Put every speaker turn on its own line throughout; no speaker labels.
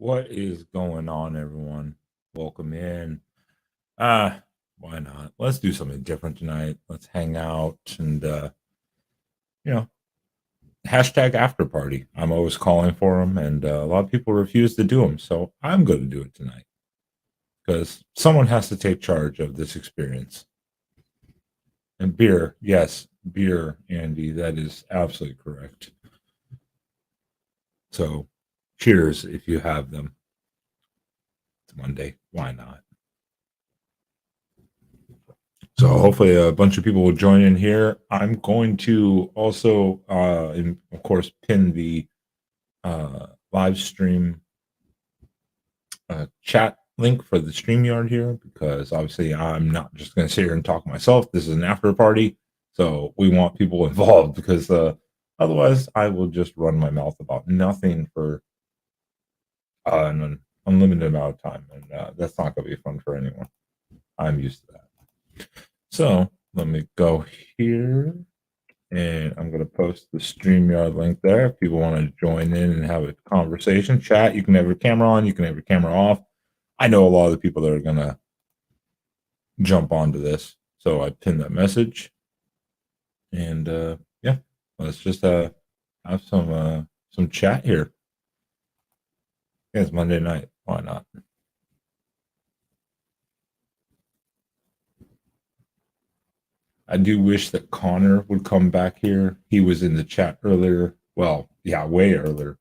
What is going on, everyone? Welcome in. Why not? Let's do something different tonight. Let's hang out and you know, hashtag after party. I'm always calling for them, and a lot of people refuse to do them. So I'm going to do it tonight because someone has to take charge of this experience. And beer, yes, beer, Andy. That is absolutely correct. So, cheers if you have them. It's Monday. Why not? So hopefully a bunch of people will join in here. I'm going to also, of course, pin the live stream chat link for the StreamYard here because obviously I'm not just going to sit here and talk myself. This is an after party, so we want people involved because otherwise I will just run my mouth about nothing for an unlimited amount of time, and that's not going to be fun for anyone. I'm used to that. So let me go here. And I'm going to post the StreamYard link there. If people want to join in and have a conversation, chat, you can have your camera on, you can have your camera off. I know a lot of the people that are going to jump onto this. So I pinned that message. And yeah, let's just have some chat here. Yeah, it's Monday night. Why not? I do wish that Connor would come back here. He was in the chat earlier. Well, yeah, way earlier.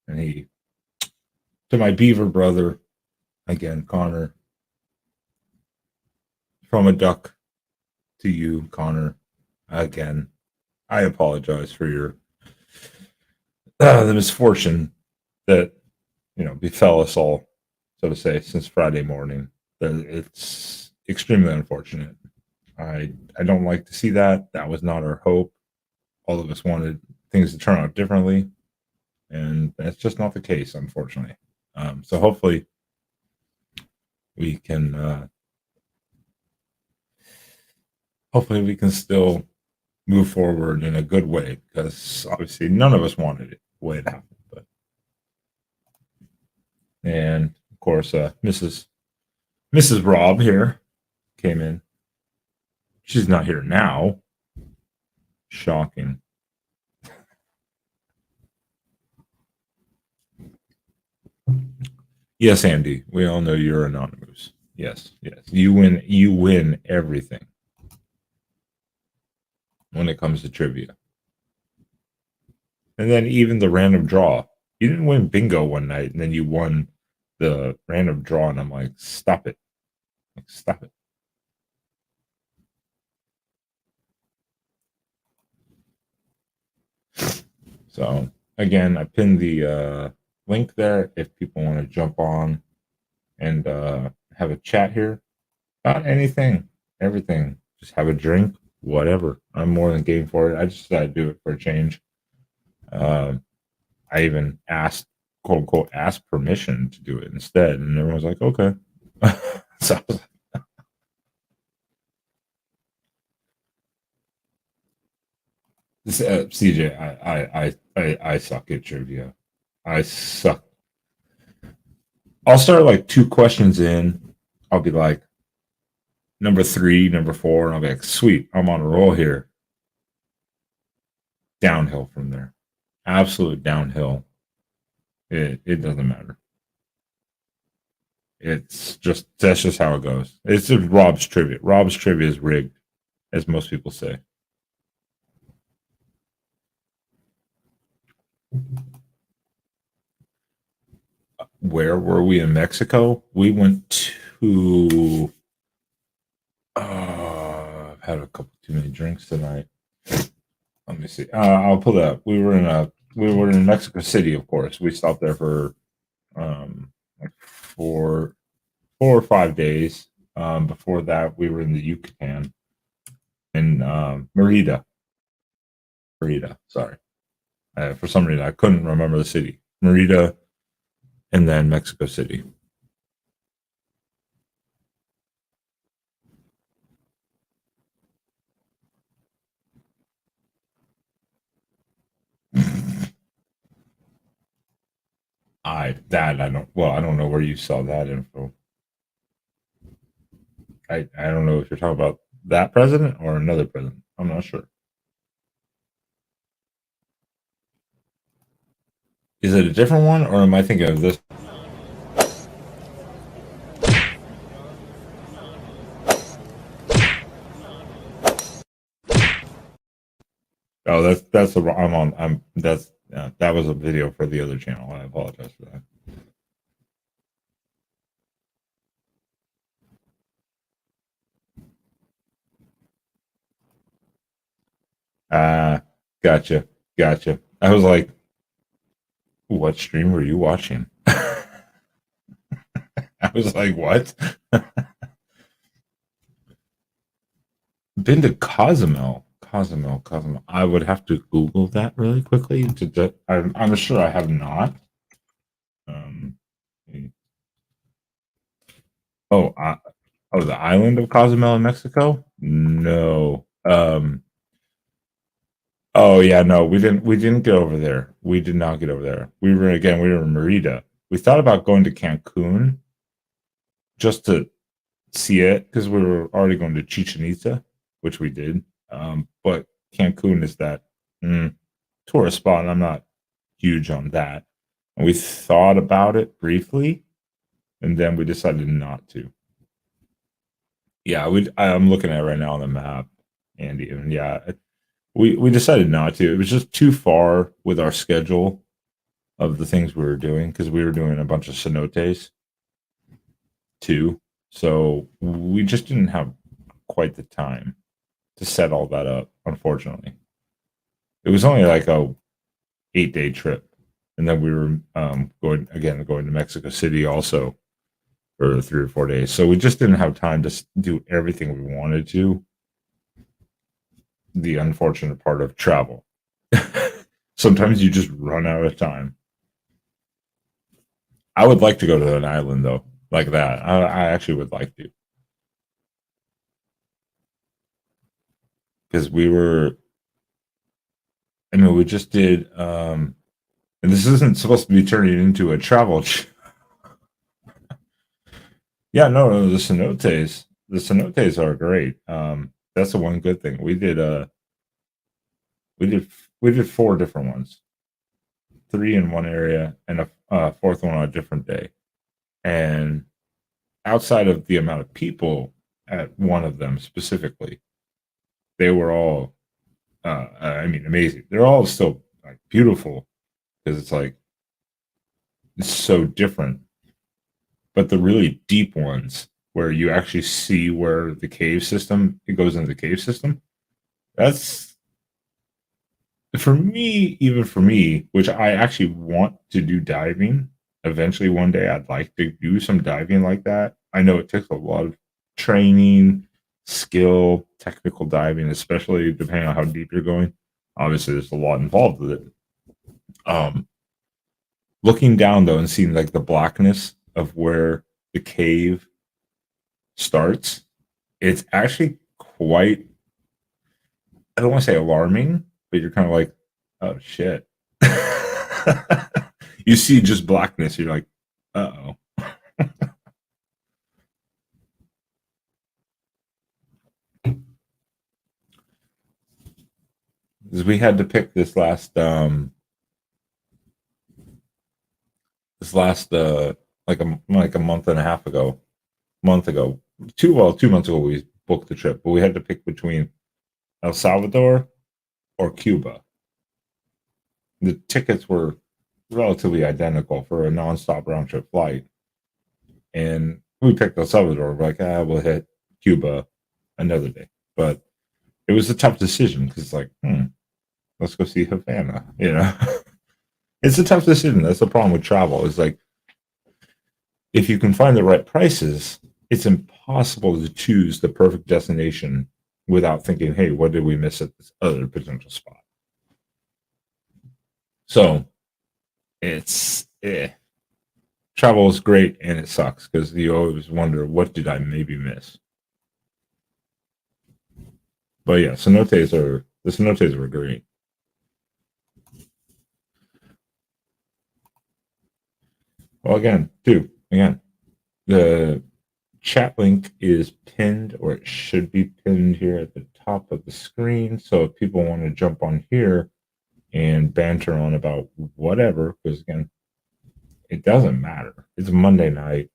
And to my beaver brother, again, Connor, from a duck to you, Connor. Again, I apologize for your the misfortune that befell us all, so to say, since Friday morning. It's extremely unfortunate. I don't like to see that. That was not our hope. All of us wanted things to turn out differently, and that's just not the case, unfortunately. So we can hopefully we can still move forward in a good way because obviously none of us wanted it the way it happened. But and of course, Mrs. Rob here came in. She's not here now. Shocking. Yes, Andy. We all know you're anonymous. Yes, yes. You win. You win everything when it comes to trivia, and then even the random draw. You didn't win bingo one night, and then you won the random draw, and I'm like, stop it, like, stop it. So again, I pinned the link there if people want to jump on and have a chat here about anything, everything. Just have a drink, whatever. I'm more than game for it. I just decided to do it for a change. Um, I even asked, quote unquote, asked permission to do it instead, and everyone's like, okay. So CJ, I suck at trivia. I suck. I'll start like two questions in. I'll be like, number three, number four, and I'll be like, sweet, I'm on a roll here. Downhill from there. Absolute downhill. It doesn't matter. It's just that's just how it goes. It's just Rob's trivia. Rob's trivia is rigged, as most people say. Where were we in Mexico? We went to. I've had a couple too many drinks tonight. Let me see. I'll pull that up. We were in Mexico City, of course. We stopped there for like 4 or 5 days. Before that, we were in the Yucatan in Merida. Merida, sorry. For some reason, I couldn't remember the city. Merida, and then Mexico City. I don't know where you saw that info. I don't know if you're talking about that president or another president. I'm not sure. Is it a different one, or am I thinking of this? Oh, that's the I'm on. I'm that's that was a video for the other channel. I apologize for that. Ah, gotcha, gotcha. I was like, what stream were you watching? I was like, what? Been to Cozumel. Cozumel, Cozumel. I would have to Google that really quickly. I'm sure I have not. Um, oh, the island of Cozumel in Mexico? No. Oh yeah, no, we didn't. We didn't get over there. We did not get over there. We were in Merida. We thought about going to Cancun just to see it because we were already going to Chichen Itza, which we did. But Cancun is that tourist spot, and I'm not huge on that. And we thought about it briefly, and then we decided not to. Yeah, I'm looking at it right now on the map, Andy, and yeah, we decided not to. It was just too far with our schedule of the things we were doing because we were doing a bunch of cenotes too. So we just didn't have quite the time to set all that up, unfortunately. It was only like a 8-day trip. And then we were going to Mexico City also for 3 or 4 days. So we just didn't have time to do everything we wanted to. The unfortunate part of travel. Sometimes you just run out of time. I would like to go to an island though, like that. I actually would like to. Because we just did and this isn't supposed to be turning into a travel yeah, no, the cenotes are great. That's the one good thing. We did we did 4 different ones, 3 in one area and a fourth one on a different day. And outside of the amount of people at one of them specifically, they were all amazing. They're all still like beautiful because it's so different. But the really deep ones where you actually see where it goes into the cave system, that's even for me, which I actually want to do diving. Eventually, one day, I'd like to do some diving like that. I know it takes a lot of training, skill, technical diving, especially depending on how deep you're going. Obviously, there's a lot involved with it. Um, Looking down though and seeing like the blackness of where the cave starts, it's actually quite, I don't want to say alarming, but you're kind of like, oh shit. You see just blackness, you're like, uh oh. Because we had to pick this last like a month and a half ago, month ago, 2 months ago we booked the trip, but we had to pick between El Salvador or Cuba. The tickets were relatively identical for a nonstop round trip flight, and we picked El Salvador. We're like, we'll hit Cuba another day, but it was a tough decision because it's like, let's go see Havana. It's a tough decision. That's the problem with travel. Is like if you can find the right prices, it's impossible to choose the perfect destination without thinking, hey, what did we miss at this other potential spot? So it's travel is great and it sucks because you always wonder what did I maybe miss. But yeah, the cenotes were great. Well, again, the chat link is pinned, or it should be pinned here at the top of the screen. So if people want to jump on here and banter on about whatever, because again, it doesn't matter. It's a Monday night.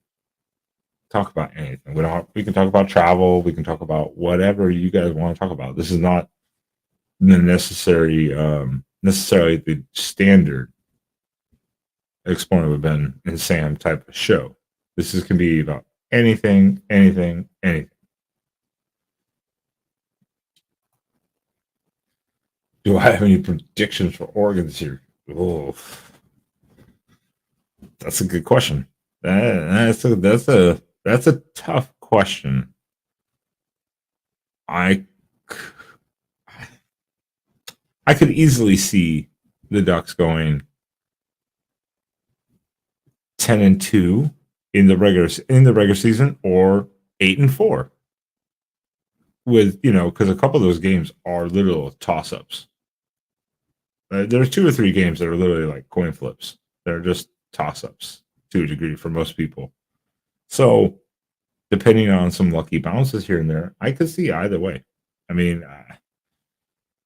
Talk about anything. We can talk about travel. We can talk about whatever you guys want to talk about. This is not the necessarily the standard Exploring with Ben and Sam type of show. Can be about anything. Do I have any predictions for Oregon this year? Oh, that's a good question. That's a tough question. I could easily see the Ducks going 10-2 in the regular season, or 8-4. With because a couple of those games are literal toss ups. There's 2 or 3 games that are literally like coin flips. They're just toss ups to a degree for most people. So, depending on some lucky bounces here and there, I could see either way. I mean,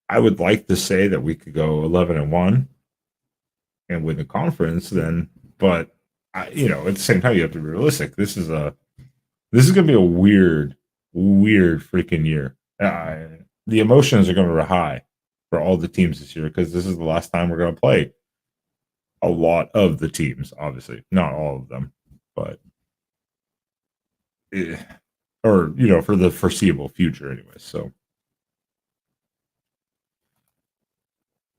I would like to say that we could go 11-1 and win the conference, then, but at the same time, you have to be realistic. This is going to be a weird freaking year. The emotions are going to be high for all the teams this year, because this is the last time we're going to play a lot of the teams. Obviously, not all of them, but or for the foreseeable future, anyway. So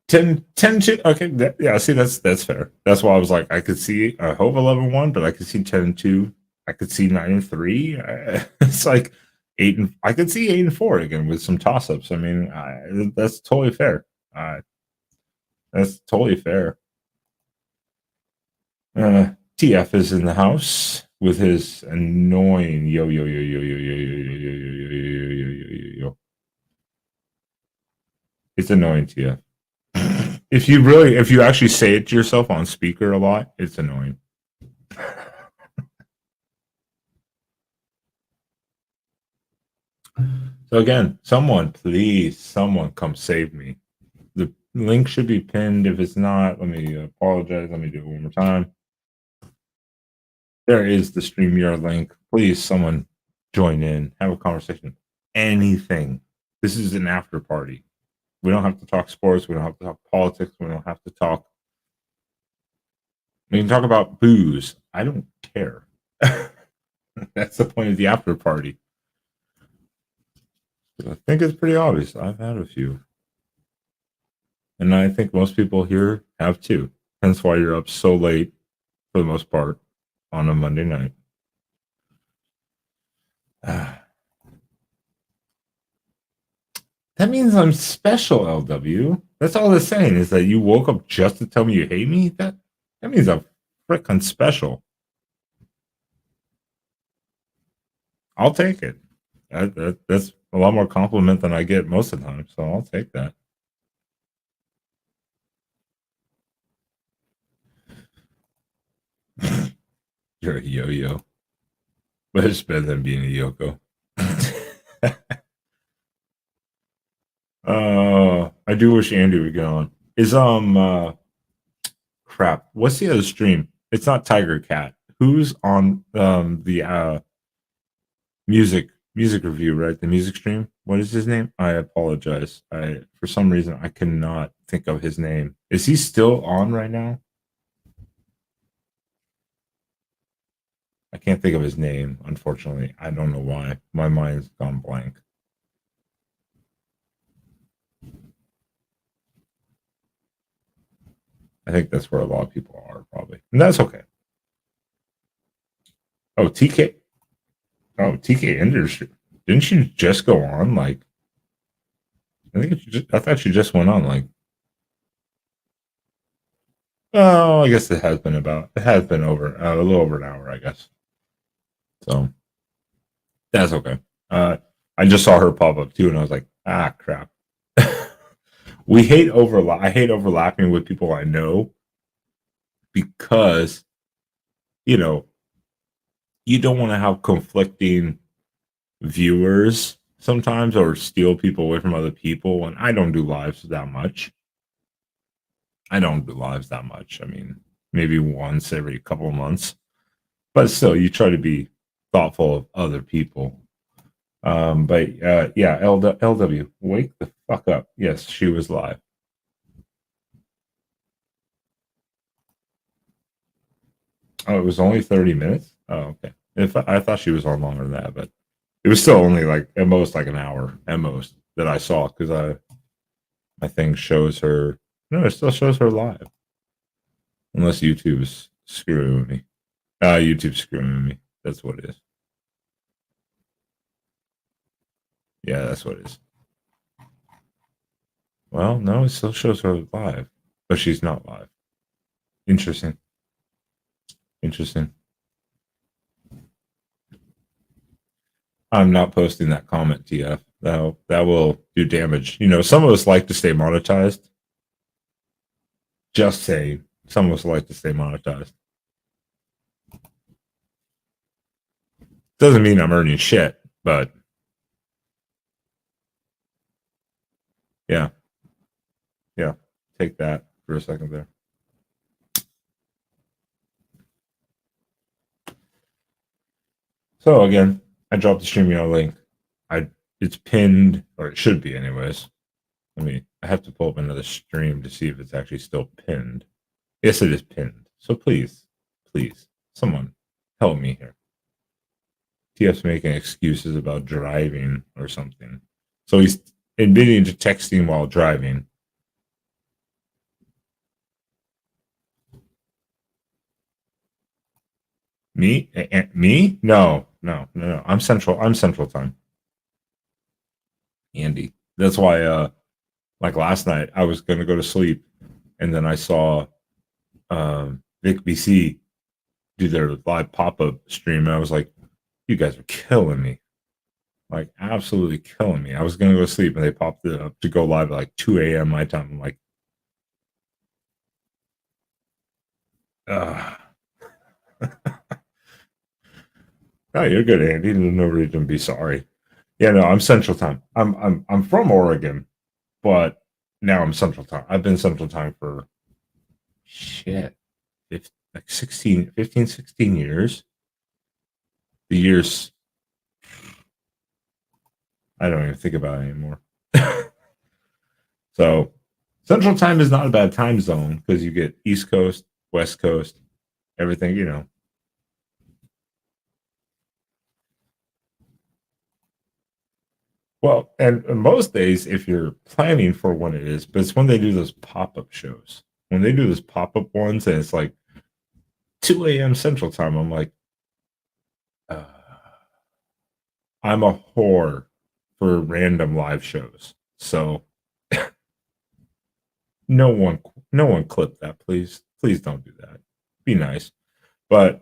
10-2. Okay, yeah. See, that's fair. That's why I was like, I could see. I hope 11-1, but I could see 10-2. I could see 9-3. It's like I could see 8-4 again with some toss ups. I mean, that's totally fair. That's totally fair. TF is in the house with his annoying yo. It's annoying, TF. If you actually say it to yourself on speaker a lot, it's annoying. So again, someone come save me. The link should be pinned. If it's not, let me apologize. Let me do it one more time. There is the StreamYard link. Please, someone join in, have a conversation. Anything. This is an after party. We don't have to talk sports. We don't have to talk politics. We don't have to talk. We can talk about booze. I don't care. That's the point of the after party. I think it's pretty obvious. I've had a few. And I think most people here have too. Hence why you're up so late, for the most part, on a Monday night. That means I'm special, LW. That's all it's saying, is that you woke up just to tell me you hate me? That means I'm frickin' special. I'll take it. That's a lot more compliment than I get most of the time, so I'll take that. You're a yo-yo. But it's better than being a Yoko. I do wish Andy would get on. Is crap. What's the other stream? It's not Tiger Cat. Who's on the music review, right? The music stream. What is his name? I apologize. For some reason I cannot think of his name. Is he still on right now? I can't think of his name, unfortunately. I don't know why. My mind's gone blank. I think that's where a lot of people are, probably. And that's okay. Oh, TK. Oh, TK Enders. Didn't she just go on? Like, I thought she just went on. Like, oh, I guess it has been over a little over an hour, I guess. So that's okay. I just saw her pop up too, and I was like, ah, crap. I hate overlapping with people I know, because you know, you don't want to have conflicting viewers sometimes or steal people away from other people. And I don't do lives that much. I don't do lives that much. I mean, maybe once every couple of months, but still, you try to be thoughtful of other people. But yeah, LW, wake the fuck up. Yes, she was live. Oh, it was only 30 minutes. Oh, okay. If I thought she was on longer than that, but it was still only like at most like an hour at most that I saw because my thing shows her. No, it still shows her live, unless YouTube's screwing me. YouTube's screwing me. That's what it is. Yeah, that's what it is. Well, no, it still shows her live, but she's not live. Interesting. Interesting. I'm not posting that comment, TF. That will do damage. You know, some of us like to stay monetized. Just saying, some of us like to stay monetized. Doesn't mean I'm earning shit, but yeah, yeah. Take that for a second there. So again, I dropped the StreamYard link. It's pinned, or it should be, anyways. I have to pull up another stream to see if it's actually still pinned. Yes, it is pinned. So please, someone help me here. TF's making excuses about driving or something. So he's admitting to texting while driving. Me? Me? No. I'm Central Time. Andy. That's why like last night I was gonna go to sleep and then I saw Vic BC do their live pop-up stream and I was like, you guys are killing me. Like absolutely killing me. I was gonna go to sleep and they popped it up to go live at like 2 a.m. my time. I'm like, oh, you're good, Andy. There's no reason to be sorry. Yeah, no, I'm Central Time. I'm from Oregon, but now I'm Central Time. I've been Central Time for shit, like 16 years. The years I don't even think about it anymore. So Central Time is not a bad time zone because you get East Coast, West Coast, everything, you know. Well, and most days, if you're planning for when it is, but it's when they do those pop up shows. When they do those pop up ones, and it's like 2 a.m. Central Time, I'm like, uh, I'm a whore for random live shows. So no one, no one clip that, please. Please don't do that. Be nice. But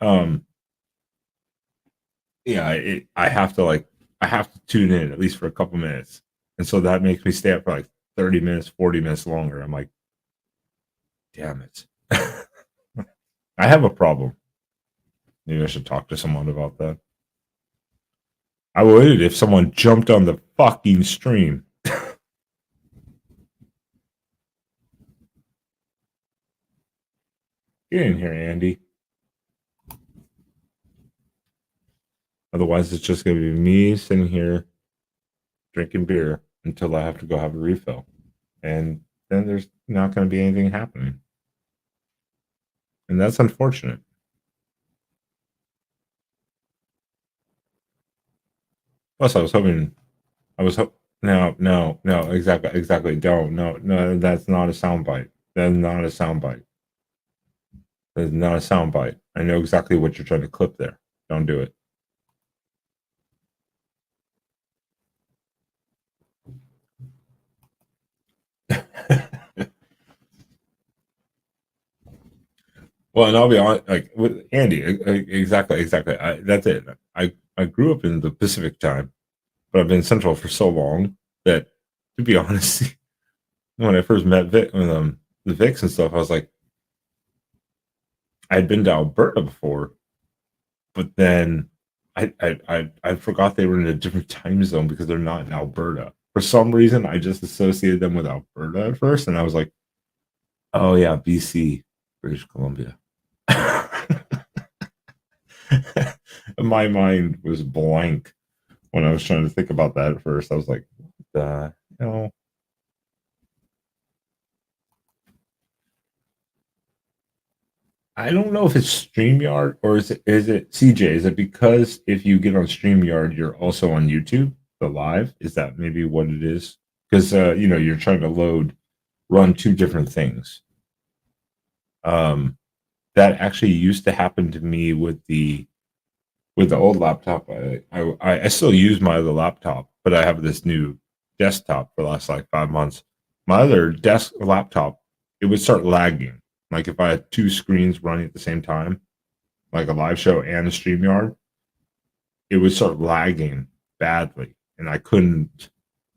yeah, I have to I have to tune in at least for a couple minutes, and so that makes me stay up for like 30 minutes, 40 minutes longer. I'm like, damn it. I have a problem. Maybe I should talk to someone about that. I would if someone jumped on the fucking stream. Get in here, Andy. Otherwise, it's just going to be me sitting here drinking beer until I have to go have a refill. And then there's not going to be anything happening. And that's unfortunate. Plus, I was hoping, no, exactly. Don't, no, that's not a soundbite. That's not a soundbite. That's not a soundbite. I know exactly what you're trying to clip there. Don't do it. Well, and I'll be honest, like with Andy, exactly. That's it. I grew up in the Pacific time, but I've been Central for so long that, to be honest, when I first met Vic, the Vics and stuff, I was like, I'd been to Alberta before, but then I forgot they were in a different time zone because they're not in Alberta. For some reason, I just associated them with Alberta at first, and I was like, "Oh yeah, BC, British Columbia." My mind was blank when I was trying to think about that at first. I was like, "What the hell?" I don't know if it's StreamYard or is it CJ? Is it because if you get on StreamYard, you're also on YouTube, the live? Is that maybe what it is? Because you're trying to run two different things. Um, that actually used to happen to me with the old laptop. I still use my other laptop, but I have this new desktop for the last like 5 months. My other desk laptop, it would start lagging. Like if I had two screens running at the same time, like a live show and a StreamYard, it would start lagging badly, and I couldn't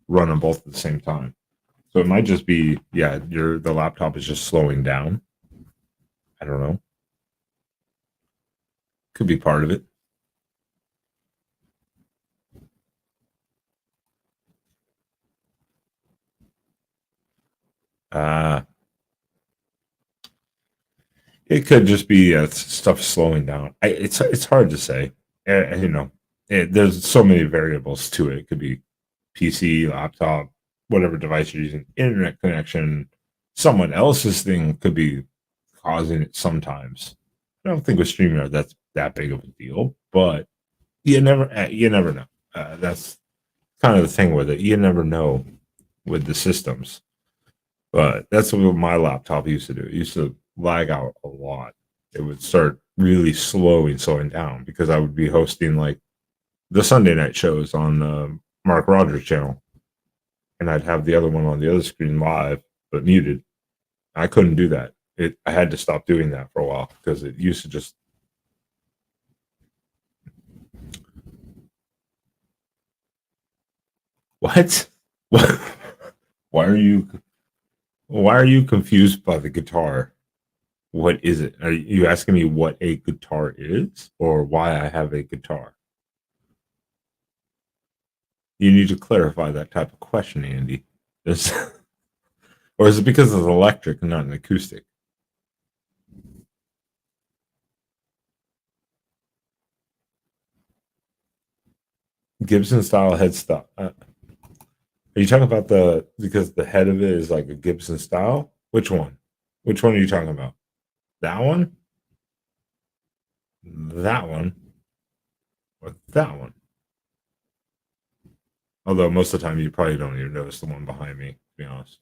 run them both at the same time. So it might just be, yeah, the laptop is just slowing down. I don't know. Could be part of it. Uh it could just be stuff slowing down. It's hard to say. There's so many variables to it. It could be PC, laptop, whatever device you're using, internet connection. Someone else's thing could be causing it sometimes. I don't think with StreamYard that's that big of a deal, but you never know. That's kind of the thing with it. You never know with the systems. But that's what my laptop used to do. It used to lag out a lot. It would start really slowing down because I would be hosting like the Sunday night shows on the Mark Rogers channel, and I'd have the other one on the other screen live but muted. I couldn't do that. I had to stop doing that for a while because it used to just what? What? Why are you why are you confused by the guitar? What is it? Are you asking me what a guitar is or why I have a guitar? You need to clarify that type of question, Andy. This, or is it because it's electric and not an acoustic? Gibson style headstock. Are you talking about because the head of it is like a Gibson style? Which one? Which one are you talking about? That one? That one? Or that one? Although most of the time you probably don't even notice the one behind me, to be honest.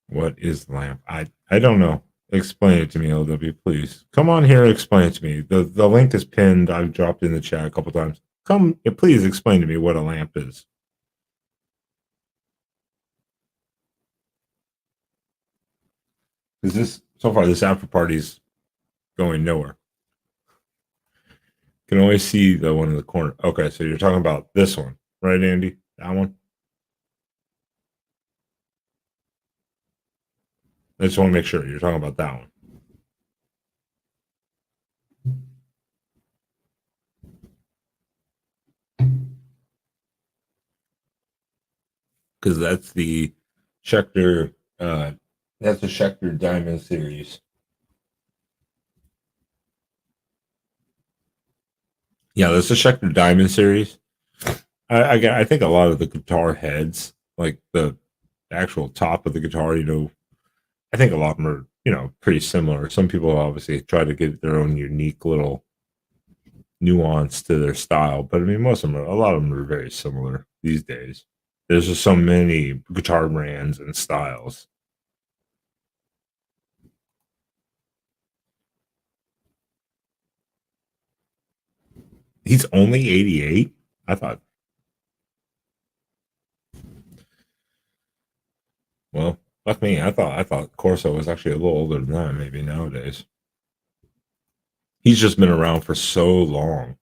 What is lamp? I don't know. Explain it to me, LW, please. Come on here and explain it to me. The link is pinned. I've dropped in the chat a couple times. Come, please explain to me what a lamp is. Is this so far? This after party's going nowhere. Can only see the one in the corner. Okay, so you're talking about this one, right, Andy? That one. I just want to make sure you're talking about that one because that's the Schecter. That's the Schecter Diamond series. Yeah, that's the Schecter Diamond series. I think a lot of the guitar heads, like the actual top of the guitar, I think a lot of them are, pretty similar. Some people obviously try to give their own unique little nuance to their style, but I mean, a lot of them are very similar these days. There's just so many guitar brands and styles. He's only 88. I thought, well, fuck me. I thought Corso was actually a little older than that. Maybe nowadays, he's just been around for so long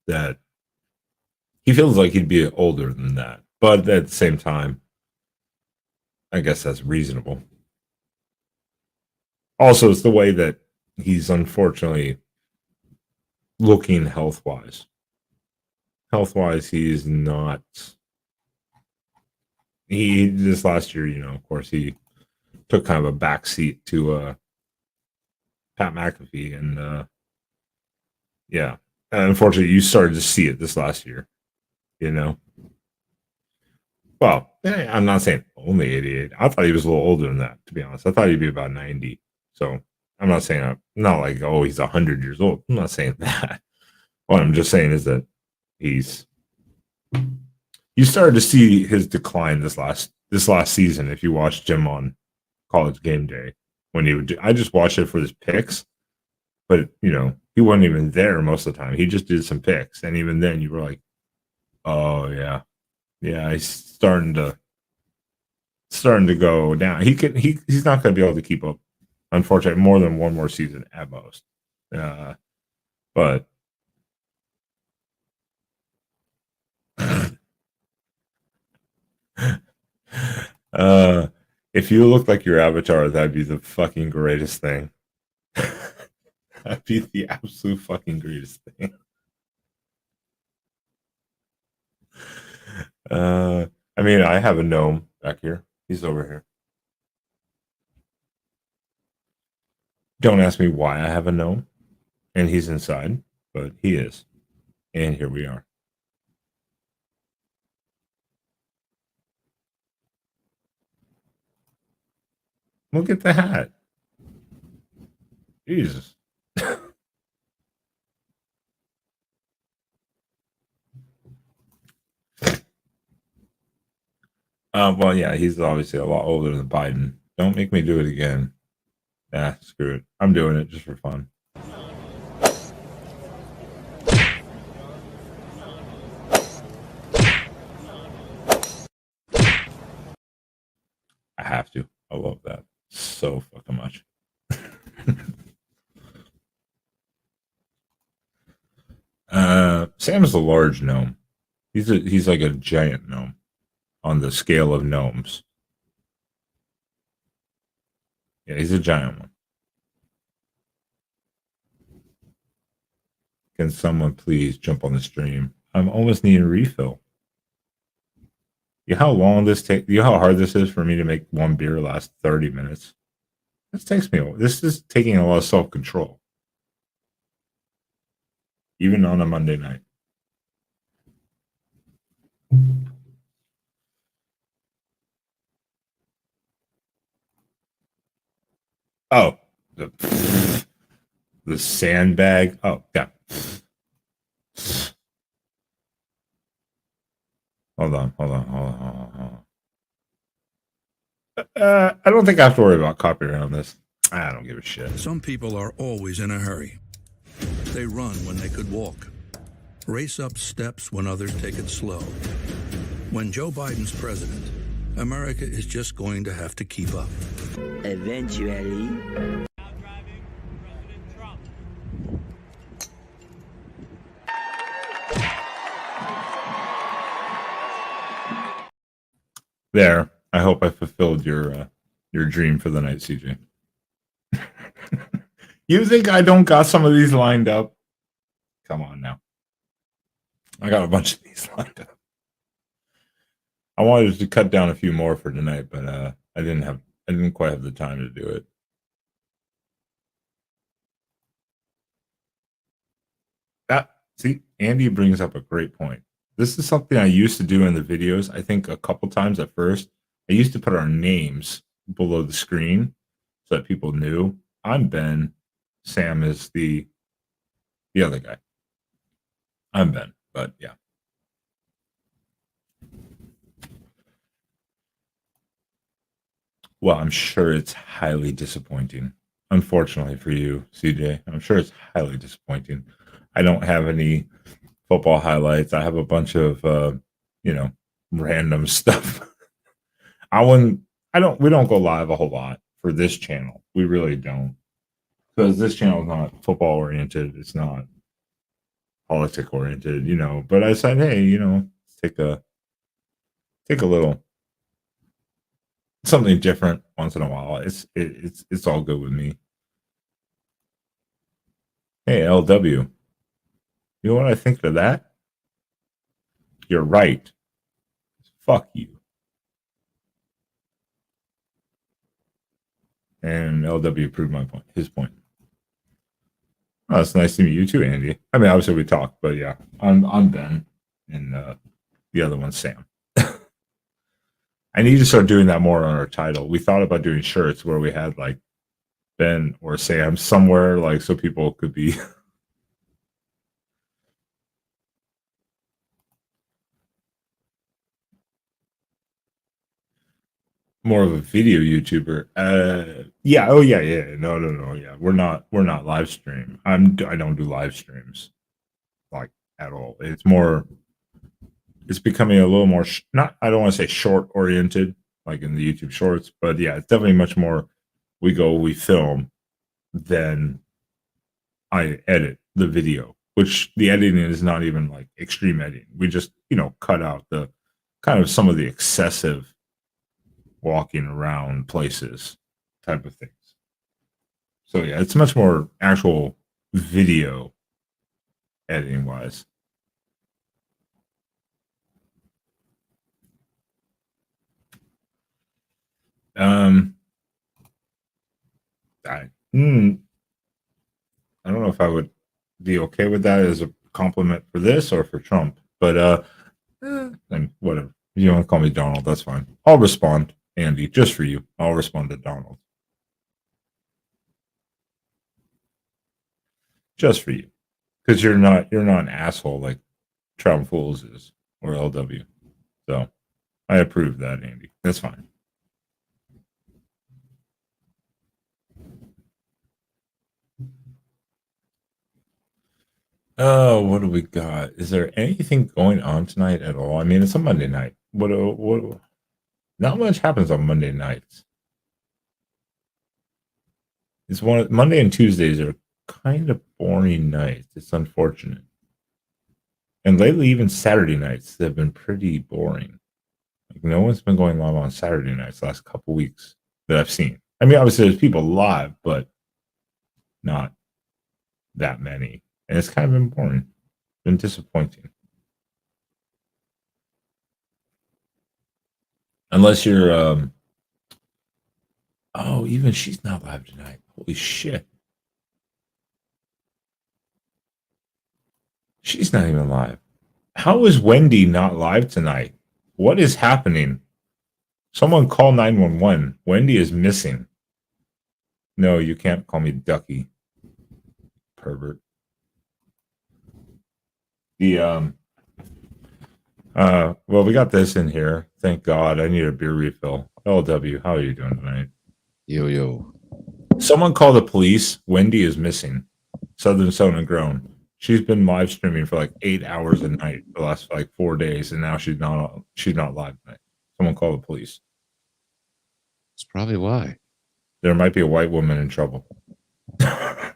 that he feels like he'd be older than that. But at the same time, I guess that's reasonable. Also, it's the way that he's unfortunately looking health wise. Health wise, he is not. He this last year, of course, he took kind of a backseat to Pat McAfee, and yeah, and unfortunately, you started to see it this last year. You know, well, I'm not saying only 88. I thought he was a little older than that. To be honest, I thought he'd be about 90. So I'm not saying not like he's 100 years old. I'm not saying that. What I'm just saying is that he's you started to see his decline this last season. If you watched Jim on College Game Day, when he would I just watched it for his picks, but he wasn't even there most of the time. He just did some picks, and even then, you were like, "Oh yeah, yeah, he's starting to go down. He's not going to be able to keep up. Unfortunately, more than one more season at most. But if you look like your avatar, that'd be the fucking greatest thing. That'd be the absolute fucking greatest thing. I mean, I have a gnome back here. He's over here. Don't ask me why I have a gnome, and he's inside, but he is. And here we are. Look at the hat. Jesus. Well, yeah, he's obviously a lot older than Biden. Don't make me do it again. Nah, screw it. I'm doing it just for fun. I have to. I love that so fucking much. Sam is a large gnome. He's like a giant gnome on the scale of gnomes. Yeah, he's a giant one. Can someone please jump on the stream? I'm almost needing a refill. You know how long this take? You know how hard this is for me to make one beer last 30 minutes? This is taking a lot of self control, even on a Monday night. Oh, the sandbag. Oh, yeah. Hold on. I don't think I have to worry about copyright on this. I don't give a shit.
Some people are always in a hurry. They run when they could walk, race up steps when others take it slow. When Joe Biden's president, America is just going to have to keep up.
Eventually.
Now driving President Trump.
There. I hope I fulfilled your dream for the night, CJ. You think I don't got some of these lined up? Come on now. I got a bunch of these lined up. I wanted to cut down a few more for tonight, but I didn't quite have the time to do it. See, Andy brings up a great point. This is something I used to do in the videos. I think a couple times at first. I used to put our names below the screen so that people knew I'm Ben. Sam is the other guy. I'm Ben, but yeah. Well, I'm sure it's highly disappointing. Unfortunately for you, CJ, I'm sure it's highly disappointing. I don't have any football highlights. I have a bunch of random stuff. We don't go live a whole lot for this channel. We really don't. Because this channel is not football oriented. It's not politic oriented, But I said, hey, take a little something different once in a while. It's all good with me. Hey, LW. You know what I think of that? You're right. Fuck you. And LW proved my point. His point. Oh, it's nice to meet you too, Andy. I mean, obviously we talked, but yeah, I'm Ben, and the other one's Sam. I need to start doing that more on our title. We thought about doing shirts where we had like Ben or Sam somewhere, like so people could be. More of a video YouTuber. Yeah. Oh yeah, yeah. No. Yeah, we're not live stream. I don't do live streams like at all. It's more. It's becoming a little more not. I don't want to say short oriented like in the YouTube Shorts, but yeah, it's definitely much more. We film, then I edit the video, which the editing is not even like extreme editing. We just cut out the kind of some of the excessive walking around places type of things. So yeah, it's much more actual video editing wise. I, I don't know if I would be okay with that as a compliment for this or for Trump, but and whatever. If you want to call me Donald, that's fine. I'll respond, Andy, just for you. I'll respond to Donald. Just for you. Because you're not an asshole like Trump Fools is or LW. So I approve that, Andy. That's fine. Oh, what do we got? Is there anything going on tonight at all? I mean, it's a Monday night. What not much happens on Monday nights. It's Monday and Tuesdays are kind of boring nights. It's unfortunate. And lately, even Saturday nights have been pretty boring. Like no one's been going live on Saturday nights the last couple weeks that I've seen. I mean, obviously there's people live, but not that many. And it's kind of been boring. Been disappointing. Unless you're oh, even she's not live tonight. Holy shit. She's not even live. How is Wendy not live tonight? What is happening? Someone call 911. Wendy is missing. No, you can't call me Ducky. Pervert. The well, we got this in here. Thank God. I need a beer refill. LW, how are you doing tonight?
Yo.
Someone call the police. Wendy is missing. Southern Sown and Grown. She's been live streaming for like 8 hours a night the last like 4 days, and now she's not live tonight. Someone call the police.
That's probably why.
There might be a white woman in trouble.
The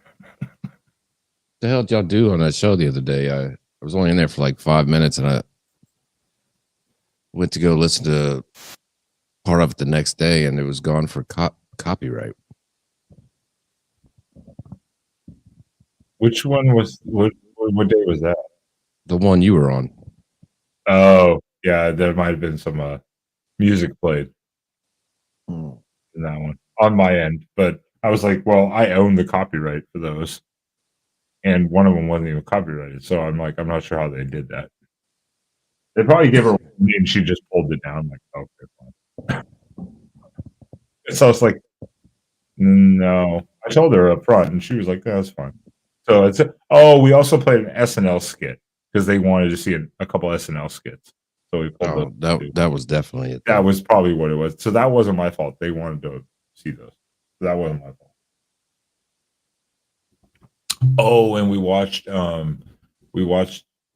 hell did y'all do on that show the other day? I was only in there for like 5 minutes, and I went to go listen to part of it the next day, and it was gone for copyright.
Which one was what day was that?
The one you were on.
Oh, yeah, there might have been some music played in that one on my end, but I was like, well, I own the copyright for those, and one of them wasn't even copyrighted, so I'm like, I'm not sure how they did that. They probably gave her one and she just pulled it down. Like, okay, fine. So I was like, no. I told her up front, and she was like, that's fine. So it's we also played an SNL skit because they wanted to see a couple SNL skits. So we pulled
that was definitely it.
That was probably what it was. So that wasn't my fault. They wanted to see those. So that wasn't my fault. Oh, and we watched the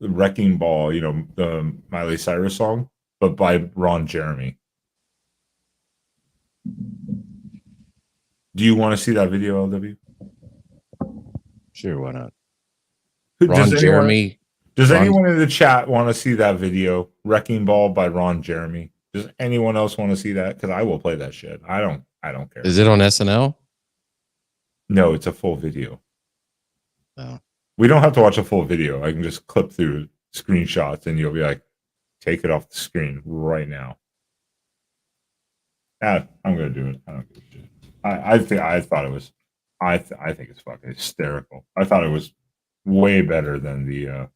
Wrecking Ball, the Miley Cyrus song, but by Ron Jeremy. Do you want to see that video, LW?
Sure, why not?
Does anyone in the chat want to see that video? Wrecking Ball by Ron Jeremy. Does anyone else want to see that? Because I will play that shit. I don't care.
Is it on SNL?
No, it's a full video.
Oh.
We don't have to watch a full video. I can just clip through screenshots, and you'll be like, take it off the screen right now. I'm gonna do it. I don't give a shit. I thought it was. I think it's fucking hysterical. I thought it was way better than the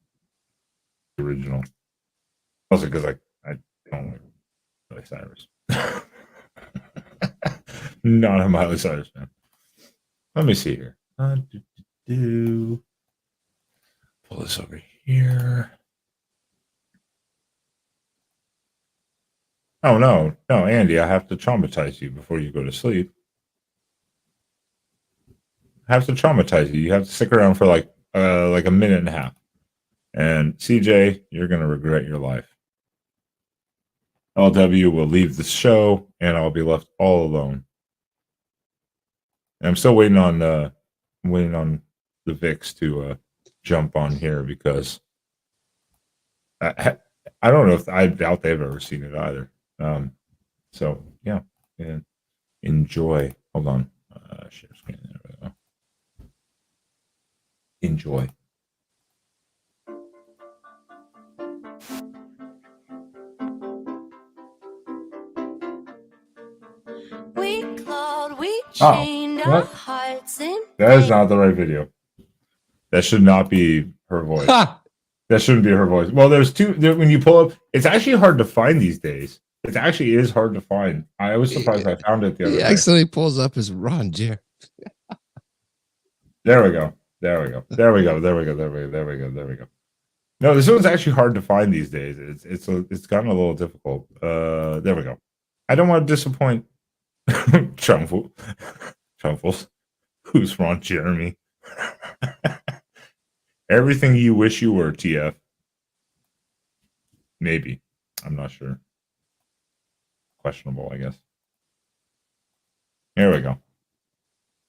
original. Also, because I don't like Miley Cyrus. Not a Miley Cyrus fan. Let me see here. Pull this over here. Oh no, Andy! I have to traumatize you before you go to sleep. I have to traumatize you. You have to stick around for like a minute and a half. And CJ, you're gonna regret your life. LW will leave the show, and I'll be left all alone. And I'm still waiting on the Vix to jump on here because I don't know if I doubt they've ever seen it either. So yeah, and enjoy. Hold on, share screen. There we go. Enjoy.
We clawed, we chained our hearts in
That is not the right video. That should not be her voice. That shouldn't be her voice. Well, there's two. When you pull up, it's actually hard to find these days. It actually is hard to find. I was surprised I found it the other
He
day.
actually pulls up his Ron Jeremy.
There we go. No, this one's actually hard to find these days. It's gotten a little difficult. There we go. I don't want to disappoint Trumfuls. Who's Ron Jeremy? Everything you wish you were, TF. Maybe. I'm not sure. Questionable, I guess. Here we go.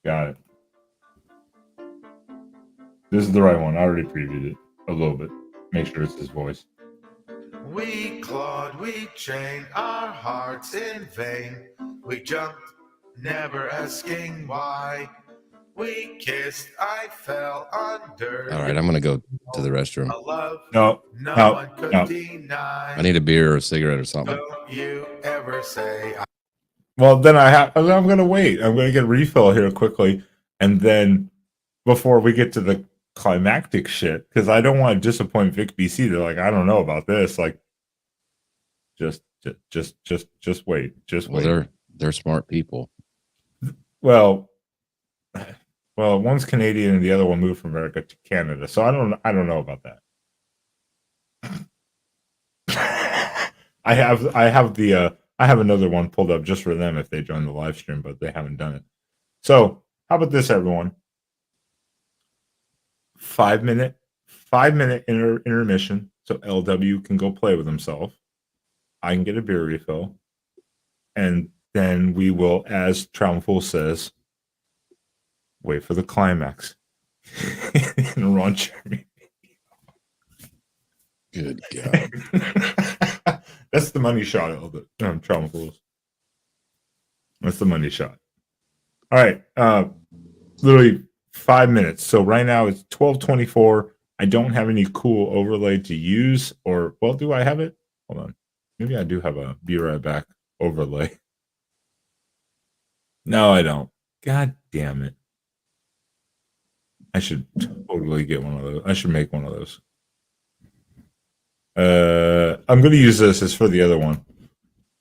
Got it. This is the right one. I already previewed it a little bit. Make sure it's his voice.
We clawed, we chained our hearts in vain. We jumped, never asking why. We kissed, I fell under.
All right, I'm gonna go to the restroom.
A love
No.
one could deny.
I need a beer or a cigarette or something.
Don't you ever say
Well, then I'm going to wait. I'm going to get a refill here quickly. And then before we get to the climactic shit, because I don't want to disappoint Vic BC. They're like, I don't know about this. Like, just wait. Just wait.
Well, they're smart people.
Well, one's Canadian and the other one moved from America to Canada. So I don't know about that. I have another one pulled up just for them if they join the live stream, but they haven't done it. So how about this, everyone? 5 minute intermission, so LW can go play with himself. I can get a beer refill, and then we will, as Traumful says, wait for the climax. And Ron Jeremy.
Good God.
That's the money shot of the Traumfuls. That's the money shot. All right. Literally 5 minutes. So right now it's 12:24. I don't have any cool overlay to use, or well, do I have it? Hold on. Maybe I do have a be right back overlay. No, I don't. God damn it. I should totally get one of those. I should make one of those. I'm going to use this as for the other one.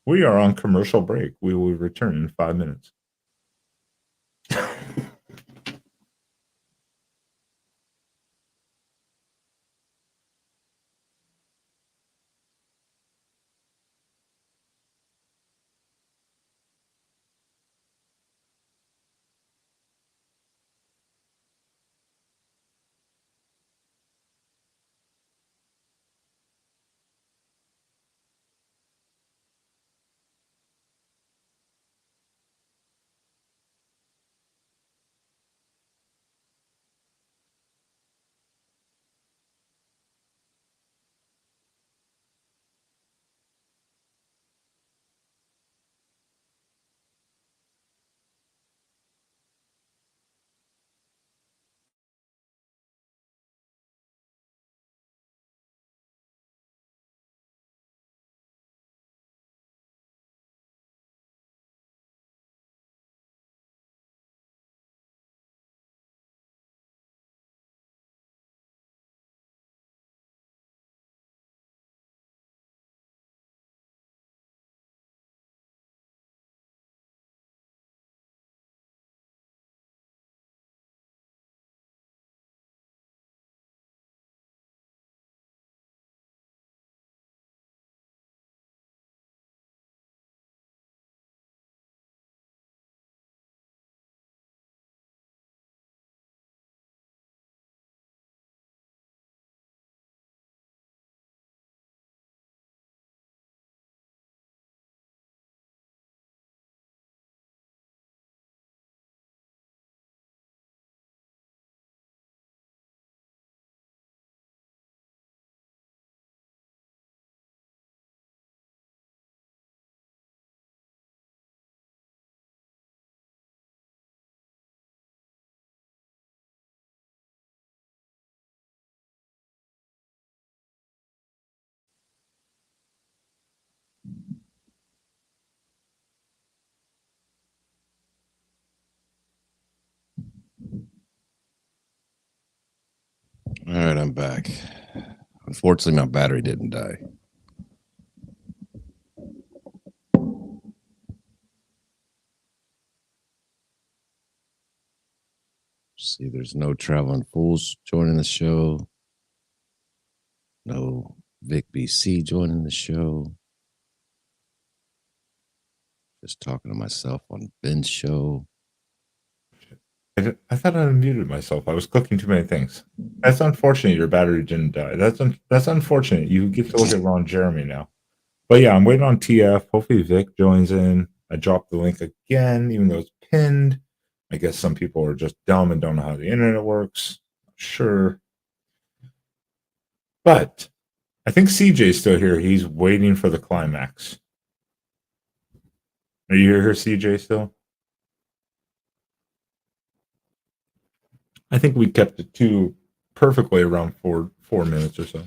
We are on commercial break. We will return in 5 minutes.
I'm back. Unfortunately, my battery didn't die. See, there's no Traveling Fools joining the show. No Vic BC joining the show. Just talking to myself on Ben's show.
I thought I unmuted myself. I was clicking too many things. That's unfortunate. Your battery didn't die. That's unfortunate. You get to look at Ron Jeremy now. But yeah, I'm waiting on TF. Hopefully Vic joins in. I dropped the link again, even though it's pinned. I guess some people are just dumb and don't know how the internet works. Sure. But I think CJ's still here. He's waiting for the climax. Are you here, CJ, still? I think we kept it to perfectly around 4 minutes or so.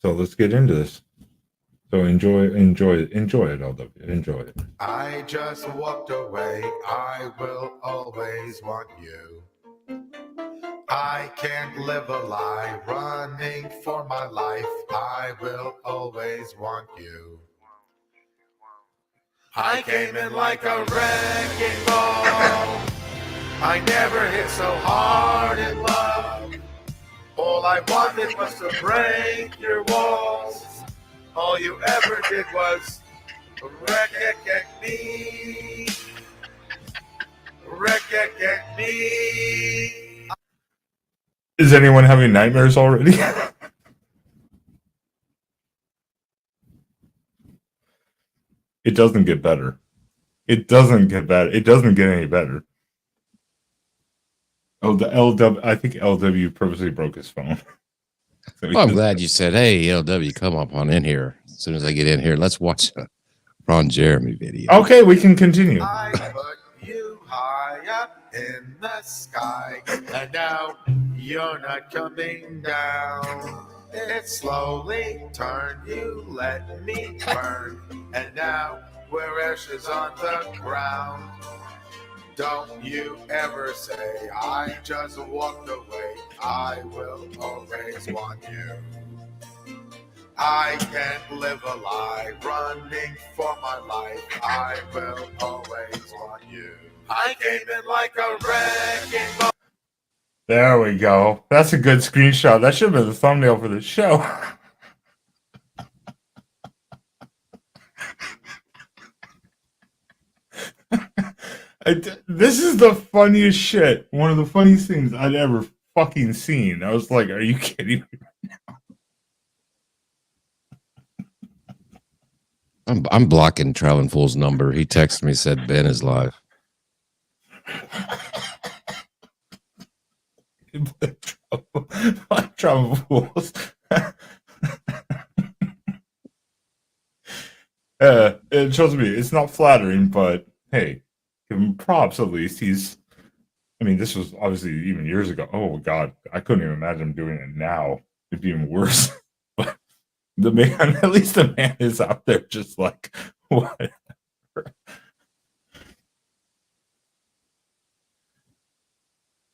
So let's get into this. So enjoy it, LW. Enjoy it.
I just walked away. I will always want you. I can't live a lie, running for my life. I will always want you. I came in like a wrecking ball. I never hit so hard in love. All I wanted was to break your walls. All you ever did was wreck me. Wreck me.
Is anyone having nightmares already? It doesn't get better. It doesn't get better. It doesn't get any better. Oh, the LW. I think LW purposely broke his phone. So
Well, I'm glad you said, hey, LW, come up on in here. As soon as I get in here, let's watch a Ron Jeremy video.
Okay, we can continue.
I put you high up in the sky, and now you're not coming down. It slowly turned, you let me burn, and now we're ashes on the ground. Don't you ever say I just walked away. I will always want you. I can't live a lie, running for my life. I will always want you. I came in like a wrecking ball.
There we go. That's a good screenshot. That should have been the thumbnail for the show. This is the funniest shit. One of the funniest things I'd ever fucking seen. I was like, are you kidding me?
I'm blocking Traveling Fool's number. He texted me, said Ben is live.
Travel Fools. It shows me it's not flattering, but hey, give him props at least. I mean, this was obviously even years ago. Oh God, I couldn't even imagine him doing it now. It'd be even worse. But the man, at least the man is out there just like, whatever.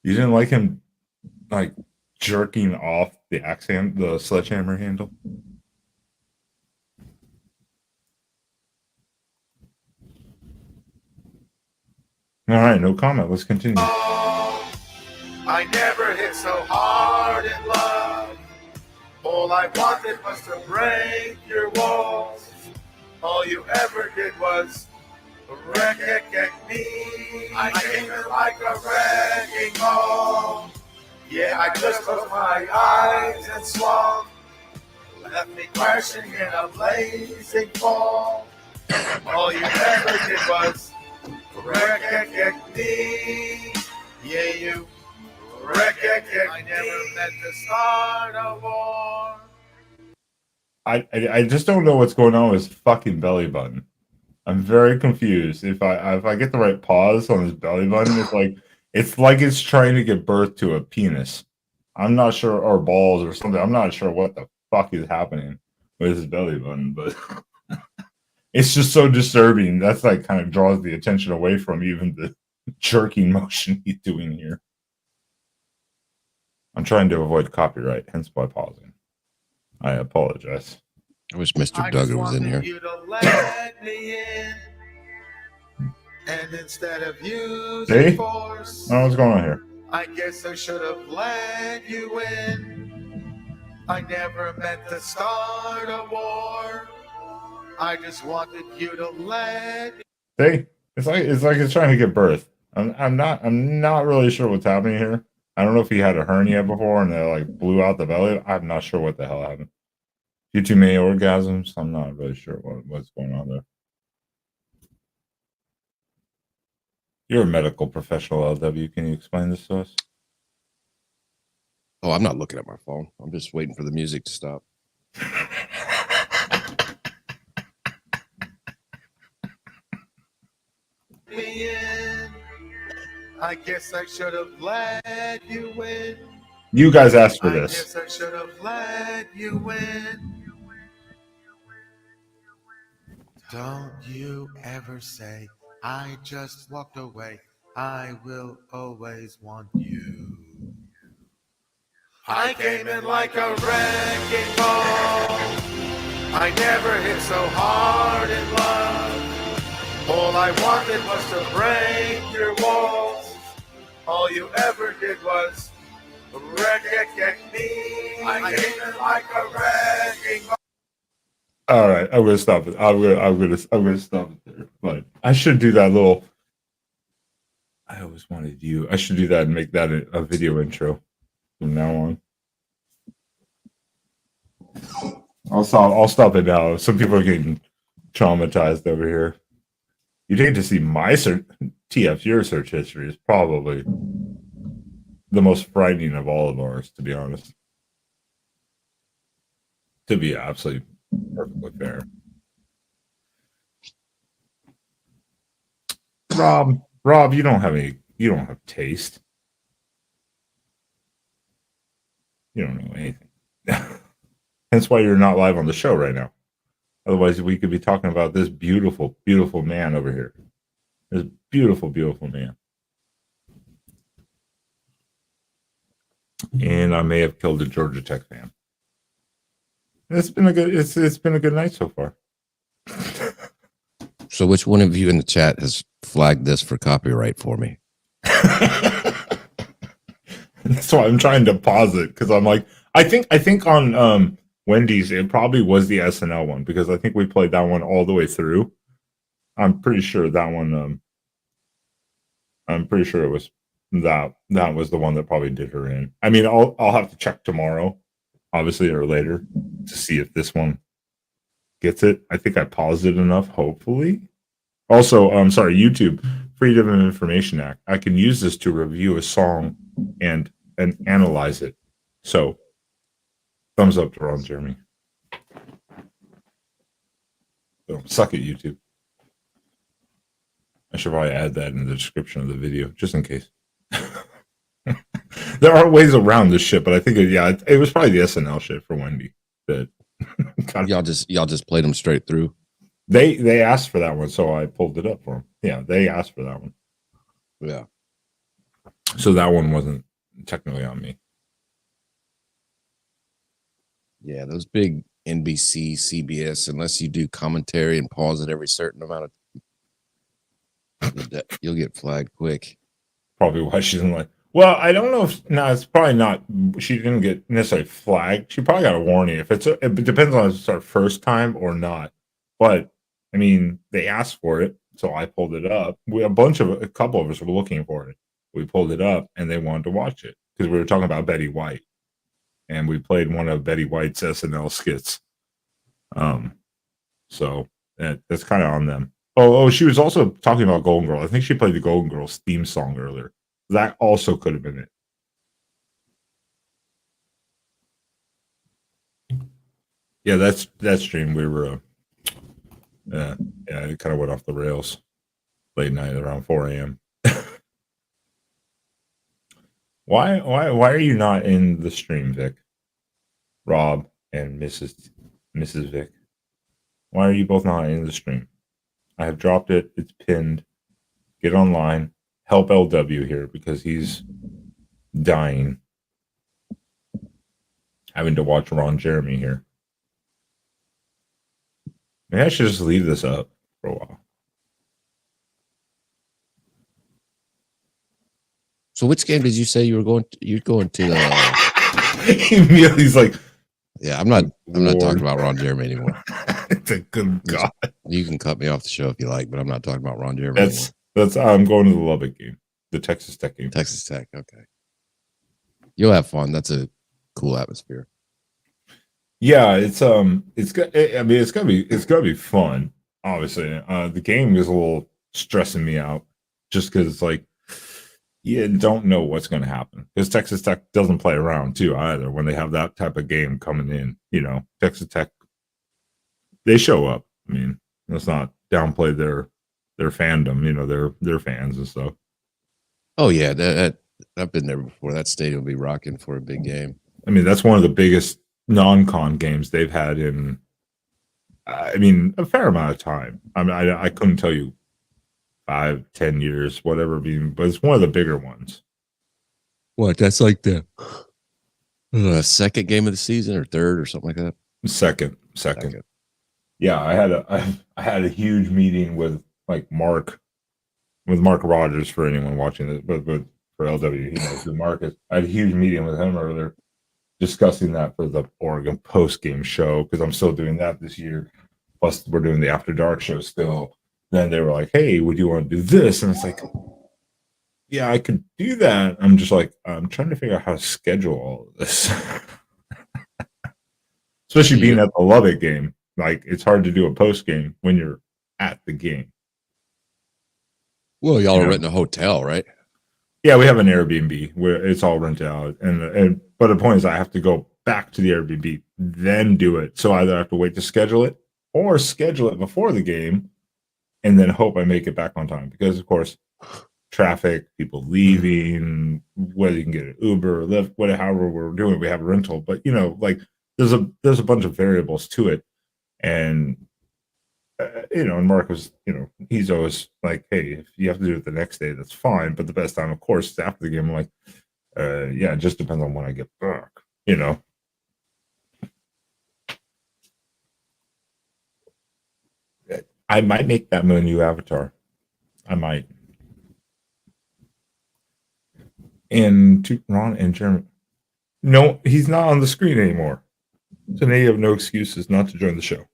You didn't like him like jerking off the sledgehammer handle? All right, no comment. Let's continue.
I never hit so hard in love. All I wanted was to break your walls. All you ever did was wreck me. I came in like a wrecking ball. Yeah, I just closed my eyes and swung. Left me crashing in a blazing fall. All you ever did was wreck me. Yeah, you wreck me. I never meant to start a war.
I just don't know what's going on with his fucking belly button. I'm very confused. If I get the right pause on his belly button, it's like it's trying to give birth to a penis. I'm not sure, or balls or something. I'm not sure what the fuck is happening with his belly button, but it's just so disturbing. That's like kind of draws the attention away from even the jerking motion he's doing here. I'm trying to avoid copyright, hence why pausing. I apologize.
I wish Mr.
I just
Duggar was in
wanted
here.
you to let me in. And instead of using
See?
force,
Oh, what's going on here?
I guess I should have let you in. I never meant to start a war. I just wanted you to let.
See? It's like it's trying to give birth. I'm not really sure what's happening here. I don't know if he had a hernia before and they like blew out the belly. I'm not sure what the hell happened. Too many orgasms. I'm not really sure what's going on there. You're a medical professional, LW. Can you explain this to us?
Oh, I'm not looking at my phone. I'm just waiting for the music to stop.
Me in. I guess I should have let you in.
You guys asked for
I
this.
guess I should have let you in. Don't you ever say I just walked away. I will always want you. I came in like a wrecking ball. I never hit so hard in love. All I wanted was to break your walls. All you ever did was wreck me. I came in like a wrecking ball.
All right, I'm gonna stop it. I'm gonna stop it there. But I should do that little. I always wanted you. I should do that and make that a video intro from now on. I'll stop it now. Some people are getting traumatized over here. You'd hate to see my TF. Your search history is probably the most frightening of all of ours, to be honest. To be absolutely perfectly fair. Rob, you don't have taste. You don't know anything. Hence why you're not live on the show right now. Otherwise, we could be talking about this beautiful, beautiful man over here. This beautiful, beautiful man. And I may have killed a Georgia Tech fan. It's been a good night so far.
So which one of you in the chat has flagged this for copyright for me?
That's why I'm trying to pause it, because I'm like, I think on Wendy's it probably was the SNL one, because I think we played that one all the way through. I'm pretty sure that one. I'm pretty sure it was that was the one that probably did her in. I mean, I'll have to check tomorrow, obviously, or later, to see if this one gets it. I think I paused it enough, hopefully. Also, I'm sorry, YouTube Freedom of Information Act. I can use this to review a song and analyze it. So, thumbs up to Ron Jeremy. So, suck it, YouTube. I should probably add that in the description of the video, just in case. There are ways around this shit, but I think it was probably the SNL shit for Wendy that
y'all just played them straight through.
They asked for that one, so I pulled it up for them. Yeah, they asked for that one.
Yeah.
So that one wasn't technically on me.
Yeah, those big NBC, CBS, unless you do commentary and pause it every certain amount of you'll get flagged quick.
Probably why she didn't like. Well, I don't know if it's probably not. She didn't get necessarily flagged. She probably got a warning. If it depends on if it's our first time or not. But I mean, they asked for it, so I pulled it up. A couple of us were looking for it. We pulled it up, and they wanted to watch it because we were talking about Betty White, and we played one of Betty White's SNL skits. So that's kind of on them. Oh, she was also talking about Golden Girl. I think she played the Golden Girls theme song earlier. That also could have been it. Yeah, that stream we were. It kind of went off the rails late night around 4 a.m. Why are you not in the stream, Vic? Rob and Mrs. Vic. Why are you both not in the stream? I have dropped it. It's pinned. Get online. Help LW here because he's dying. having to watch Ron Jeremy here. Maybe I should just leave this up for a while.
So which game did you say you were going to? You're going to?
He's like,
Yeah, I'm not
Lord.
talking about Ron Jeremy anymore.
it's a good God.
You can cut me off the show if you like, but I'm not talking about Ron Jeremy anymore.
That's. I'm going to the Lubbock game, the Texas Tech game.
Texas Tech. Okay, you'll have fun. That's a cool atmosphere.
Yeah, it's I mean, it's gonna be fun. Obviously, the game is a little stressing me out just because it's like you don't know what's going to happen because Texas Tech doesn't play around too either. When they have that type of game coming in, Texas Tech, they show up. I mean, let's not downplay their fandom. Their fans and stuff.
Oh yeah, that I've been there before. That stadium will be rocking for a big game.
I mean, that's one of the biggest non-con games they've had in, a fair amount of time. I mean, I couldn't tell you 5-10 years, whatever, but it's one of the bigger ones.
What? That's like the second game of the season or third or something like that.
Second. Yeah, I had a huge meeting with Mark Rogers for anyone watching this, but for LW, he knows who Mark is. I had a huge meeting with him earlier, discussing that for the Oregon post game show because I'm still doing that this year. Plus, we're doing the After Dark show still. Then they were like, "Hey, would you want to do this?" And it's like, "Yeah, I could do that." I'm just like, I'm trying to figure out how to schedule all of this, especially being at the Lubbock game. Like, it's hard to do a post game when you're at the game.
Well, y'all are renting a hotel, right?
Yeah, we have an Airbnb where it's all rented out, but the point is, I have to go back to the Airbnb, then do it. So either I have to wait to schedule it or schedule it before the game, and then hope I make it back on time. Because of course, traffic, people leaving, whether you can get an Uber or Lyft, however we're doing, we have a rental. But there's a bunch of variables to it, and and Mark was, he's always like, "Hey, if you have to do it the next day, that's fine. But the best time, of course, is after the game." I'm like, "Yeah, it just depends on when I get back." I might make that my new avatar. I might. And to Ron and Jeremy, no, he's not on the screen anymore. So now you have no excuses not to join the show.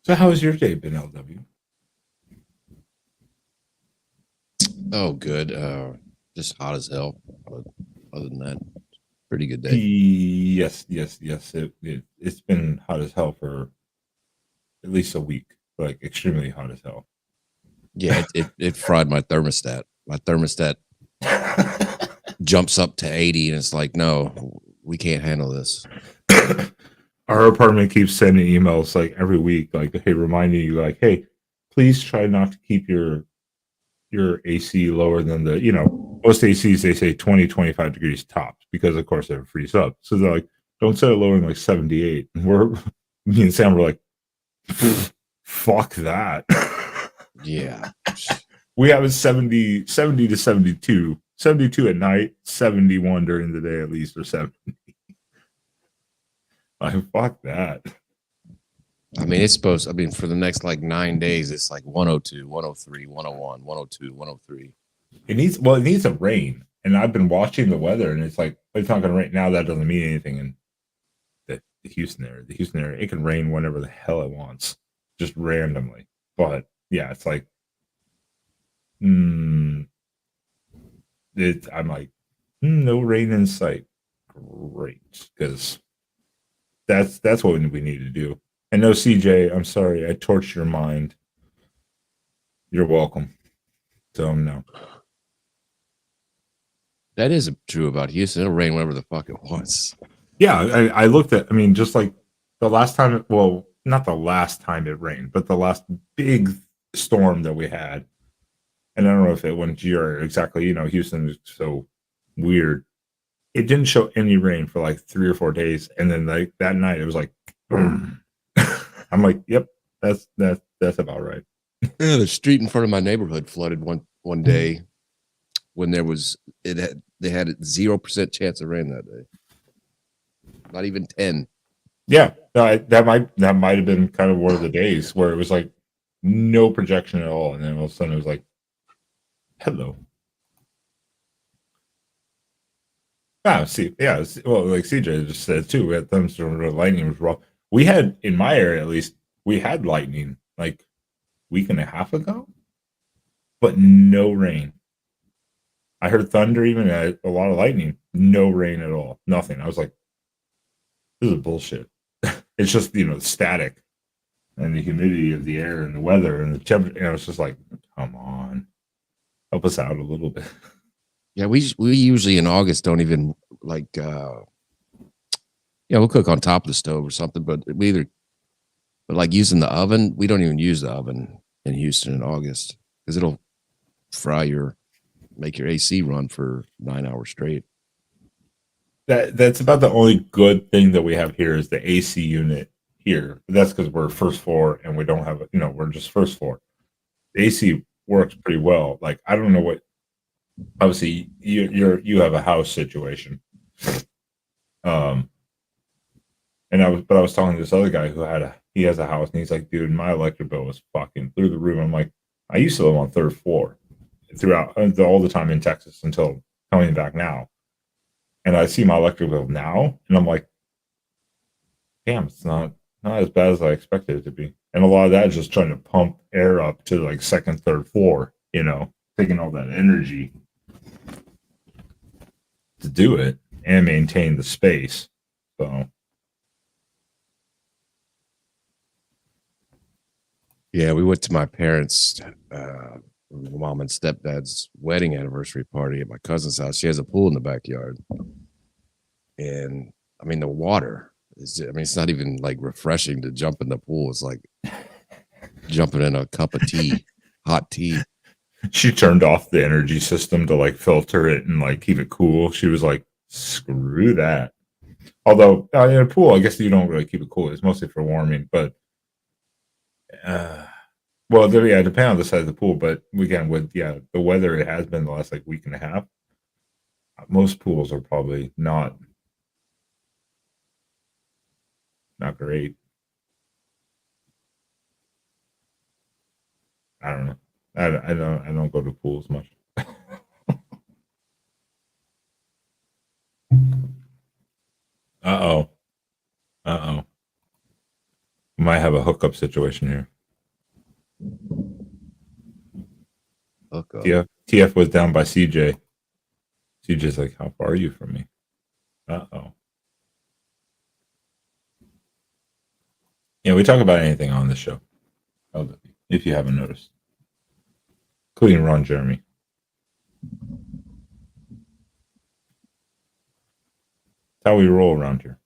So how has your day been, LW?
Oh, good. Just hot as hell. Other than that, pretty good day.
Yes. It's been hot as hell for at least a week. Like extremely hot as hell.
Yeah, it fried my thermostat. My thermostat jumps up to 80, and it's like, no, we can't handle this.
Our apartment keeps sending emails like every week, like, hey, reminding you, like, hey, please try not to keep your AC lower than the, most ACs, they say 20, 25 degrees tops because, of course, they freeze up. So they're like, don't set it lower than like 78. And me and Sam were like, fuck that.
Yeah.
We have a 70 to 72. 72 at night, 71 during the day at least, or 70. Like, fuck that.
I mean, it's supposed, for the next like 9 days, it's like 102, 103, 101, 102, 103.
It needs a rain. And I've been watching the weather, and it's like, it's not going to rain. Now that doesn't mean anything in the Houston area. The Houston area, it can rain whenever the hell it wants, just randomly. But yeah, it's like, I'm like, no rain in sight. Great, because that's what we need to do. And no, CJ, I'm sorry, I torched your mind. You're welcome. So no.
That is true about Houston. It'll rain whenever the fuck it wants.
Yeah, I looked at, just like the last time, not the last time it rained, but the last big storm that we had. And I don't know if it went GR exactly, Houston is so weird. It didn't show any rain for like 3 or 4 days. And then like that night it was like, boom. I'm like, yep, that's about right.
Yeah, the street in front of my neighborhood flooded one day. when they had 0% chance of rain that day. Not even 10.
Yeah, that might have been kind of one of the days where it was like no projection at all, and then all of a sudden it was like, hello. Well, like CJ just said too, we had thunderstorms, lightning was rough. We had, in my area at least, we had lightning like a week and a half ago, but no rain. I heard thunder, even a lot of lightning, no rain at all, nothing. I was like, this is bullshit. It's just, static and the humidity of the air and the weather and the temperature. It's just like, come on, help us out a little bit.
Yeah, we usually in August don't even like we'll cook on top of the stove or something, but like using the oven, we don't even use the oven in Houston in August because it'll make your AC run for 9 hours straight.
That's about the only good thing that we have here is the AC unit here. That's because we're first floor and we don't have we're just first floor. The AC works pretty well. Like, I don't know what. Obviously, you have a house situation, and I was talking to this other guy who has a house, and he's like, dude, my electric bill was fucking through the roof. I'm like, I used to live on third floor throughout all the time in Texas until coming back now, and I see my electric bill now, and I'm like, damn, it's not as bad as I expected it to be, and a lot of that is just trying to pump air up to like second, third floor, taking all that energy to do it and maintain the space. So
yeah, we went to my parents' mom and stepdad's wedding anniversary party at my cousin's house. She has a pool in the backyard, and I mean the water it's not even like refreshing to jump in the pool. It's like jumping in a cup of tea, hot tea.
She turned off the energy system to like filter it and like keep it cool. She was like, screw that. Although in a pool, I guess you don't really keep it cool. It's mostly for warming, but depending on the size of the pool. But again, with the weather it has been the last like week and a half, most pools are probably not great. I don't know. I don't go to pools much. Uh oh. We might have a hookup situation here.
Hookup.
TF was down by CJ. CJ's like, how far are you from me? Uh-oh. Yeah, we talk about anything on the show. If you haven't noticed. Including Ron Jeremy. That's how we roll around here.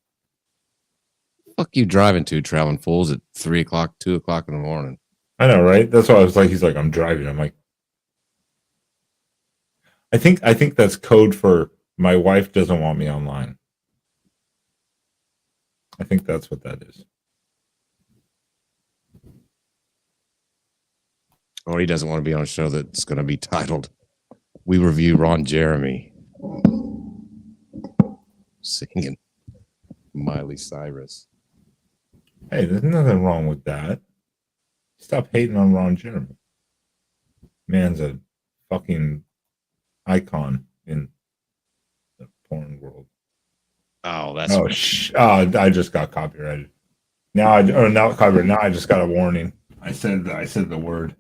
Fuck you driving to traveling fools at 3 o'clock, 2 o'clock in the morning.
I know, right? That's why I was like, he's like, I'm driving. I'm like, I think that's code for my wife doesn't want me online. I think that's what that is.
Or he doesn't want to be on a show that's going to be titled "We Review Ron Jeremy," singing Miley Cyrus.
Hey, there's nothing wrong with that. Stop hating on Ron Jeremy. Man's a fucking icon in the porn world.
Oh, that's
I just got copyrighted. Now copyrighted. Now I just got a warning. I said the word.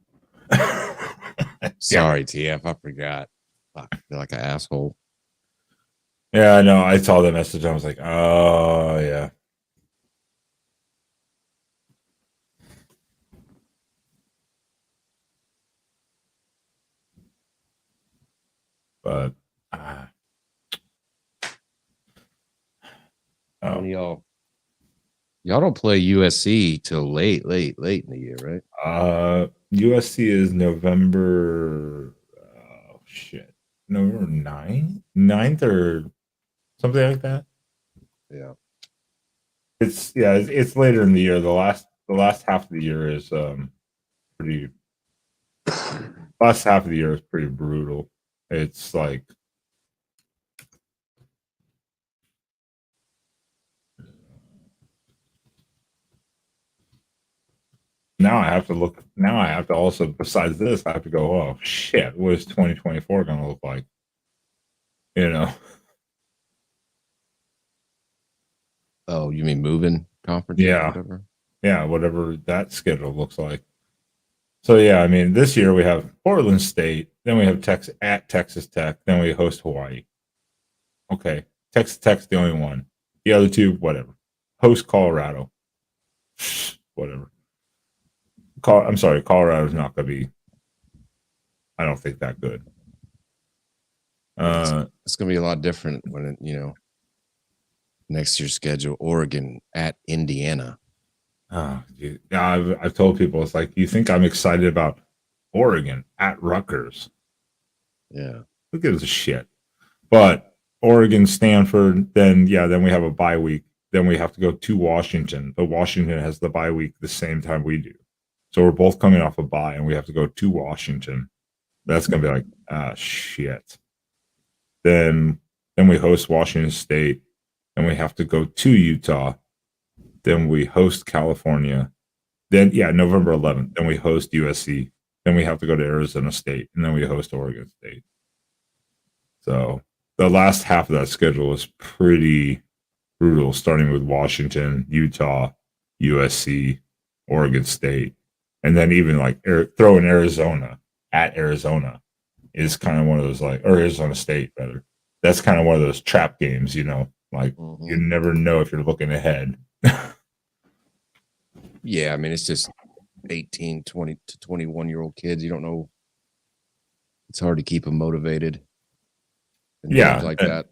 Sorry, TF. I forgot. Fuck, I feel like an asshole.
Yeah, I know. I saw the message. I was like, oh yeah. But
y'all don't play USC till late in the year, right?
USC is November. Oh shit, November 9th or something like that.
Yeah,
it's later in the year. The last half of the year is pretty. Last half of the year is pretty brutal. It's like now I have to look. Now I have to also, besides this, I have to go, oh shit, what is 2024 going to look like? You know?
Oh, you mean moving conference?
Yeah.
Whatever?
Yeah, whatever that schedule looks like. So yeah, I mean, this year we have Portland State, then we have Texas at Texas Tech, then we host Hawaii. Okay, Texas Tech's the only one. The other two, whatever. Host Colorado, whatever. I'm sorry, Colorado's not going to be. I don't think that good.
It's going to be a lot different when next year's schedule. Oregon at Indiana.
Dude. Yeah, I've told people, it's like, you think I'm excited about Oregon at Rutgers?
Yeah,
Who gives a shit? But Oregon, Stanford, then we have a bye week. Then we have to go to Washington. But Washington has the bye week the same time we do. So we're both coming off a bye, and we have to go to Washington. That's going to be like, shit. Then we host Washington State, and we have to go to Utah. Then we host California. Then, November 11th. Then we host USC. Then we have to go to Arizona State. And then we host Oregon State. So the last half of that schedule is pretty brutal, starting with Washington, Utah, USC, Oregon State. And then even like throw in Arizona at Arizona is kind of one of those or Arizona State rather. That's kind of one of those trap games, like you never know if you're looking ahead.
Yeah, I mean, it's just 18, 20 to 21-year-old kids. You don't know. It's hard to keep them motivated. And
Yeah,
like that.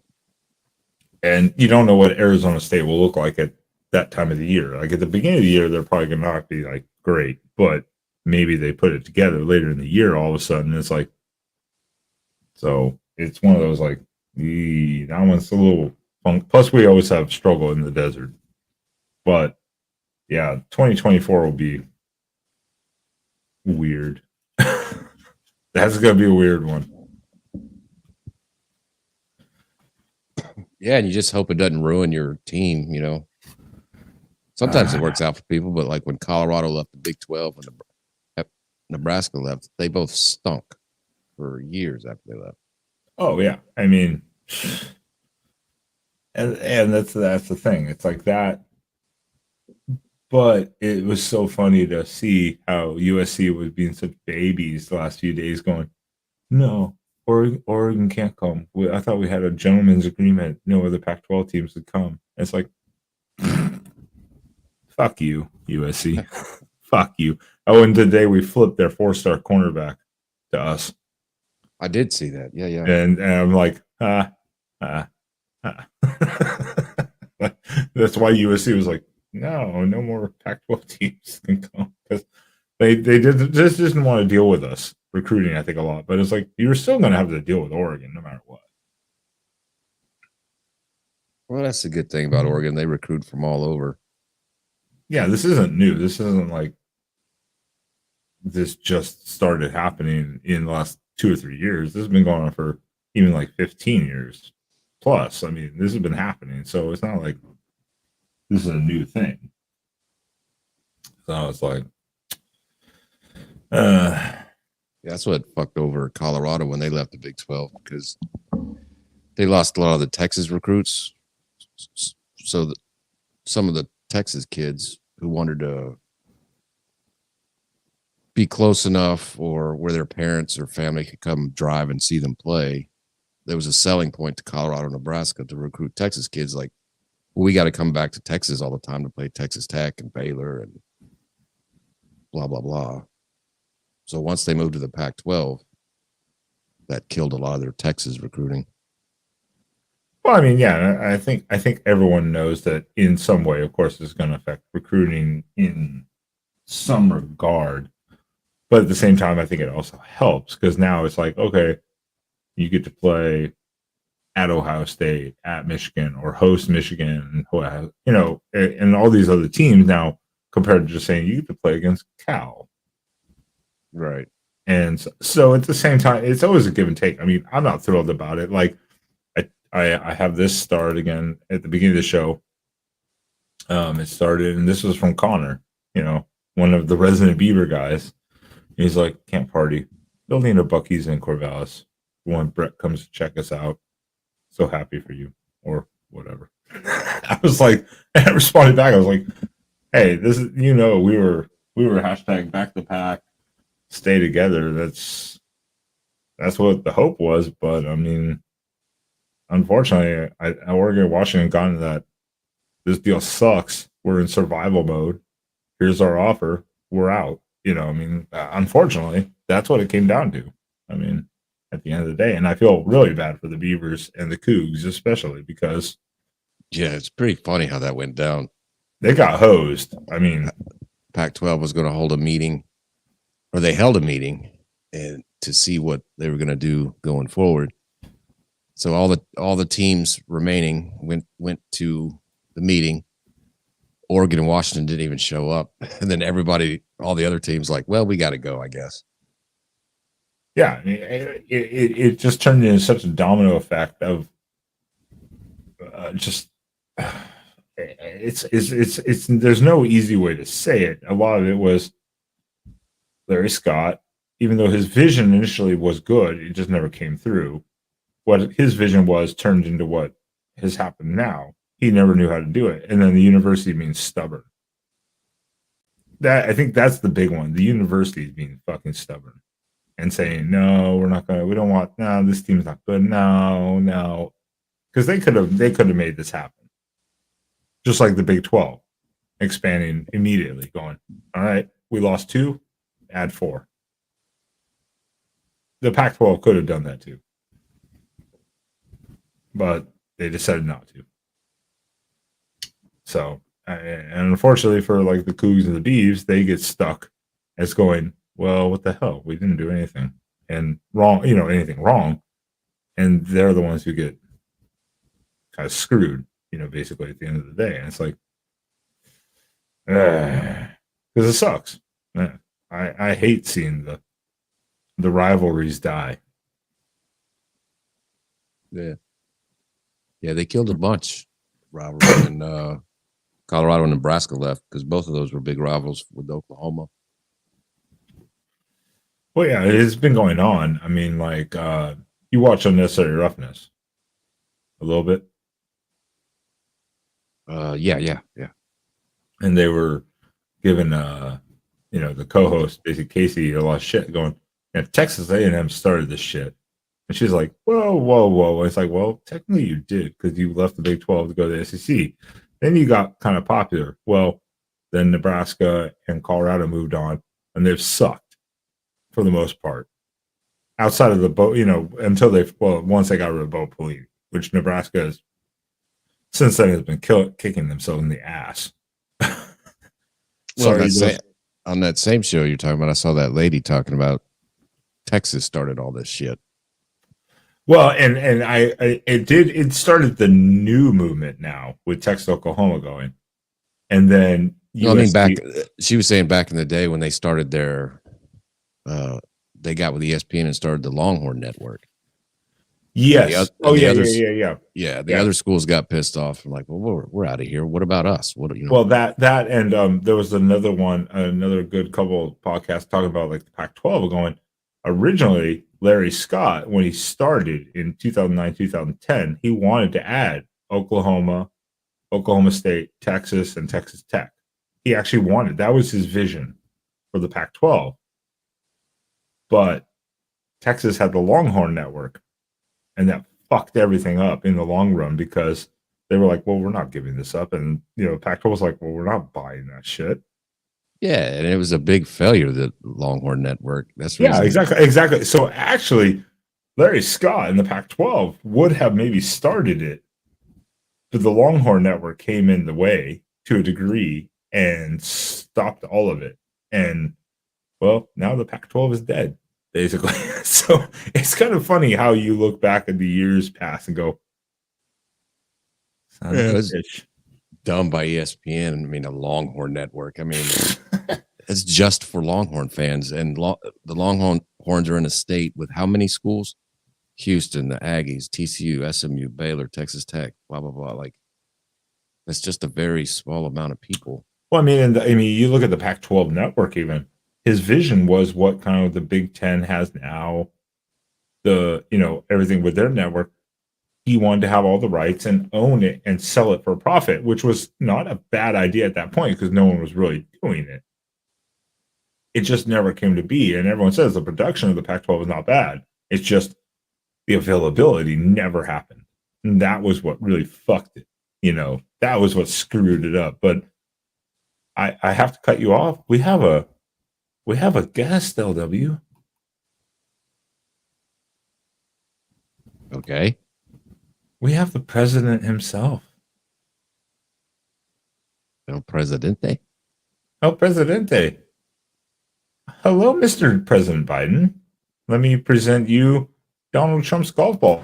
And you don't know what Arizona State will look like at that time of the year. Like at the beginning of the year, they're probably going to not be like great, but maybe they put it together later in the year. All of a sudden, it's like, so it's one of those like, that one's a little fun. Plus, we always have struggle in the desert, but yeah, 2024 will be weird. That's going to be a weird one.
Yeah, and you just hope it doesn't ruin your team, Sometimes it works out for people, but like when Colorado left the Big 12 and Nebraska left, they both stunk for years after they left.
Oh, yeah. I mean, and that's the thing. It's like that. But it was so funny to see how USC was being such babies the last few days going, no, Oregon can't come. I thought we had a gentleman's agreement. No other Pac-12 teams would come. It's like, fuck you, USC. Fuck you. Oh, and today we flipped their 4-star cornerback to us.
I did see that. Yeah.
And I'm like, That's why USC was like, no more Pac-12 teams can come because they just didn't want to deal with us recruiting. I think a lot, but it's like you're still going to have to deal with Oregon no matter what.
Well, that's the good thing about Oregon. They recruit from all over.
Yeah, this isn't new. This isn't like this just started happening in the last 2 or 3 years. This has been going on for even like 15 years plus. I mean, this has been happening. So it's not like this is a new thing. So it's like,
That's what fucked over Colorado when they left the Big 12 because they lost a lot of the Texas recruits. So some of the Texas kids who wanted to be close enough or where their parents or family could come drive and see them play, there was a selling point to Colorado, Nebraska to recruit Texas kids. Like, well, we got to come back to Texas all the time to play Texas Tech and Baylor and blah, blah, blah. So once they moved to the Pac-12, that killed a lot of their Texas recruiting.
well, I mean, yeah, I think everyone knows that in some way, of course, it's going to affect recruiting in some regard. But at the same time, I think it also helps because now it's like, okay, you get to play at Ohio State, at Michigan, or host Michigan, and all these other teams now compared to just saying you get to play against Cal.
Right.
And so at the same time, it's always a give and take. I mean, I'm not thrilled about it. Like I have this start again at the beginning of the show. It started, and this was from Connor, one of the resident Beaver guys. He's like, can't party. Building a Buc-ee's in Corvallis when Brett comes to check us out. So happy for you, or whatever. I was like, I responded back. I was like, hey, this is, we were hashtag back the pack, stay together. That's what the hope was. But I mean, unfortunately, Oregon, Washington got into that. This deal sucks. We're in survival mode. Here's our offer. We're out. Unfortunately, that's what it came down to. I mean, at the end of the day, and I feel really bad for the Beavers and the Cougs, especially because
it's pretty funny how that went down.
They got hosed. I mean,
Pac-12 was going to hold a meeting, or they held a meeting, and to see what they were going to do going forward. So all the teams remaining went to the meeting. Oregon and Washington didn't even show up, and then all the other teams, like, well, we got to go, I guess.
Yeah, it just turned into such a domino effect of just. It's there's no easy way to say it. A lot of it was Larry Scott, even though his vision initially was good, it just never came through. What his vision was turned into what has happened now. He never knew how to do it. And then the university being stubborn. I think that's the big one. The university is being fucking stubborn and saying, no, we don't want, no, this team's not good. No. Because they could have made this happen. Just like the Big 12 expanding immediately, going, all right, we lost 2, add 4. The Pac-12 could have done that too. But they decided not to. So, and unfortunately for like the Cougs and the Beavs, they get stuck as going, well, what the hell? We didn't do anything anything wrong. And they're the ones who get kind of screwed, basically at the end of the day. And it's like, because it sucks. I hate seeing the rivalries die.
Yeah. Yeah, they killed a bunch rivalry when Colorado and Nebraska left, because both of those were big rivals with Oklahoma.
Well, yeah, it's been going on. I mean, like, you watch Unnecessary Roughness a little bit.
Yeah.
And they were giving, the co-host, basically Casey, a lot of shit, going, Texas A&M started this shit. And she's like, whoa. It's like, well, technically you did, because you left the Big 12 to go to the SEC. Then you got kind of popular. Well, then Nebraska and Colorado moved on, and they've sucked for the most part. Outside of the until once they got rid of Bo Pelini, which Nebraska has since then has been kicking themselves in the ass.
Well, on that same show you're talking about, I saw that lady talking about Texas started all this shit.
Well, and it started the new movement now with Texas Oklahoma going, and then
she was saying back in the day when they started their they got with ESPN and started the Longhorn Network.
Yes.
Yeah. The other schools got pissed off and like, well, we're out of here. What about us?
Well, that and there was another good couple of podcasts talking about like the Pac-12 going. Originally, Larry Scott, when he started in 2009, 2010, he wanted to add Oklahoma, Oklahoma State, Texas, and Texas Tech. He actually that was his vision for the Pac-12. But Texas had the Longhorn Network, and that fucked everything up in the long run because they were like, well, we're not giving this up. And, Pac-12 was like, well, we're not buying that shit.
Yeah, and it was a big failure, the Longhorn Network.
Exactly. So actually, Larry Scott in the Pac-12 would have maybe started it, but the Longhorn Network came in the way to a degree and stopped all of it. And, well, now the Pac-12 is dead, basically. So it's kind of funny how you look back at the years past and go,
it's done by ESPN. I mean, a Longhorn Network. I mean, it's just for Longhorn fans, and the Longhorn Longhorns are in a state with how many schools? Houston, the Aggies, TCU, SMU, Baylor, Texas Tech, blah, blah, blah. Like, that's just a very small amount of people.
Well, I mean, you look at the Pac-12 network. Even his vision was what kind of the Big Ten has now. Everything with their network. He wanted to have all the rights and own it and sell it for a profit, which was not a bad idea at that point because no one was really doing it. It just never came to be. And everyone says the production of the Pac-12 is not bad. It's just the availability never happened. And that was what really fucked it. That was what screwed it up. But I have to cut you off. We have a guest, LW.
Okay.
We have the president himself.
El Presidente.
El Presidente. Hello, Mr. President Biden. Let me present you Donald Trump's golf ball.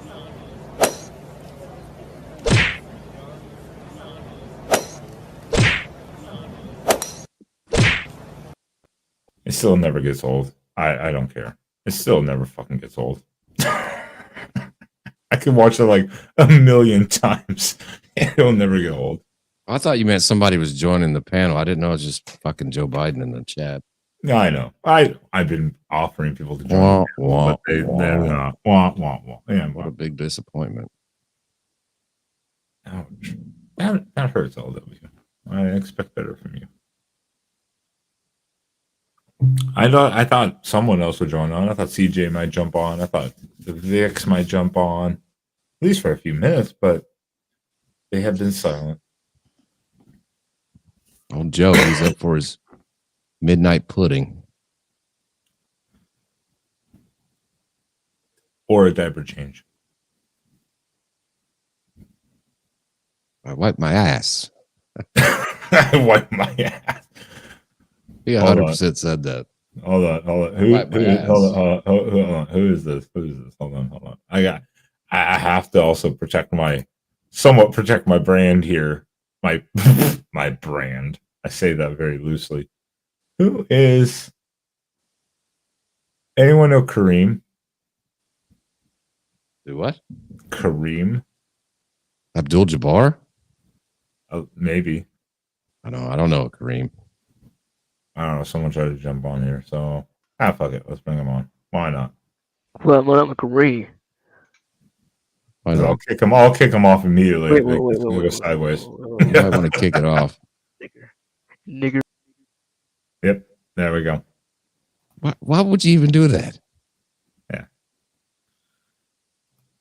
It still never gets old. I don't care. It still never fucking gets old. I can watch it like a million times. It'll never get old.
I thought you meant somebody was joining the panel. I didn't know it was just fucking Joe Biden in the chat.
No, I know. I've been offering people to join, but they're not. Yeah,
What a big disappointment.
Ouch. That hurts, LW. I expect better from you. I thought someone else would join on. I thought CJ might jump on. I thought the Vix might jump on, at least for a few minutes, but they have been silent.
Old Joe, he's up for his midnight pudding.
Or a diaper change.
I wipe my ass.
I wipe my ass.
He 100% said that.
Hold on. Hold on. Who is this? Hold on. I have to also somewhat protect my brand here. My brand. I say that very loosely. Who is anyone know Kareem?
Do what?
Kareem?
Abdul Jabbar?
Maybe.
I don't know Kareem.
I don't know. Someone tried to jump on here, so fuck it. Let's bring him on. Why not?
Well, I'm Kareem.
Why not?
I'll kick him off immediately.
Wait,
go sideways.
You might want to kick it off.
Nigger.
Yep. There we go.
Why would you even do that?
Yeah.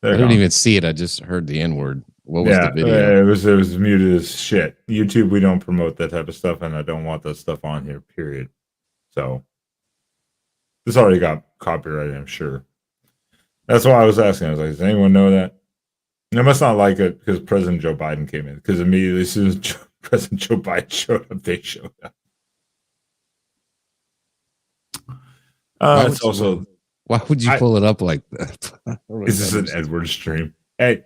I didn't even see it. I just heard the N-word. What was the video?
It was muted as shit. YouTube, we don't promote that type of stuff, and I don't want that stuff on here, period. So this already got copyrighted, I'm sure. That's why I was asking. I was like, does anyone know that? And I must not like it because President Joe Biden came in, because immediately as soon as President Joe Biden showed up, they showed up. It's also...
Why would you pull it up like that?
Is this an Edward stream? Hey,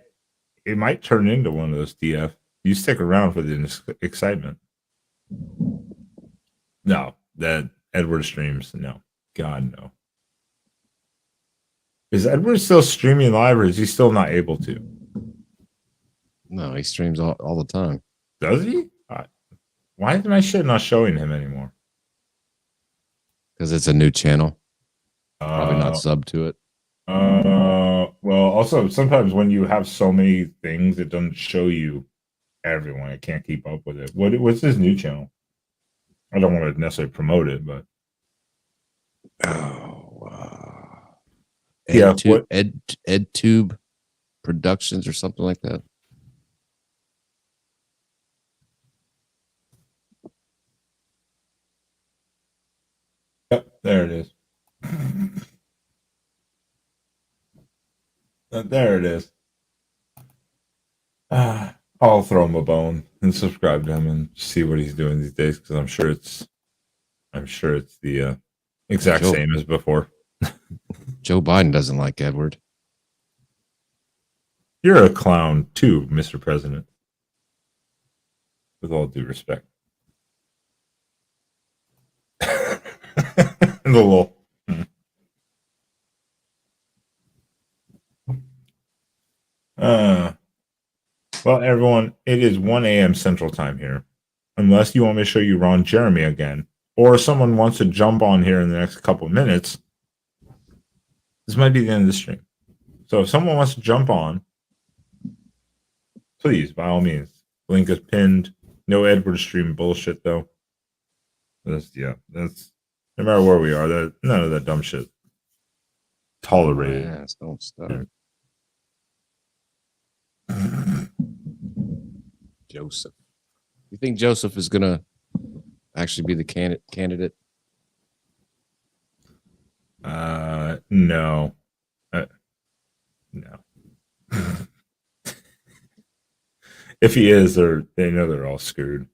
it might turn into one of those DF. You stick around for the excitement. No, that Edward streams. No, God, no. Is Edward still streaming live, or is he still not able to?
No, he streams all the time.
Does he? Why is my shit not showing him anymore?
Because it's a new channel. Probably not sub to it.
Well, also sometimes when you have so many things, it doesn't show you everyone. It can't keep up with it. What's his new channel? I don't want to necessarily promote it, but
EdTube Productions or something like that.
Yep, there it is. There it is. I'll throw him a bone and subscribe to him and see what he's doing these days, because I'm sure it's the exact same as before.
Joe Biden doesn't like Edward.
You're a clown too, Mr. President. With all due respect. The little. Well, everyone, it is 1 a.m. Central Time here. Unless you want me to show you Ron Jeremy again, or someone wants to jump on here in the next couple of minutes, this might be the end of the stream. So if someone wants to jump on, please, by all means. Link is pinned. No Edward stream bullshit, though. That's no matter where we are, that none of that dumb shit tolerated.
Yes, don't start. Joseph. You think Joseph is gonna actually be the candidate?
No. No. If he is, they know they're all screwed.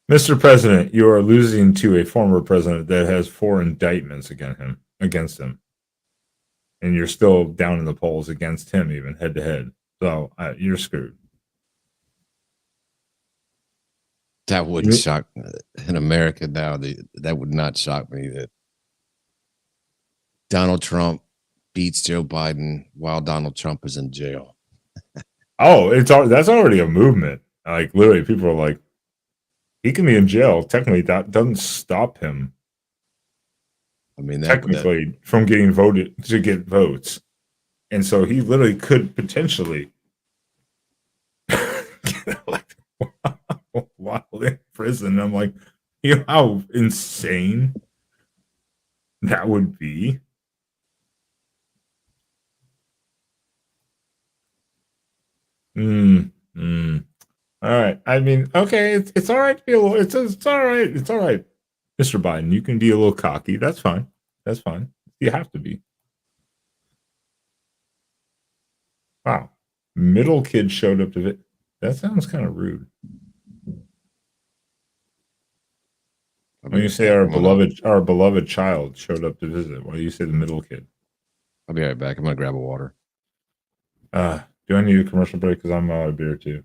Mr. President, you are losing to a former president that has 4 indictments against him. And you're still down in the polls against him, even head to head. So you're screwed.
That wouldn't shock in America now. That would not shock me that Donald Trump beats Joe Biden while Donald Trump is in jail.
Oh, that's already a movement. Like literally, people are like, he can be in jail. Technically, that doesn't stop him.
I mean,
technically, from getting voted to get votes, and so he literally could potentially get elected while in prison. I'm like, you know how insane that would be. All right. I mean, okay, it's all right to be a little. It's all right. It's all right, Mr. Biden. You can be a little cocky. That's fine. That's fine. You have to be. Wow. Middle kid showed up to it. That sounds kind of rude. When you say our beloved child showed up to visit, why do you say the middle kid?
I'll be right back. I'm gonna grab a water.
Do I need a commercial break? Because I'm out of beer too.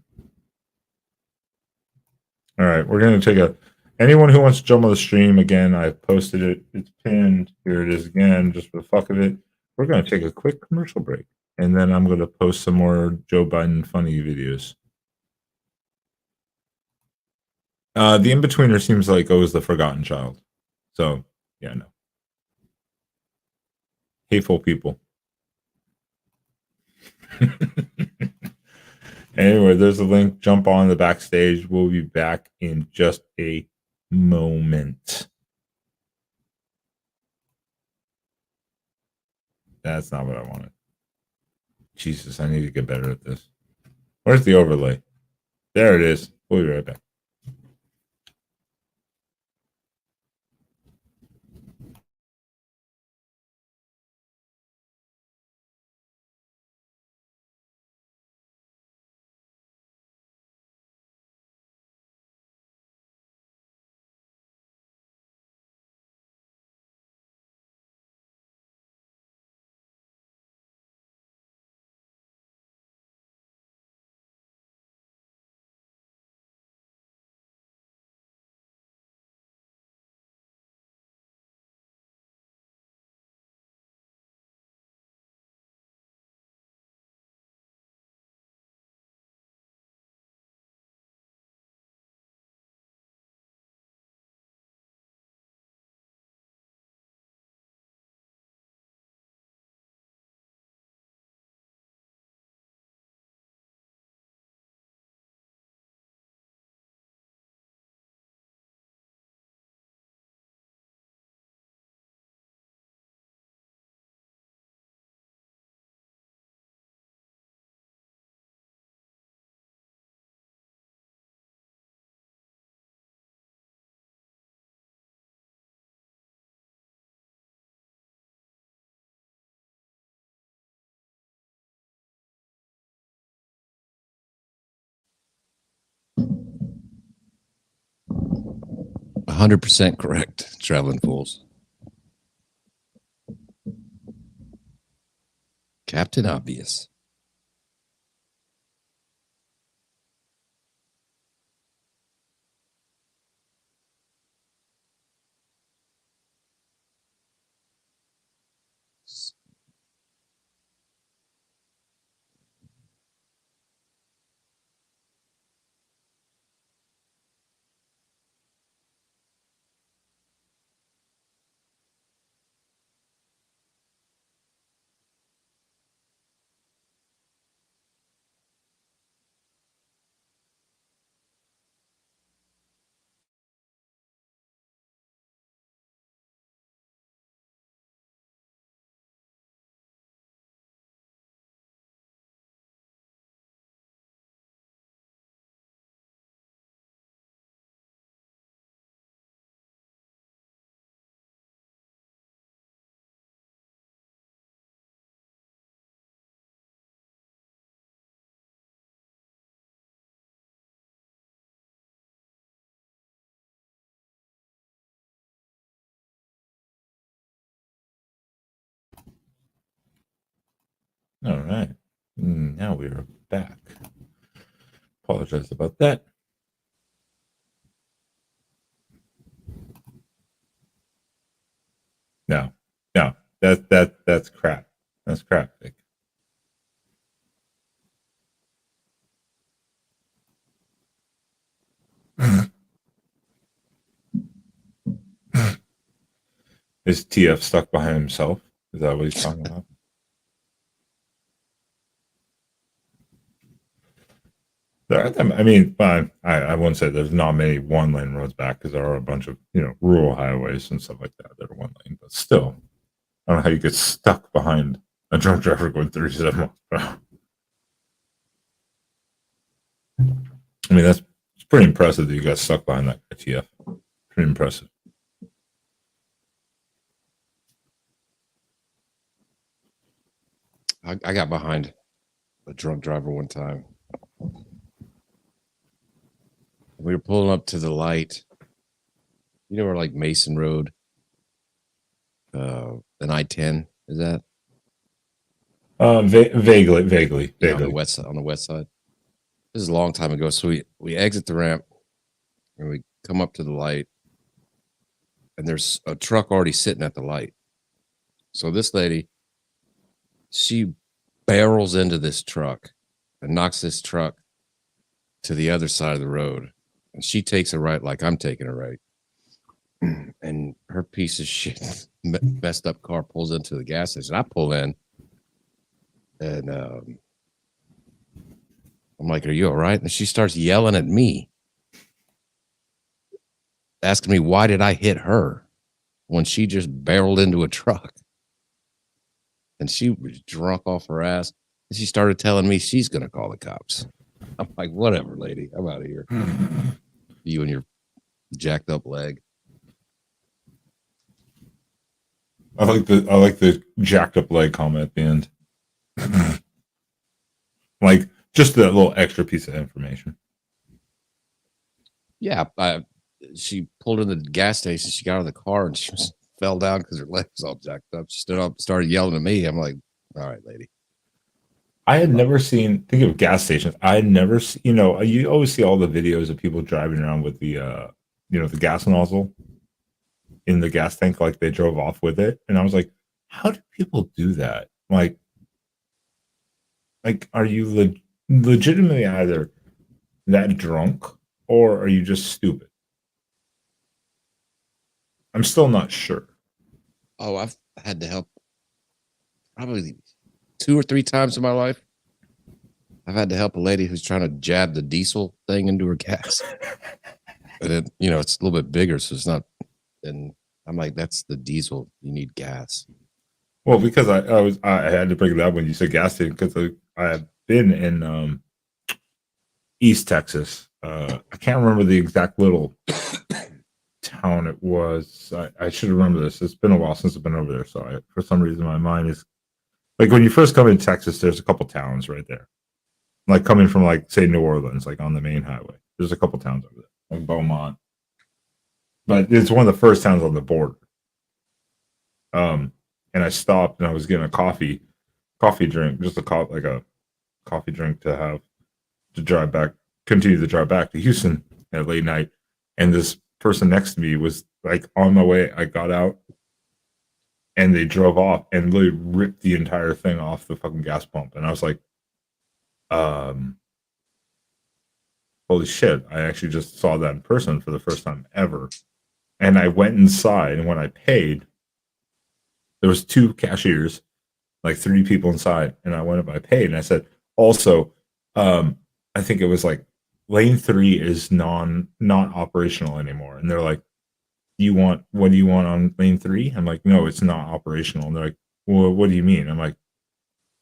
All right, we're going to take anyone who wants to jump on the stream again, I posted it. It's pinned. Here it is again, just for the fuck of it. We're going to take a quick commercial break, and then I'm going to post some more Joe Biden funny videos. The in-betweener seems like always the forgotten child. So, yeah, no. Hateful people. Anyway, there's a link. Jump on the backstage. We'll be back in just a moment. That's not what I wanted. Jesus, I need to get better at this. Where's the overlay? There it is. We'll be right back.
%100% correct, traveling fools. Captain Obvious.
All right. Now we are back. Apologize about that. No, that's crap. That's crap, Vic. Is TF stuck behind himself? Is that what he's talking about? I mean, I wouldn't say there's not many one-lane roads back because there are a bunch of rural highways and stuff like that that are one lane. But still, I don't know how you get stuck behind a drunk driver going 37 miles per hour. I mean, it's pretty impressive that you got stuck behind that TF. Pretty impressive.
I got behind a drunk driver one time. We were pulling up to the light. You know where like Mason Road, an I-10 is that?
Vaguely.
Yeah, on the west side. This is a long time ago. So we exit the ramp and we come up to the light, and there's a truck already sitting at the light. So this lady, she barrels into this truck and knocks this truck to the other side of the road. And she takes a right like I'm taking a right. And her piece of shit messed up car pulls into the gas station. I pull in and I'm like, "Are you all right?" And she starts yelling at me, asking me why did I hit her when she just barreled into a truck. And she was drunk off her ass. And she started telling me she's going to call the cops. I'm like, whatever, lady. I'm out of here. You and your jacked up leg.
I like the jacked up leg comment at the end. Like just that little extra piece of information.
Yeah, she pulled in the gas station. She got out of the car and she fell down because her leg was all jacked up. She stood up, started yelling at me. I'm like, all right, lady.
I had never seen, think of gas stations. I had never seen, you always see all the videos of people driving around with the, the gas nozzle in the gas tank, like they drove off with it. And I was like, how do people do that? Like are you legitimately either that drunk or are you just stupid? I'm still not sure.
Oh, I've had to help probably 2 or 3 times in my life. I've had to help a lady who's trying to jab the diesel thing into her gas. But it, it's a little bit bigger, so it's not. And I'm like, that's the diesel. You need gas.
Well, because I had to bring it up when you said gas station because I have been in East Texas. I can't remember the exact little town it was. I should remember this. It's been a while since I've been over there, so for some reason my mind is like when you first come in Texas. There's a couple towns right there, like coming from like say New Orleans, like on the main highway. There's a couple towns over there, like Beaumont, but it's one of the first towns on the border. And I stopped and I was getting a coffee drink, just a coffee drink to have to continue the drive back to Houston at late night. And this person next to me was like on my way. I got out and they drove off and literally ripped the entire thing off the fucking gas pump. And I was like, holy shit, I actually just saw that in person for the first time ever. And I went inside, and when I paid, there was 2 cashiers, like 3 people inside, and I went up, I paid, and I said, also, I think it was like lane 3 is not operational anymore. And they're like, what do you want on lane 3? I'm like, no, it's not operational. And they're like, well, what do you mean? I'm like,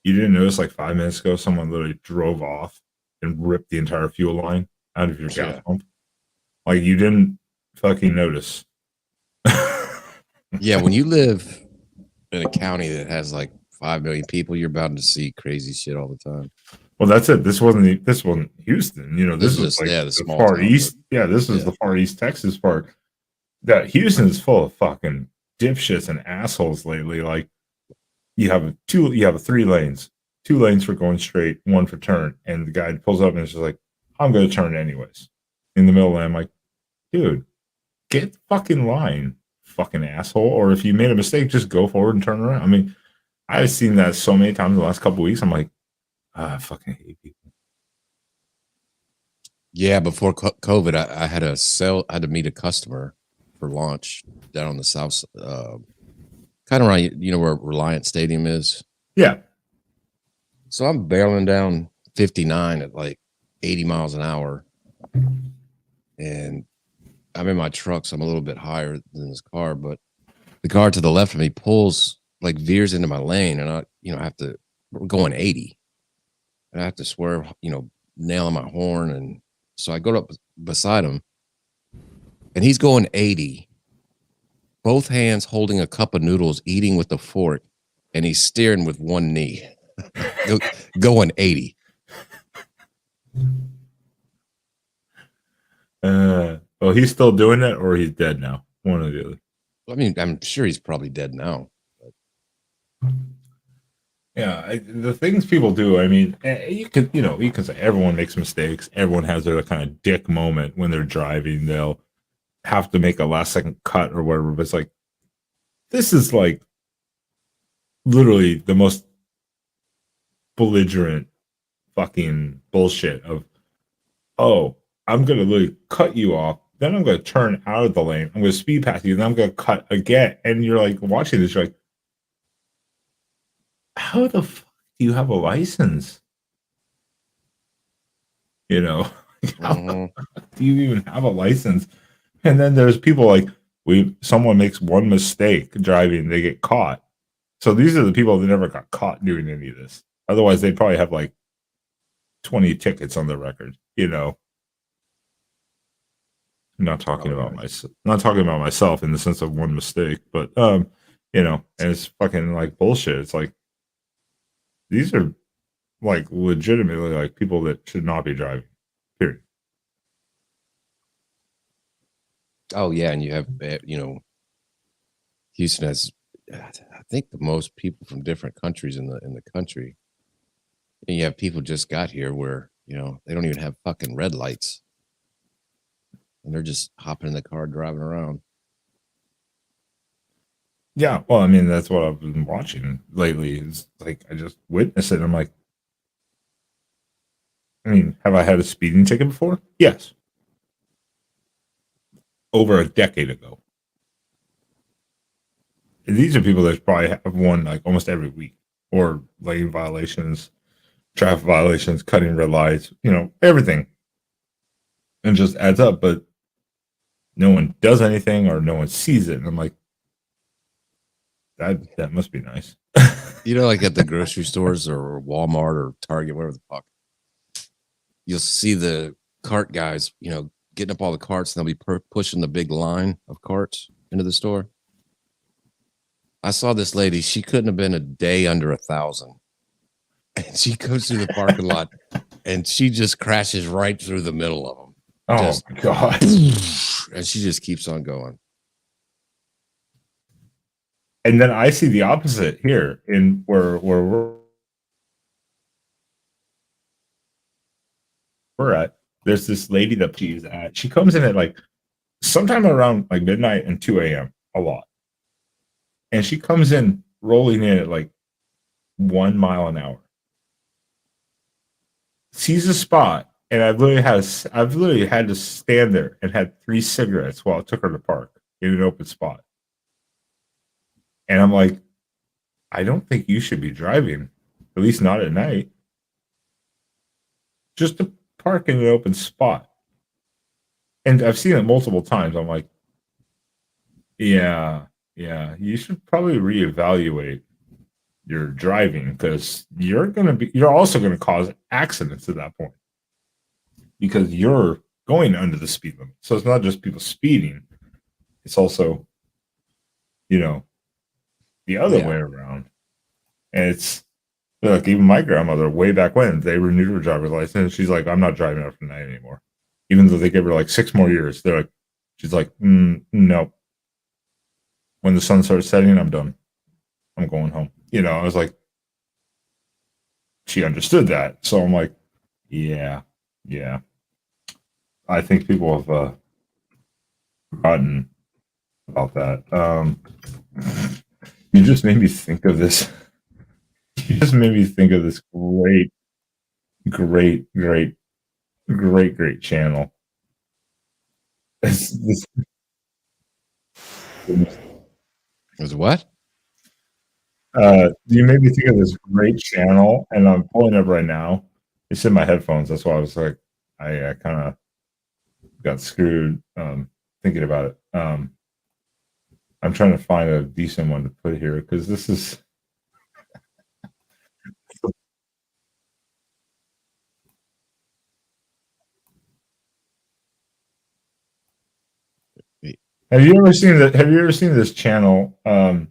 you didn't notice like 5 minutes ago, someone literally drove off and ripped the entire fuel line out of your gas pump? Like you didn't fucking notice.
Yeah, when you live in a county that has like 5 million people, you're bound to see crazy shit all the time.
Well, that's it. This wasn't Houston. This is like the far town, east. Yeah, this is the far east Texas part. That Houston is full of fucking dipshits and assholes lately. Like you have 3 lanes. 2 lanes for going straight, 1 for turn, and the guy pulls up and is just like, I'm going to turn anyways. In the middle of the lane, I'm like, dude, get fucking line, fucking asshole. Or if you made a mistake, just go forward and turn around. I mean, I've seen that so many times in the last couple of weeks. I'm like, I fucking hate people.
Yeah, before COVID, I had I had to meet a customer for launch down on the south, kind of around, where Reliant Stadium is.
Yeah.
So I'm barreling down 59 at like 80 miles an hour. And I'm in my truck, so I'm a little bit higher than this car, but the car to the left of me veers into my lane, and I we're going 80. And I have to swerve, nailing my horn. And so I go up beside him, and he's going 80, both hands holding a cup of noodles, eating with a fork, and he's steering with one knee, going 80.
Well, he's still doing it, or he's dead now. One or the other.
I mean, I'm sure he's probably dead now. But.
Yeah, the things people do. I mean, you can say everyone makes mistakes. Everyone has their kind of dick moment when they're driving. They'll have to make a last second cut or whatever. But it's like, this is like literally the most belligerent fucking bullshit of, oh, I'm going to literally cut you off. Then I'm going to turn out of the lane. I'm going to speed past you. Then I'm going to cut again. And you're like watching this. You're like, how the fuck do you have a license? How the fuck do you even have a license? And then there's people like, someone makes one mistake driving, they get caught. So these are the people that never got caught doing any of this. Otherwise, they'd probably have like 20 tickets on their record. I'm not talking about myself in the sense of one mistake, but and it's fucking like bullshit. It's like, these are like legitimately like people that should not be driving, period.
Oh yeah. And you have, Houston has, I think, the most people from different countries in the country. And you have people just got here where, they don't even have fucking red lights. And they're just hopping in the car, driving around.
Yeah, well, I mean, that's what I've been watching lately. It's like I just witnessed it. And I'm like, I mean, have I had a speeding ticket before? Yes. Over a decade ago. And these are people that probably have one like almost every week, or lane violations, traffic violations, cutting red lights, everything. And just adds up, but no one does anything or no one sees it. And I'm like, that must be nice.
Like at the grocery stores or Walmart or Target, whatever the fuck, you'll see the cart guys, getting up all the carts, and they'll be pushing the big line of carts into the store. I saw this lady. She couldn't have been a day under 1,000. And she comes through the parking lot, and she just crashes right through the middle of them.
Oh, God.
And she just keeps on going.
And then I see the opposite here in where we're at. There's this lady that she's at. She comes in at like sometime around like midnight and 2 a.m. a lot. And she comes in rolling in at like 1 mile an hour. Sees a spot, and I've literally had to stand there and had 3 cigarettes while it took her to park in an open spot. And I'm like, I don't think you should be driving, at least not at night. Just to park in an open spot. And I've seen it multiple times. I'm like, yeah, you should probably reevaluate your driving, because you're also going to cause accidents at that point, because you're going under the speed limit. So it's not just people speeding. It's also, the other way around. And it's like, even my grandmother, way back when they renewed her driver's license, she's like, I'm not driving after night anymore. Even though they gave her like 6 more years, she's like, no. When the sun starts setting, I'm done. I'm going home. I was like, she understood that. So I'm like, yeah. I think people have forgotten about that. You just made me think of this. You just made me think of this great channel. This,
Is what?
you made me think of this great channel, and I'm pulling up right now. It's in my headphones. That's why I was like, I kind of got screwed thinking about it. I'm trying to find a decent one to put here because this is. Have you ever seen that? Have you ever seen this channel? I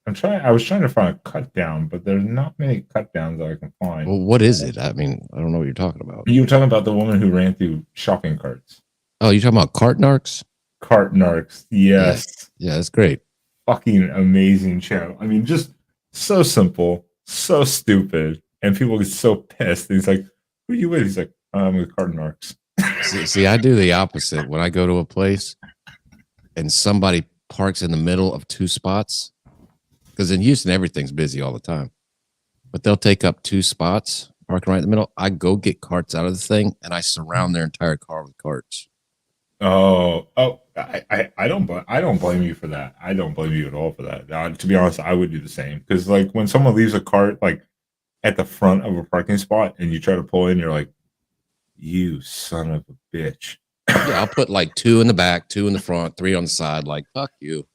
was trying to find a cut down, but there's not many cut downs that I can find.
Well, what is it? I mean, I don't know what you're talking about.
You were talking about the woman who ran through shopping carts.
Oh, you're talking about cart narcs?
Cart narcs. Yes.
Yeah, that's great.
Fucking amazing channel. I mean, just so simple, so stupid, and people get so pissed. He's like, "Who are you with?" He's like, "I'm with Cart narcs."
See, I do the opposite. When I go to a place and somebody parks in the middle of two spots, because in Houston everything's busy all the time, but they'll take up two spots, parking right in the middle. I go get carts out of the thing and I surround their entire car with carts.
I don't blame you for that. I don't blame you at all for that. To be honest, I would do the same because like when someone leaves a cart like at the front of a parking spot and you try to pull in, you're like, "You son of a bitch."
Yeah, I'll put like two in the back, two in the front, three on the side. Like, fuck you.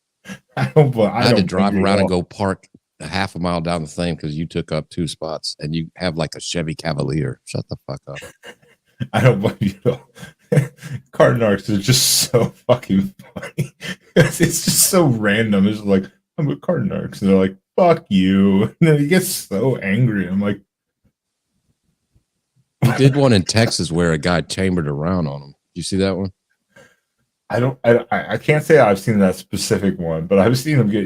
I
had to drive around and go park a half a mile down the thing because you took up two spots and you have like a Chevy Cavalier. Shut the fuck up.
I don't blame you at all. Cart narcs are just so fucking funny. It's just so random. It's like, I'm with cart narcs. And they're like, fuck you. And then he gets so angry. I'm like,
we did one in Texas where a guy chambered around on him. You see that one?
I can't say I've seen that specific one, but I've seen him get,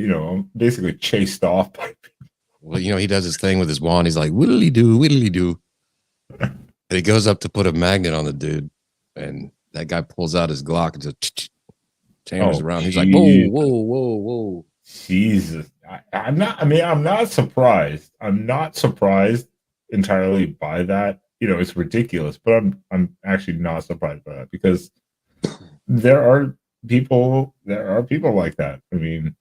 basically chased off by people.
Well, he does his thing with his wand. He's like, whittly do. And he goes up to put a magnet on the dude, and that guy pulls out his Glock and just chambers around. He's like, whoa.
Jesus. I'm not surprised. I'm not surprised entirely by that. It's ridiculous, but I'm actually not surprised by that because there are people like that. I mean,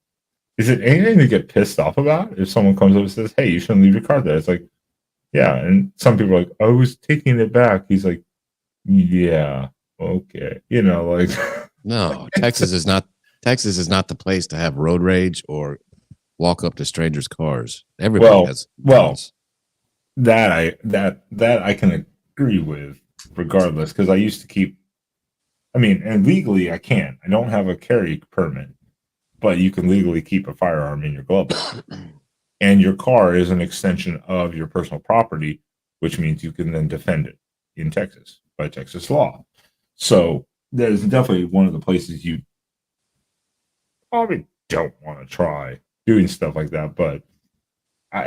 is it anything to get pissed off about if someone comes up and says, "Hey, you shouldn't leave your car there"? It's like, yeah, and some people are like, "I was taking it back." He's like, "Yeah, okay," like.
No, Texas is not the place to have road rage or walk up to strangers' cars. Everybody has guns.
That I can agree with, regardless, because I used to keep. I mean, and legally I can't. I don't have a carry permit, but you can legally keep a firearm in your glove box. And your car is an extension of your personal property, which means you can then defend it in Texas by Texas law. So there's definitely one of the places you probably don't want to try doing stuff like that. But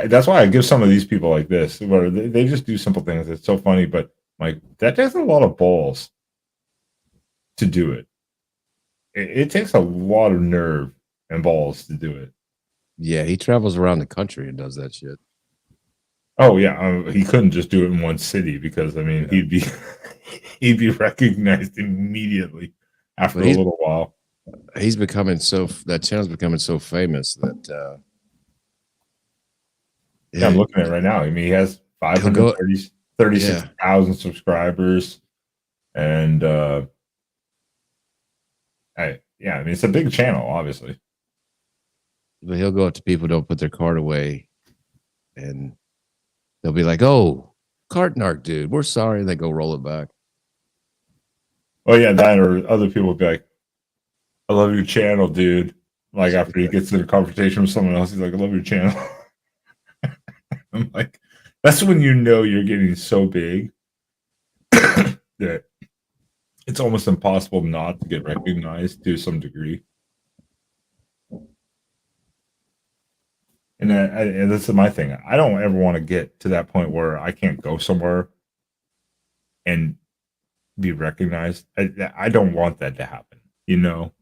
that's why I give some of these people like this, where they just do simple things. It's so funny, but like that takes a lot of balls to do it. It takes a lot of nerve and balls to do it.
Yeah, he travels around the country and does that shit.
Oh yeah, he couldn't just do it in one city because he'd be recognized immediately after a little while.
He's becoming that channel's becoming so famous that
I'm looking at it right now. I mean, he has 36,000 subscribers, and it's a big channel, obviously.
But he'll go up to people who don't put their card away, and they'll be like, "Oh, cart narc, dude, we're sorry." And they go roll it back.
Oh yeah, that or other people will be like, "I love your channel, dude." Like after he gets in a conversation with someone else, he's like, "I love your channel." I'm like, that's when you're getting so big that it's almost impossible not to get recognized to some degree. and this is my thing. I don't ever want to get to that point where I can't go somewhere and be recognized. I don't want that to happen. You know,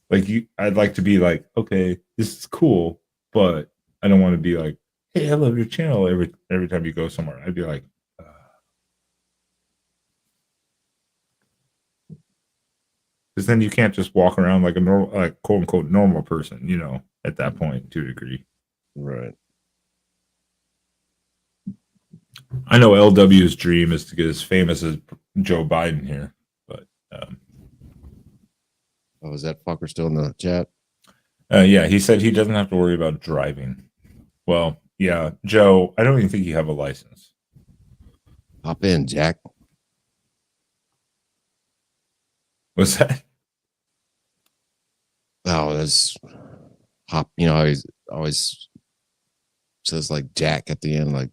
like I'd like to be like, okay, this is cool, but I don't want to be like, hey, I love your channel every time you go somewhere. I'd be like, because then you can't just walk around like a normal, like quote unquote normal person, you know, at that point to a degree.
Right.
I know LW's dream is to get as famous as Joe Biden here, but
Oh, is that fucker still in the chat?
yeah, he said he doesn't have to worry about driving. Well, yeah, Joe, I don't even think you have a license.
Hop in, Jack.
What's that?
Oh, that's hop. Always says like Jack at the end. Like,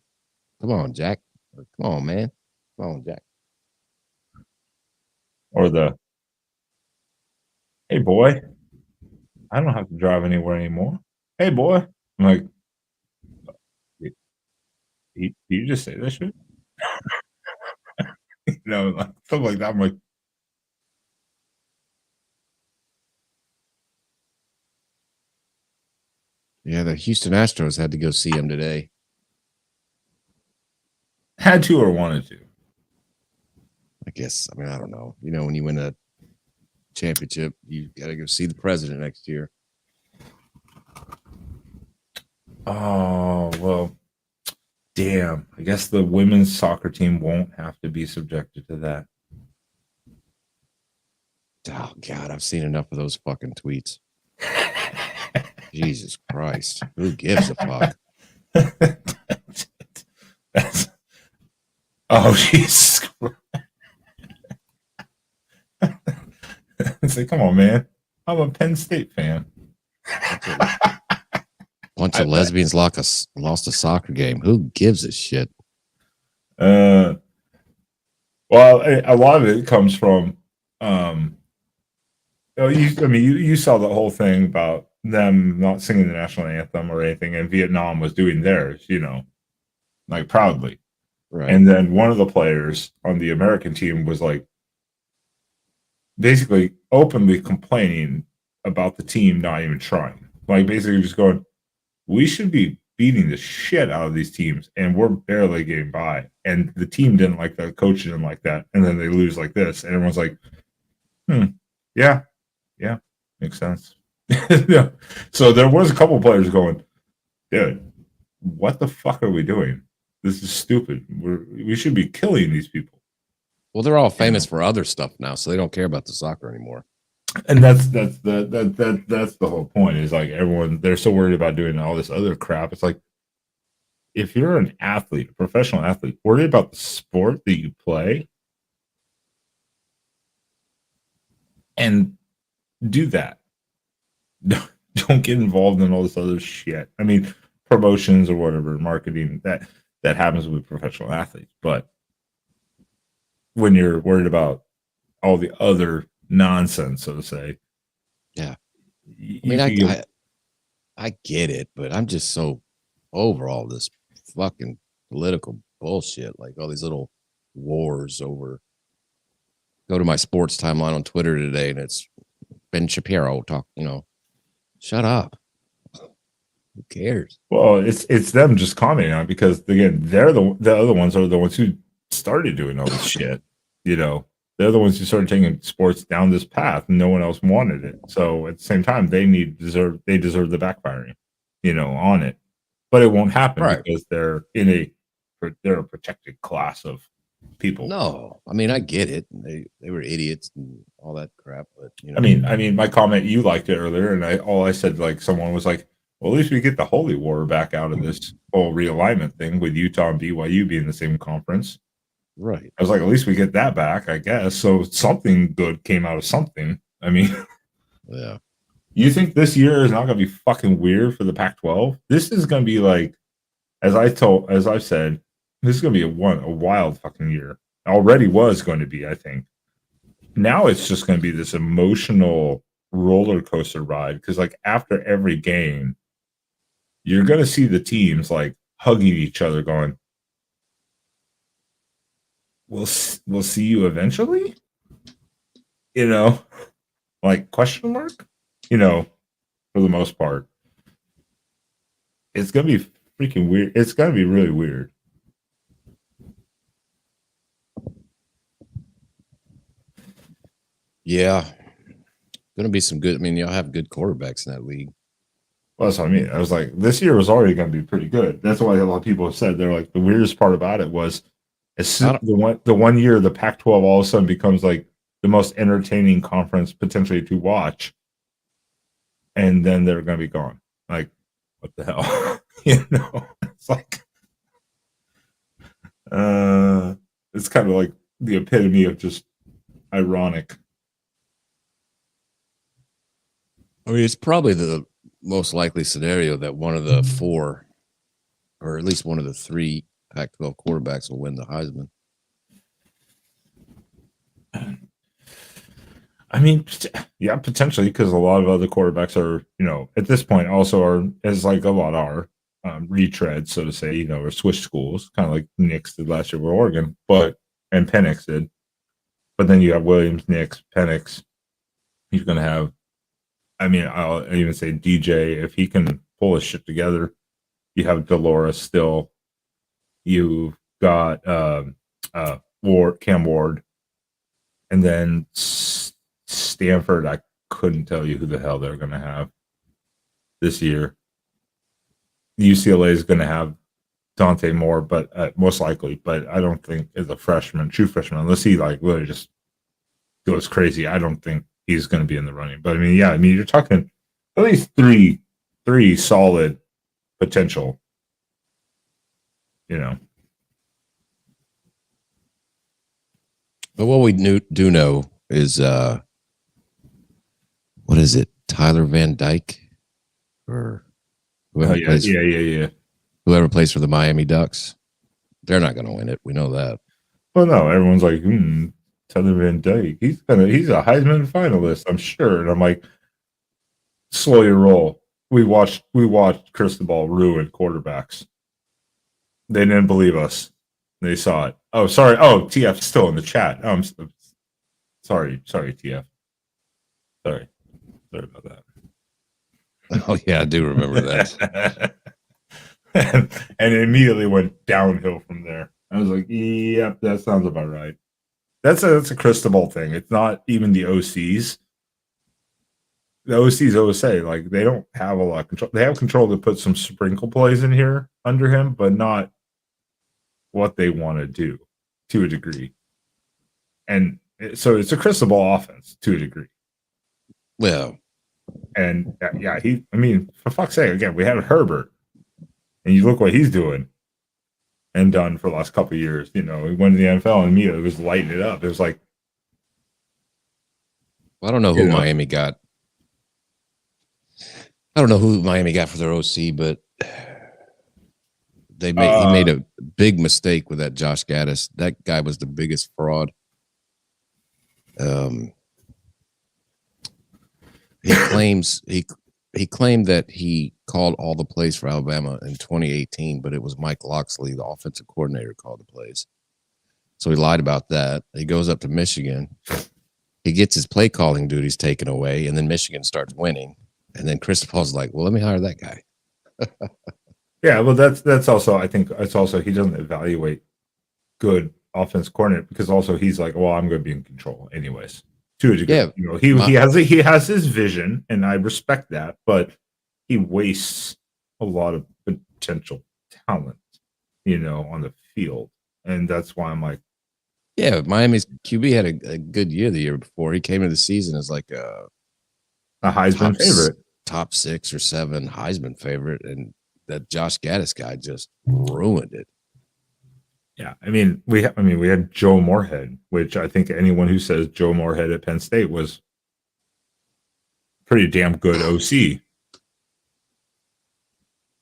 come on, Jack. Like, come on, man. Come on, Jack.
Or the, hey boy, I don't have to drive anywhere anymore. Hey boy, I'm like, you just say that shit? You know, like something like that. I'm like,
Yeah, the Houston Astros had to go see him today.
had to or wanted to.
I guess. I mean, I don't know. You know, when you win a championship, you got to go see the president next year.
Oh, well, damn. I guess the women's soccer team won't have to be subjected to that.
Oh, God, I've seen enough of those fucking tweets. Jesus Christ. Who gives a fuck?
That's, oh, Jesus Christ. It's like, come on, man. I'm a Penn State fan.
Bunch of lesbians lost a soccer game. Who gives a shit?
Well, a lot of it comes from, you saw the whole thing about them not singing the national anthem or anything, and Vietnam was doing theirs, you know, like proudly.
Right.
And then one of the players on the American team was like basically openly complaining about the team not even trying. Like basically just going, we should be beating the shit out of these teams and we're barely getting by. And the team didn't like that, coach didn't like that, and then they lose like this. And everyone's like, yeah, makes sense. Yeah. So there was a couple players going, dude, what the fuck are we doing? This is stupid. We should be killing these people.
Well, they're all famous for other stuff now, so they don't care about the soccer anymore.
And that's the whole point. Is like everyone, they're so worried about doing all this other crap. It's like, if you're an athlete, a professional athlete, worry about the sport that you play and do that. Don't get involved in all this other shit. I mean, promotions or whatever, marketing, that happens with professional athletes. But when you're worried about all the other nonsense, so to say,
yeah. I mean, I get it, but I'm just so over all this fucking political bullshit, like all these little wars over. Go to my sports timeline on Twitter today, and it's Ben Shapiro talk. Shut up. Who cares?
Well, it's them just commenting on it because again, they're the other ones are the ones who started doing all this shit. You know, they're the ones who started taking sports down this path, and no one else wanted it. So at the same time, they deserve the backfiring, on it. But it won't happen because they're a protected class of people.
No, I mean I get it. They were idiots and all that crap. But
I mean, my comment, you liked it earlier, and I said, like, someone was like, well, at least we get the holy war back out of this whole realignment thing with Utah and BYU being in the same conference.
Right.
I was like, at least we get that back, I guess. So something good came out of something. I mean,
yeah.
You think this year is not going to be fucking weird for the Pac-12? This is going to be like, as I've said, this is going to be a wild fucking year. Already was going to be, I think. Now it's just going to be this emotional roller coaster ride because, like, after every game, you're going to see the teams like hugging each other going, we'll see you eventually, like question mark, for the most part. It's going to be freaking weird. It's going to be really weird.
Yeah. Going to be some good. I mean, you'll have good quarterbacks in that league.
Well, that's what I mean. I was like, this year was already going to be pretty good. That's why a lot of people have said they're like, the weirdest part about it was as soon the one year the Pac-12 all of a sudden becomes like the most entertaining conference potentially to watch, and then they're going to be gone. Like, what the hell? It's like, it's kind of like the epitome of just ironic.
I mean, it's probably the most likely scenario that one of the four, or at least one of the three Pac-12 quarterbacks will win the Heisman.
I mean, yeah, potentially, because a lot of other quarterbacks are, at this point also are, as like a lot are, retreads, so to say, or switch schools, kind of like Nix did last year with Oregon, and Penix did. But then you have Williams, Nix, Penix. He's going to have, I mean, I'll even say DJ, if he can pull his shit together. You have Delores still. You've got Cam Ward. And then Stanford, I couldn't tell you who the hell they're going to have this year. UCLA is going to have Dante Moore, but most likely. But I don't think as a true freshman, unless he like really just goes crazy, I don't think he's going to be in the running. But I mean, yeah, you're talking at least three solid potential.
But what we do know is, what is it? Tyler Van Dyke, or whoever plays.
Yeah.
Whoever plays for the Miami Ducks, they're not going to win it. We know that.
Well, no, everyone's like, Tyler Van Dyke, he's a Heisman finalist, I'm sure. And I'm like, slow your roll. We watched Cristobal ruin quarterbacks. They didn't believe us. They saw it. Oh, sorry. Oh, TF's still in the chat. Oh, I'm sorry, TF. Sorry about that.
Oh yeah, I do remember that.
and it immediately went downhill from there. I was like, yep, that sounds about right. That's a Cristobal thing. It's not even the OCs. The OCs always say, like, they don't have a lot of control. They have control to put some sprinkle plays in here under him, but not what they want to do to a degree. And so it's a Cristobal offense to a degree.
Well,
and yeah, for fuck's sake, again, we have Herbert, and you look what he's doing and done for the last couple of years. He went to the NFL and immediately was lighting it up. It was like,
I don't know who Miami got. I don't know who Miami got for their OC, but he made a big mistake with that Josh Gaddis. That guy was the biggest fraud. He claimed that he called all the plays for Alabama in 2018, but it was Mike Locksley, the offensive coordinator, called the plays. So he lied about that. He goes up to Michigan. He gets his play calling duties taken away, and then Michigan starts winning. And then Cristobal's like, well, let me hire that guy.
Yeah, well, that's also, I think it's also, he doesn't evaluate good offense coordinator because also he's like, well, I'm going to be in control anyways. To a degree,
yeah,
he has his vision, and I respect that, but he wastes a lot of potential talent, on the field, and that's why I'm like,
yeah, Miami's QB had a good year the year before. He came into the season as like a
Heisman favorite,
top 6 or 7 Heisman favorite, and that Josh Gaddis guy just ruined it.
Yeah, we had Joe Moorhead, which I think anyone who says Joe Moorhead at Penn State was pretty damn good OC.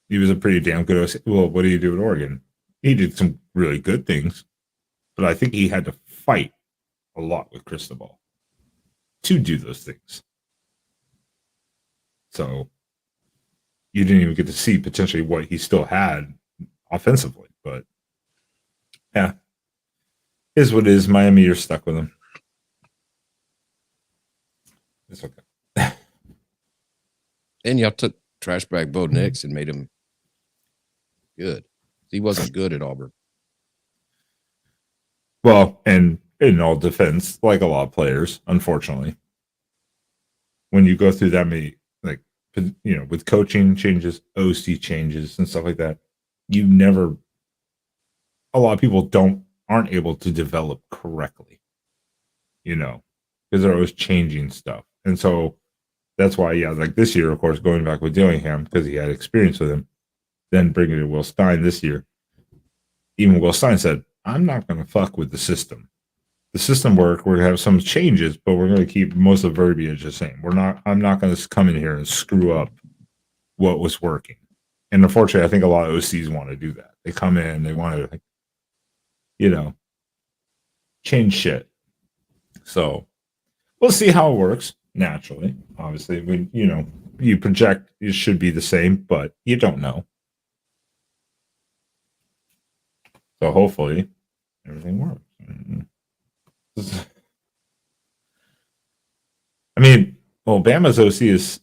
He was a pretty damn good OC. Well, what did he do at Oregon? He did some really good things, but I think he had to fight a lot with Cristobal to do those things. So, you didn't even get to see potentially what he still had offensively. But yeah, is what it is. Miami, you're stuck with him. It's okay.
And y'all took trash bag Bo Nix and made him good. He wasn't good at Auburn.
Well, and in all defense, like a lot of players, unfortunately, when you go through that many, like, you know, with coaching changes, OC changes, and stuff like that, you never, a lot of people aren't able to develop correctly, you know, because they're always changing stuff. And so that's why, yeah, like this year, of course, going back with Dillingham, because he had experience with him, then bringing in Will Stein this year, even Will Stein said, I'm not going to fuck with the system. The system work, we're going to have some changes, but we're going to keep most of the verbiage the same. I'm not going to come in here and screw up what was working. And unfortunately, I think a lot of OCs want to do that. They come in, they want to, like, you know, change shit. So we'll see how it works naturally. Obviously, when, you know, you project it should be the same, but you don't know. So hopefully everything works. I mean, well, Bama's OC is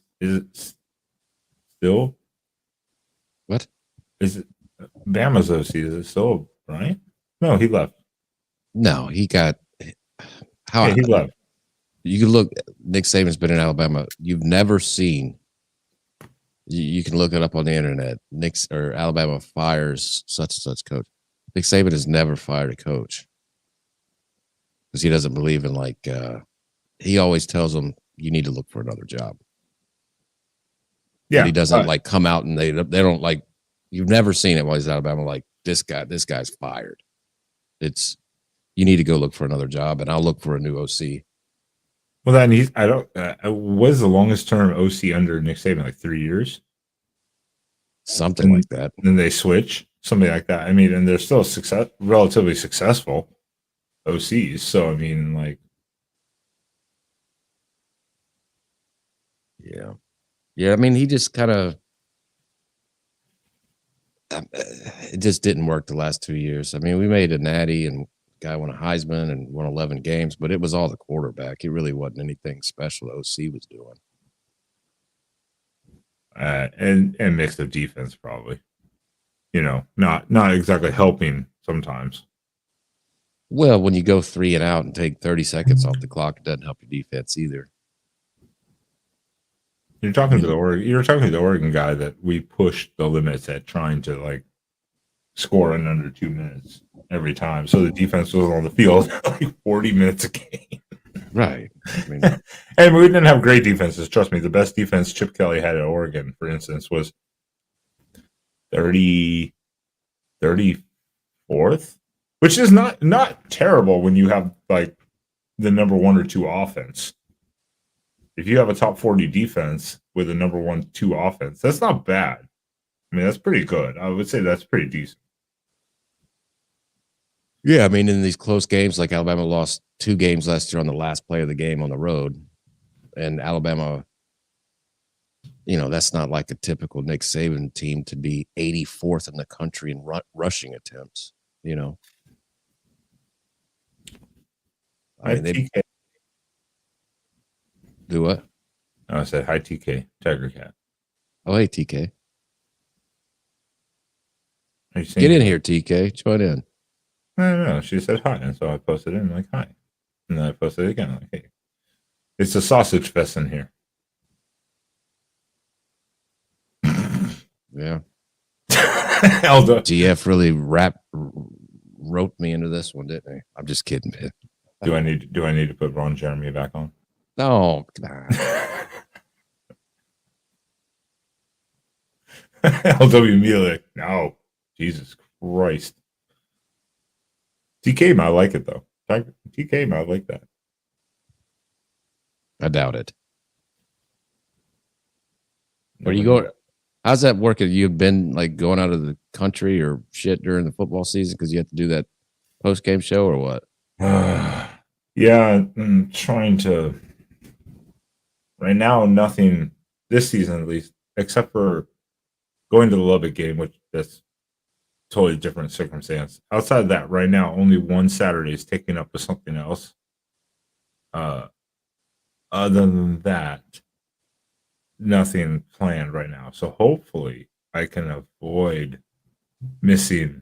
still
What?
Is it Bama's OC? Is it still Bryant? No, he left.
No, he got how
Yeah, he left.
you can look. Nick Saban's been in Alabama. You've never seen. You can look it up on the internet. Alabama fires such and such coach. Nick Saban has never fired a coach because he doesn't believe in he always tells them you need to look for another job.
Yeah,
But he doesn't like come out and they don't like. You've never seen it while he's at Alabama. Like this guy's fired. It's you need to go look for another job, and I'll look for a new OC.
Well, then I don't. Was the longest term OC under Nick Saban like 3 years?
Something like that.
Then they switch something like that. I mean, and they're still relatively successful OCs. So I mean, like,
Yeah. I mean, he just kind of it just didn't work the last 2 years. I mean, we made a natty and guy won a Heisman and won 11 games, but it was all the quarterback. It really wasn't anything special the OC was doing.
and mix of defense probably. You know, not exactly helping sometimes.
Well, when you go 3 and out and take 30 seconds off the clock, it doesn't help your defense either.
You're talking to the Oregon guy that we pushed the limits at trying to like score in under 2 minutes every time. So the defense was on the field like 40 minutes a game.
Right. I mean,
And we didn't have great defenses. Trust me, the best defense Chip Kelly had at Oregon, for instance, was 34th, which is not terrible when you have like the number 1 or 2 offense. If you have a top 40 defense with a number 1, 2 offense, that's not bad. I mean, that's pretty good. I would say that's pretty decent.
yeah, I mean, in these close games, like Alabama lost 2 games last year on the last play of the game on the road, and Alabama, you know, that's not like a typical Nick Saban team to be 84th in the country in rushing attempts. You know, I mean, they
TK.
do what?
I said hi, TK, Tiger Cat.
Oh, hey, TK,
Are you seeing
get in here, TK, join in.
No. She said hi, and so I posted in like hi, and then I posted it again like hey. It's a sausage fest in here.
Yeah,
Elda.
GF really wrote me into this one, didn't he? I'm just kidding, man.
Do I need to put Ron Jeremy back on?
No, come on.
LW Mealy. No. Jesus Christ. TK might like it though. TK might like that.
I doubt it. Where you go? How's that working? You've been like going out of the country or shit during the football season because you have to do that post game show or what?
Yeah, I'm trying to. Right now, nothing this season at least, except for going to the Lubbock game, which that's totally different circumstance. Outside of that, right now, only one Saturday is taken up with something else. Other than that, nothing planned right now. So hopefully I can avoid missing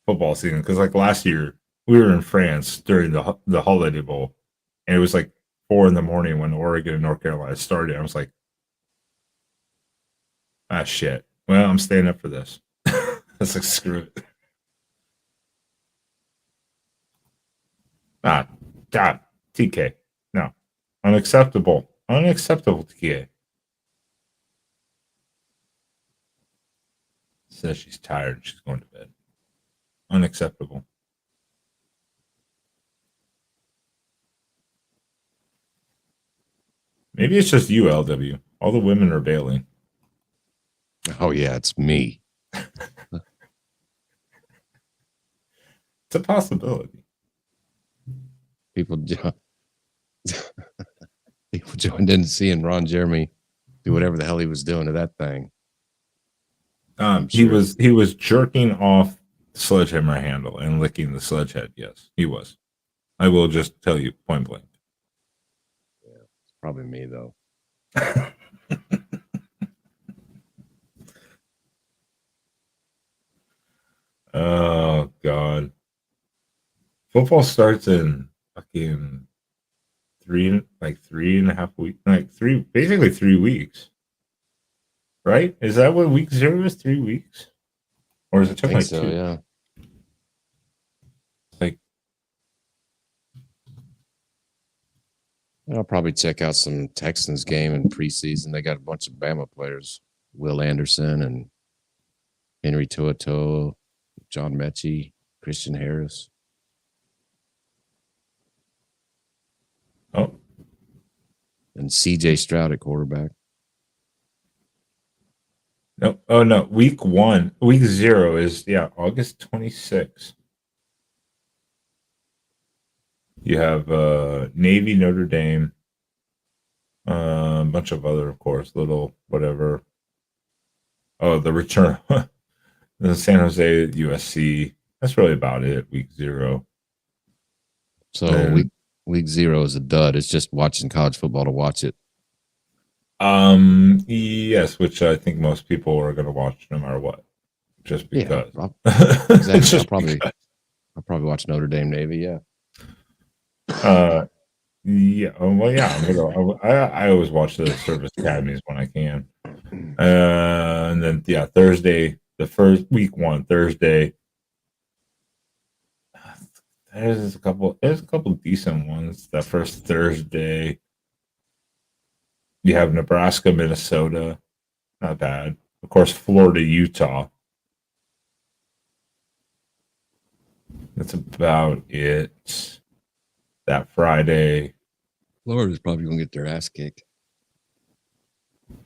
football season, because like last year we were in France during the Holiday Bowl, and it was like 4 a.m. when Oregon and North Carolina started. I was like, shit. Well, I'm staying up for this. I was like, screw it. God, TK, no, unacceptable, TK. Says she's tired. She's going to bed. Unacceptable. Maybe it's just you, LW. All the women are bailing.
Oh yeah, it's me.
It's a possibility.
People joined in seeing Ron Jeremy do whatever the hell he was doing to that thing.
He was jerking off the sledgehammer handle and licking the sledge head. Yes, he was. I will just tell you point blank.
Yeah, it's probably me though.
Oh God. Football starts in fucking 3.5 weeks, basically 3 weeks. Right? Is that what week 0 is? 3 weeks? Or is it
I think
like
so,
2?
yeah.
Like,
I'll probably check out some Texans game in preseason. They got a bunch of Bama players, Will Anderson and Henry To'oTo'o, John Mechie, Christian Harris.
oh,
And CJ Stroud at quarterback.
no. Oh no. Week 0 is August 26th. You have Navy, Notre Dame, a bunch of other, of course, little whatever. Oh, the return, the San Jose, USC. That's really about it. Week 0.
So
And-
week 0 is a dud. It's just watching college football to watch it.
Yes, which I think most people are going to watch no matter what, just because.
Exactly.
Just
I'll probably watch Notre Dame Navy. Yeah.
Yeah. Well, yeah. I always watch the service academies when I can. And then Thursday, the first week 1 Thursday. There's a couple decent ones. That first Thursday, you have Nebraska, Minnesota, not bad. Of course, Florida, Utah. That's about it. That Friday.
Florida's probably going to get their ass kicked.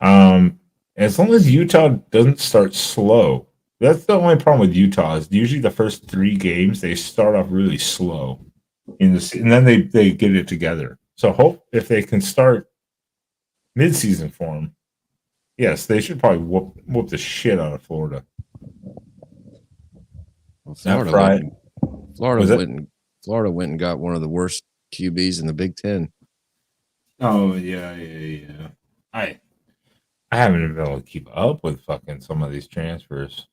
As long as Utah doesn't start slow. That's the only problem with Utah is usually the first 3 games they start off really slow and then they get it together. So hope if they can start mid-season form, yes, they should probably whoop the shit out of Florida.
Well, Florida went and got one of the worst QBs in the Big Ten.
Oh yeah. I haven't been able to keep up with fucking some of these transfers.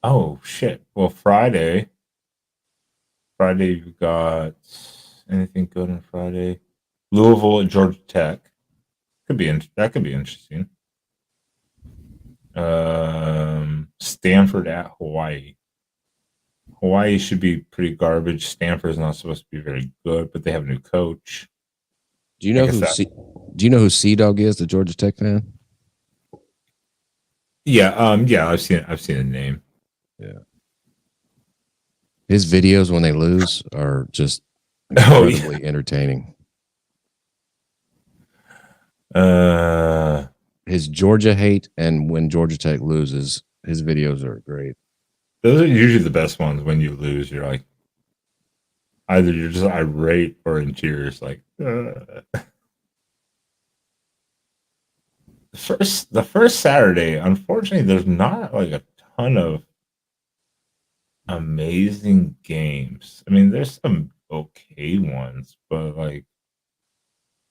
Oh shit. Well, Friday you've got anything good on Friday? Louisville at Georgia Tech. That could be interesting. Stanford at Hawaii. Hawaii should be pretty garbage. Stanford's not supposed to be very good, but they have a new coach.
Do you know who Sea Dog is, the Georgia Tech fan?
Yeah, I've seen the name.
Yeah. His videos when they lose are just
Oh,
incredibly entertaining. His Georgia hate and when Georgia Tech loses, his videos are great.
Those are usually the best ones. When you lose, you're like, either you're just irate or in tears. Like, the first Saturday, unfortunately, there's not like a ton of amazing games. I mean, there's some okay ones, but like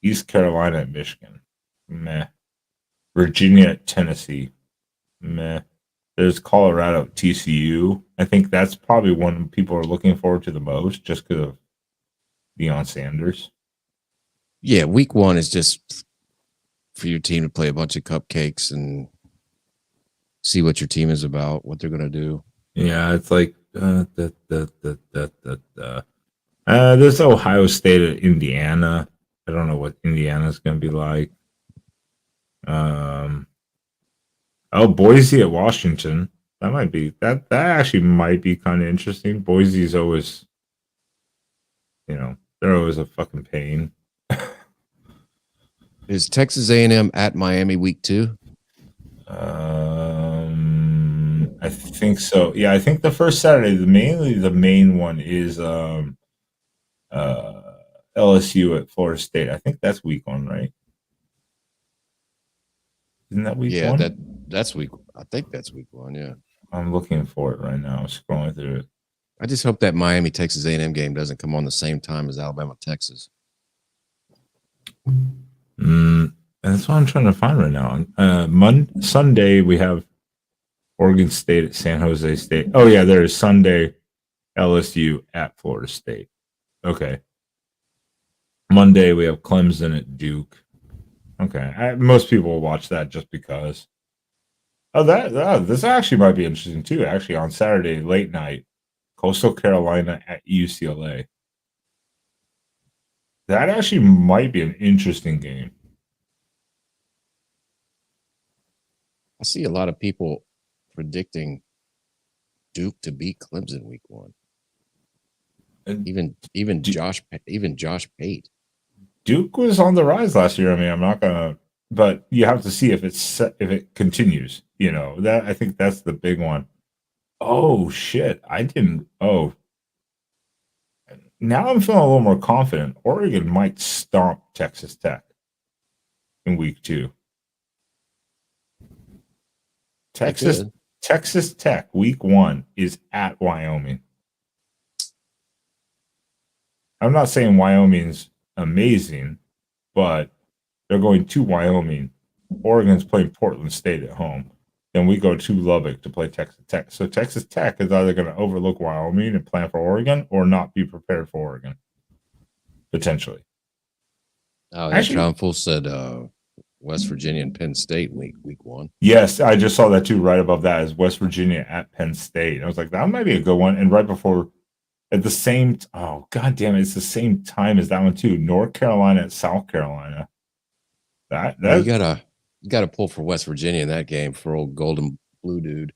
East Carolina at Michigan, meh. Virginia at Tennessee, meh. There's Colorado at TCU. I think that's probably one people are looking forward to the most, just because of Deion Sanders.
Yeah, week 1 is just for your team to play a bunch of cupcakes and see what your team is about, what they're going to do.
Yeah, it's like there's Ohio State at Indiana. I don't know what Indiana's going to be like. Boise at Washington. That might be that actually might be kind of interesting. Boise's always, they're always a fucking pain.
Is Texas A&M at Miami week 2?
I think so. Yeah, I think the first Saturday, the main one is LSU at Florida State. I think that's week 1, right? Isn't that week 1?
Yeah, that's week. I think that's week 1. Yeah,
I'm looking for it right now. I'm scrolling through it.
I just hope that Miami Texas A&M game doesn't come on the same time as Alabama Texas.
And that's what I'm trying to find right now. Sunday we have Oregon State at San Jose State. Oh yeah, there is Sunday LSU at Florida State. Okay. Monday we have Clemson at Duke. Okay, most people will watch that just because. This actually might be interesting too. Actually, on Saturday late night, Coastal Carolina at UCLA. That actually might be an interesting game.
I see a lot of people predicting Duke to beat Clemson week 1.
And
even Josh Pate.
Duke was on the rise last year. I mean, I'm not gonna, but you have to see if it continues. That I think that's the big one. Oh shit! Oh, now I'm feeling a little more confident. Oregon might stomp Texas Tech in week 2. Texas Tech week 1 is at Wyoming. I'm not saying Wyoming's amazing, but they're going to Wyoming. Oregon's playing Portland State at home. Then we go to Lubbock to play Texas Tech. So Texas Tech is either going to overlook Wyoming and plan for Oregon or not be prepared for Oregon, potentially.
Oh, yeah, actually, John Full said West Virginia and Penn State week 1.
Yes, I just saw that too. Right above that is West Virginia at Penn State. I was like, that might be a good one. And right before, at the same, oh god damn it, it's the same time as that one too. North Carolina at South Carolina. That
you gotta pull for West Virginia in that game for old Golden Blue dude.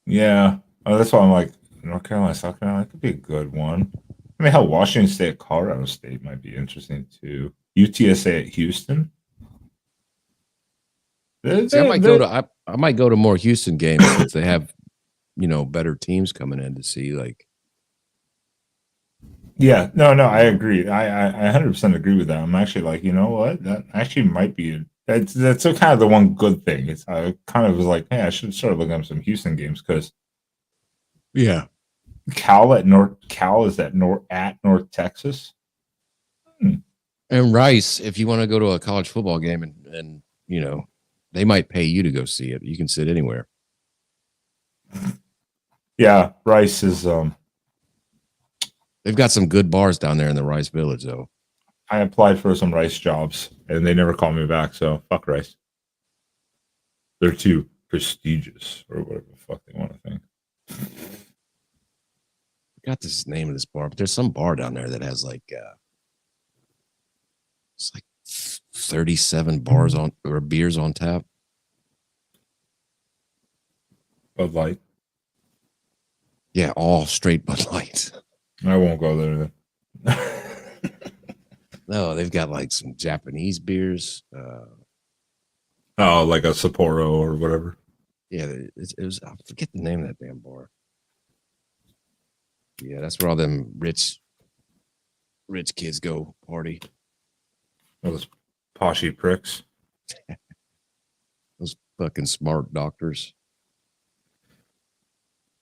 Yeah, that's why I'm like North Carolina, South Carolina. That could be a good one. I mean, how Washington State, Colorado State might be interesting too. UTSA at Houston.
See, I might go to more Houston games if they have, better teams coming in to see. Like,
yeah, no, I agree. I 100% agree with that. I'm actually like, you know what? That actually might be that's kind of the one good thing. It's I kind of was like, hey, I should start looking up some Houston games because
yeah,
Cal is at North Texas.
And Rice, if you want to go to a college football game and they might pay you to go see it. You can sit anywhere.
Yeah, Rice is
they've got some good bars down there in the Rice Village though.
I applied for some Rice jobs and they never called me back, so fuck Rice. They're too prestigious or whatever the fuck they want to think.
I forgot this name of this bar, but there's some bar down there that has like it's like 37 bars on or beers on tap.
Bud Light.
Yeah, all straight Bud Light.
I won't go there then.
No, they've got like some Japanese beers.
Like a Sapporo or whatever.
Yeah, it was. I forget the name of that damn bar. Yeah, that's where all them rich kids go party.
Those poshy pricks.
Those fucking smart doctors.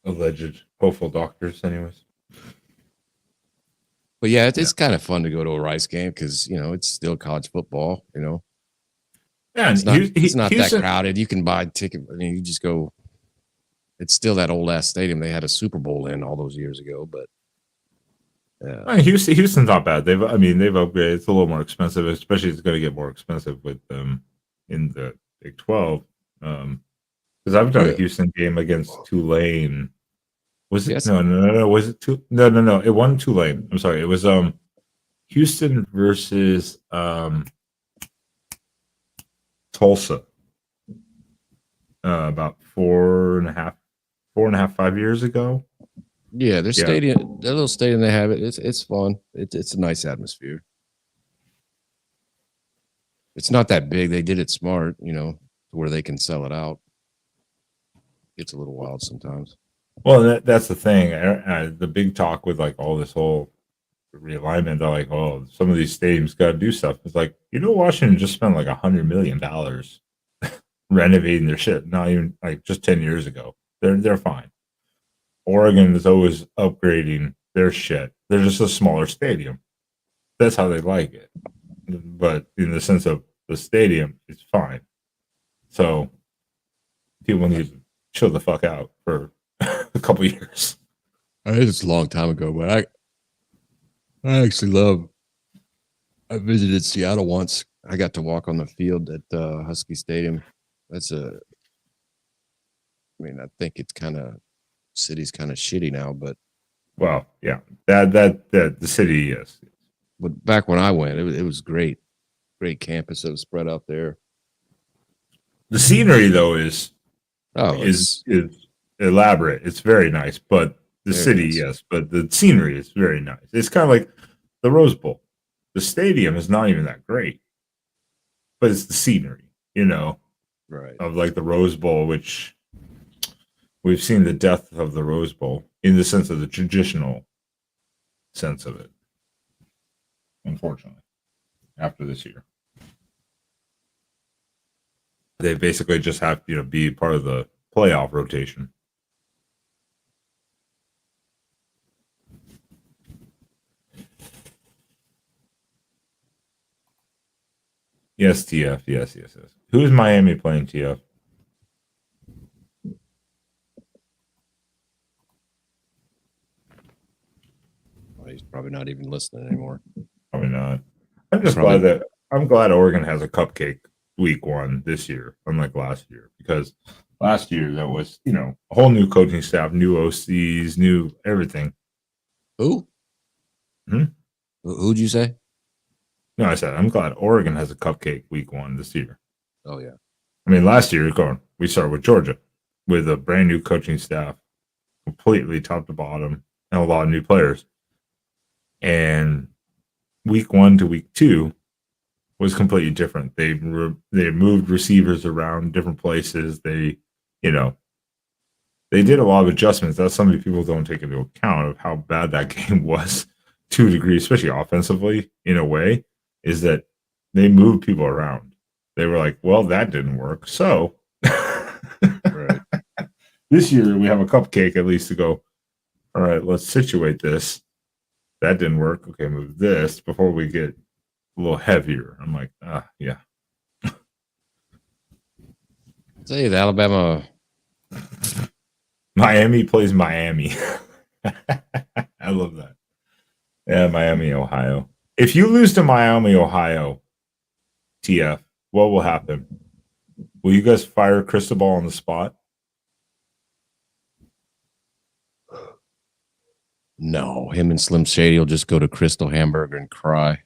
Alleged hopeful doctors, anyways.
But yeah, it's kind of fun to go to a Rice game because it's still college football.
Yeah, and
It's not that
Houston,
crowded. You can buy a ticket. I mean, you just go. It's still that old ass stadium they had a Super Bowl in all those years ago. But
Houston's not bad. They've upgraded. It's a little more expensive, especially it's going to get more expensive with them in the Big 12. Because I've done a Houston game against Tulane. Was it?
Yes.
No. Was it No. It won Tulane. I'm sorry. It was Houston versus Tulsa. About 5 years ago.
yeah, their stadium, their little stadium they have it's fun. It's a nice atmosphere. It's not that big. They did it smart, where they can sell it out. It's a little wild sometimes.
Well, that's the thing. The big talk with like all this whole realignment, they're like, oh, some of these stadiums got to do stuff. It's like, Washington just spent like $100 million renovating their shit. Not even like just 10 years ago. They're fine. Oregon is always upgrading their shit. They're just a smaller stadium. That's how they like it. But in the sense of the stadium, it's fine. So people need to chill the fuck out for a couple years.
It's a long time ago, but I actually I visited Seattle once. I got to walk on the field at Husky Stadium. I think it's city's kind of shitty now, but
Well, yeah, that the city, yes.
but back when I went, it was great. Great campus that was spread out there.
The scenery though is
Oh,
is elaborate. It's very nice, but the
Very
city,
nice.
yes, but the scenery is very nice. It's kind of like the Rose Bowl. The stadium is not even that great, but it's the scenery,
right.
of like the Rose Bowl, which we've seen the death of the Rose Bowl in the sense of the traditional sense of it. Unfortunately, after this year, they basically just have to be part of the playoff rotation. Yes, TF. Yes. Who's Miami playing, TF?
Well, he's probably not even listening anymore.
Probably not. I'm just
Probably.
I'm glad Oregon has a cupcake week 1 this year, unlike last year, because last year that was, a whole new coaching staff, new OCs, new everything.
Who?
Hmm?
Who'd you say?
No, I said I'm glad Oregon has a cupcake week 1 this year.
Oh yeah.
I mean, last year we started with Georgia with a brand new coaching staff, completely top to bottom, and a lot of new players. And week 1 to week 2 was completely different. They moved receivers around different places. They did a lot of adjustments. That's something people don't take into account of how bad that game was to a degree, especially offensively in a way, is that they moved people around. They were like, well, that didn't work. So
Right.
this year we have a cupcake at least to go, all right, let's situate this. That didn't work. Okay, move this before we get a little heavier. I'm like, yeah.
I'll tell you, the Alabama.
Miami plays Miami. I love that. Yeah, Miami, Ohio. If you lose to Miami, Ohio, TF, what will happen? Will you guys fire Cristobal on the spot?
No, him and Slim Shady will just go to Crystal Hamburger and cry.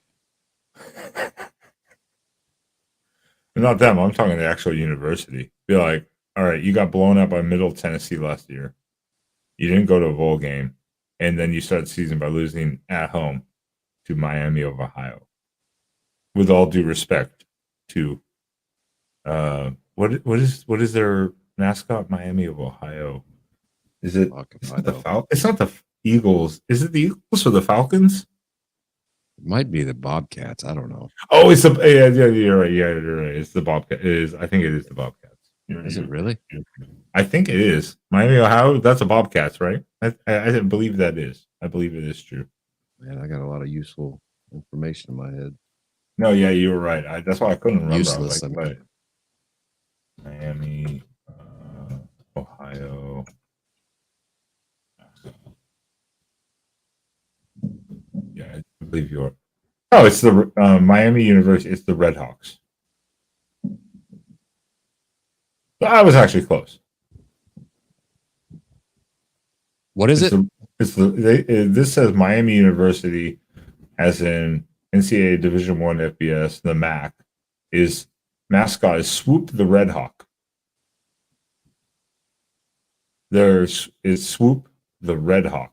Not them. I'm talking the actual university. Be like, all right, you got blown out by Middle Tennessee last year. You didn't go to a bowl game, and then you start the season by losing at home to Miami of Ohio. With all due respect to what is their mascot? Miami of Ohio. Is it?
Fuck if
It's
I
not the
know.
It's not the Eagles. Is it the Eagles or the Falcons?
It might be the Bobcats. I don't know.
Oh, it's the you're right. Yeah, you're right. It's the Bobcat. I think it is the Bobcats.
Is it really?
I think it is. Miami, Ohio. That's a Bobcats, right? I believe that is. I believe it is true.
Man, I got a lot of useful information in my head.
No, yeah, you were right. That's why I couldn't remember.
Useless,
I was
I
like, but Miami, Ohio. Yeah, I believe you are. Oh, it's the Miami University. It's the Red Hawks. I was actually close.
What is it?
This says Miami University, as in NCAA Division I FBS, the MAC, is mascot is Swoop the Red Hawk. There's is Swoop the Red Hawk.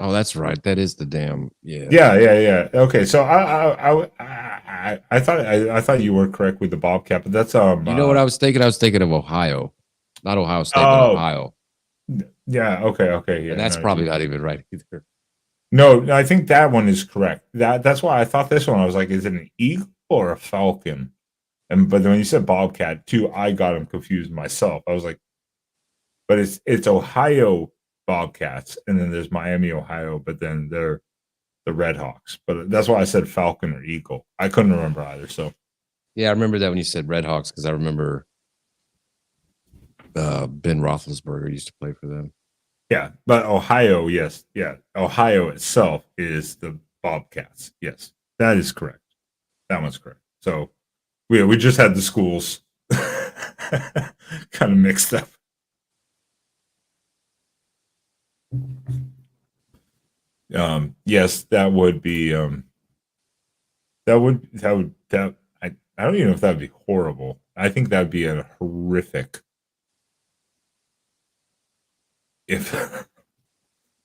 Oh, that's right. That is the damn
Yeah. Okay, so I thought you were correct with the Bobcat, but that's
You know what I was thinking? I was thinking of Ohio, not Ohio State, but Ohio.
Yeah. Okay. Yeah,
And that's probably not even right either.
No, I think that one is correct. That's why I thought this one. I was like, is it an eagle or a falcon? But when you said Bobcat too, I got them confused myself. I was like, but it's Ohio Bobcats, and then there's Miami, Ohio, but then they're the Red Hawks. But that's why I said falcon or eagle. I couldn't remember either. So
Yeah, I remember that when you said Red Hawks because I remember Ben Roethlisberger used to play for them.
yeah, but Ohio, yes, yeah, Ohio itself is the Bobcats. Yes, that is correct. That one's correct. So we just had the schools kind of mixed up. Yes, that would be I don't even know if that would be horrible. I think that would be a horrific if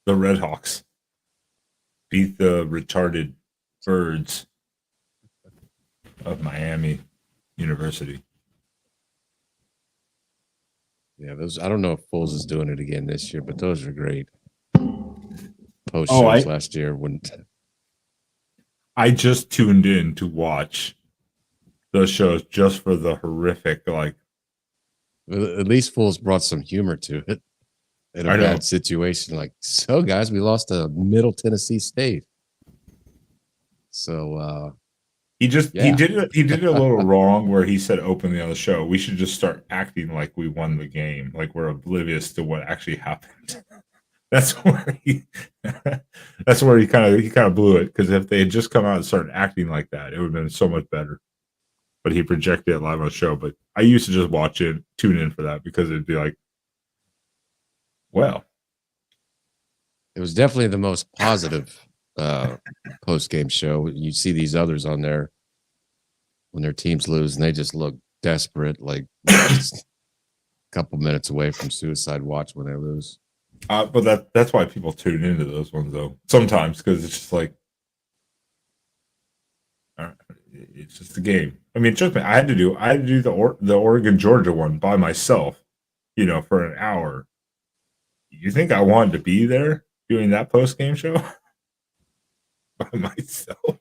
the Red Hawks beat the retarded birds of Miami University.
Yeah, those. I don't know if Foles is doing it again this year, but those are great. Post
Oh,
shows last year when
I just tuned in to watch those shows just for the horrific, like,
at least Foles brought some humor to it in a
I know.
bad situation. Like, so guys, we lost to Middle Tennessee State. So
he did it a little wrong where he said openly on the show, we should just start acting like we won the game, like we're oblivious to what actually happened. That's where he kind of blew it, because if they had just come out and started acting like that, it would have been so much better. But he projected it live on the show. But I used to just watch it, tune in for that, because it'd be like, well,
it was definitely the most positive post game show. You see these others on there when their teams lose and they just look desperate, like just a couple minutes away from suicide watch when they lose.
But that's why people tune into those ones, though, sometimes, because it's just like, it's just a game. I mean, trust me, I had to do the Oregon Georgia one by myself, for an hour. You think I wanted to be there doing that post game show by myself?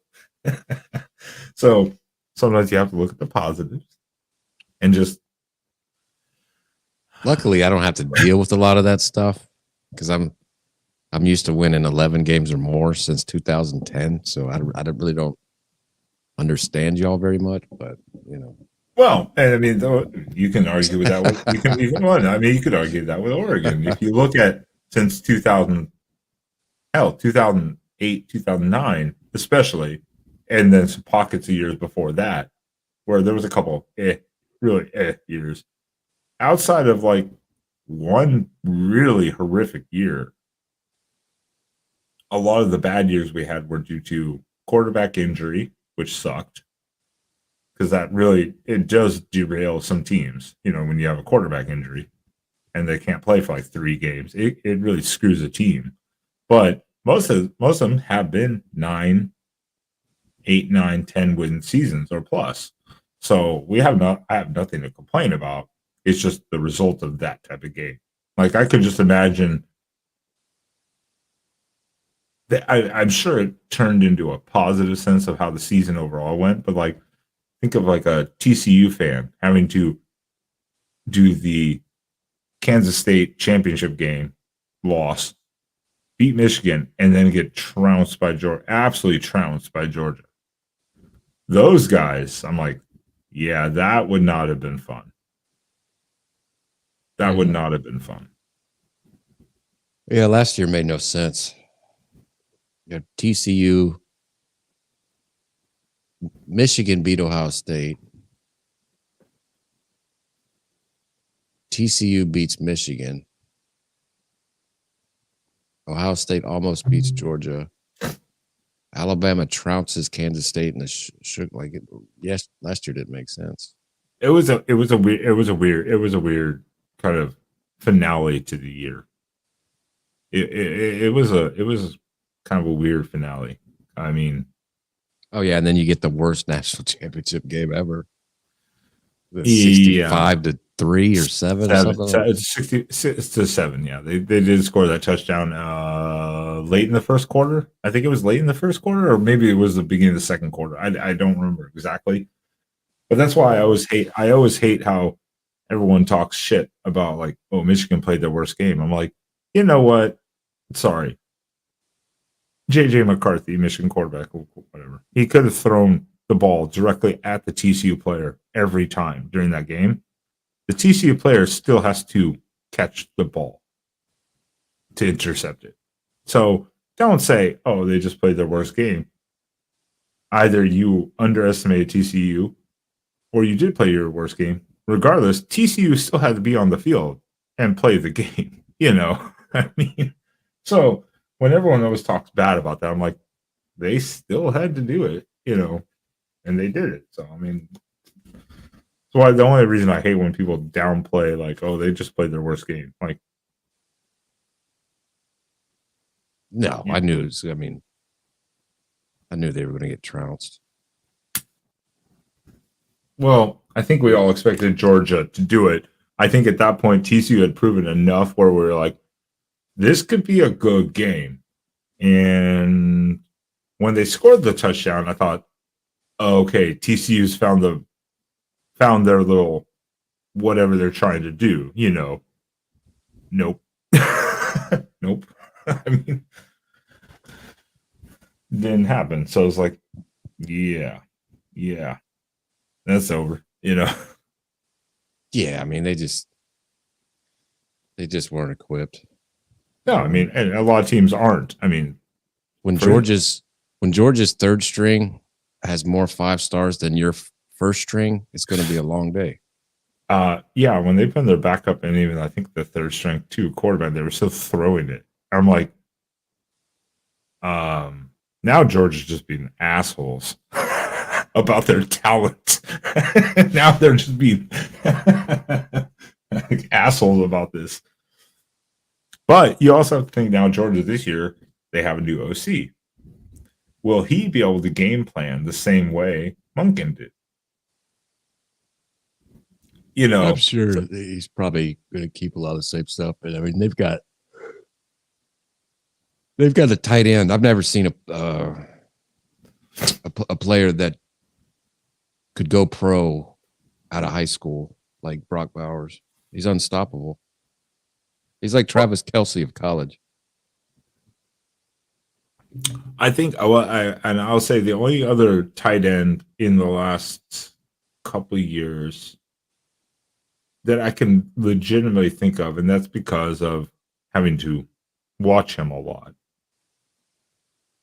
So sometimes you have to look at the positives and just.
Luckily, I don't have to deal with a lot of that stuff because I'm used to winning 11 games or more since 2010. So I really don't understand y'all very much, but
Well, and I mean, you can argue with that. You could argue that with Oregon. If you look at since 2008, 2009, especially, and then some pockets of years before that, where there was a couple really years, outside of like one really horrific year, a lot of the bad years we had were due to quarterback injury, which sucked. Because it does derail some teams, when you have a quarterback injury and they can't play for like 3 games, it really screws a team. But most of them have been 8, 9, 10 win seasons or plus. So I have nothing to complain about. It's just the result of that type of game. Like I could just imagine I'm sure it turned into a positive sense of how the season overall went, but like think of like a TCU fan having to do the Kansas State championship game, loss, beat Michigan, and then get trounced by Georgia, absolutely trounced by Georgia. Those guys, I'm like, yeah, that would not have been fun. That would not have been fun.
Yeah, last year made no sense. You know, TCU, Michigan beat Ohio State. TCU beats Michigan. Ohio State almost beats Georgia. Alabama trounces Kansas State in the yes, last year didn't make sense.
It was a weird kind of finale to the year. It was kind of a weird finale. I mean,
oh yeah, and then you get the worst national championship game ever.
Yeah.
65-3 or 7 or something.
It's 66-7. Yeah, they did score that touchdown late in the first quarter. I think it was late in the first quarter, or maybe it was the beginning of the second quarter. I don't remember exactly. But that's why I always hate how everyone talks shit about like, oh, Michigan played their worst game. I'm like, you know what? Sorry. JJ McCarthy, Michigan quarterback, whatever. He could have thrown the ball directly at the TCU player every time during that game. The TCU player still has to catch the ball to intercept it. So don't say, oh, they just played their worst game. Either you underestimated TCU or you did play your worst game. Regardless, TCU still had to be on the field and play the game. You know, I mean, so when everyone always talks bad about that, I'm like, they still had to do it, you know, and they did it. So, I mean, so the only reason I hate when people downplay, like, oh, they just played their worst game. Like,
no, I knew I knew they were going to get trounced.
well, I think we all expected Georgia to do it. I think at that point, TCU had proven enough where we were like, this could be a good game. And when they scored the touchdown, I thought, oh, okay, TCU's found their little whatever they're trying to do, you know. Nope. Nope. I mean, didn't happen. So it's like, yeah, that's over, you know.
Yeah, I mean they just weren't equipped.
No, I mean, and a lot of teams aren't. I mean,
When Georgia's third string has more 5 stars than your first string, it's going to be a long day.
yeah, when they put in their backup and even I think the third string two quarterback, they were still throwing it. I'm like, now Georgia's just being assholes about their talent. Now they're just being like assholes about this. But you also have to think now Georgia this year, they have a new OC. Will he be able to game plan the same way Monken did? You know,
I'm sure he's probably going to keep a lot of the same stuff. But I mean, they've got a tight end. I've never seen a player that could go pro out of high school like Brock Bowers. He's unstoppable. He's like Travis Kelce of college.
I think I'll say the only other tight end in the last couple of years that I can legitimately think of, and that's because of having to watch him a lot,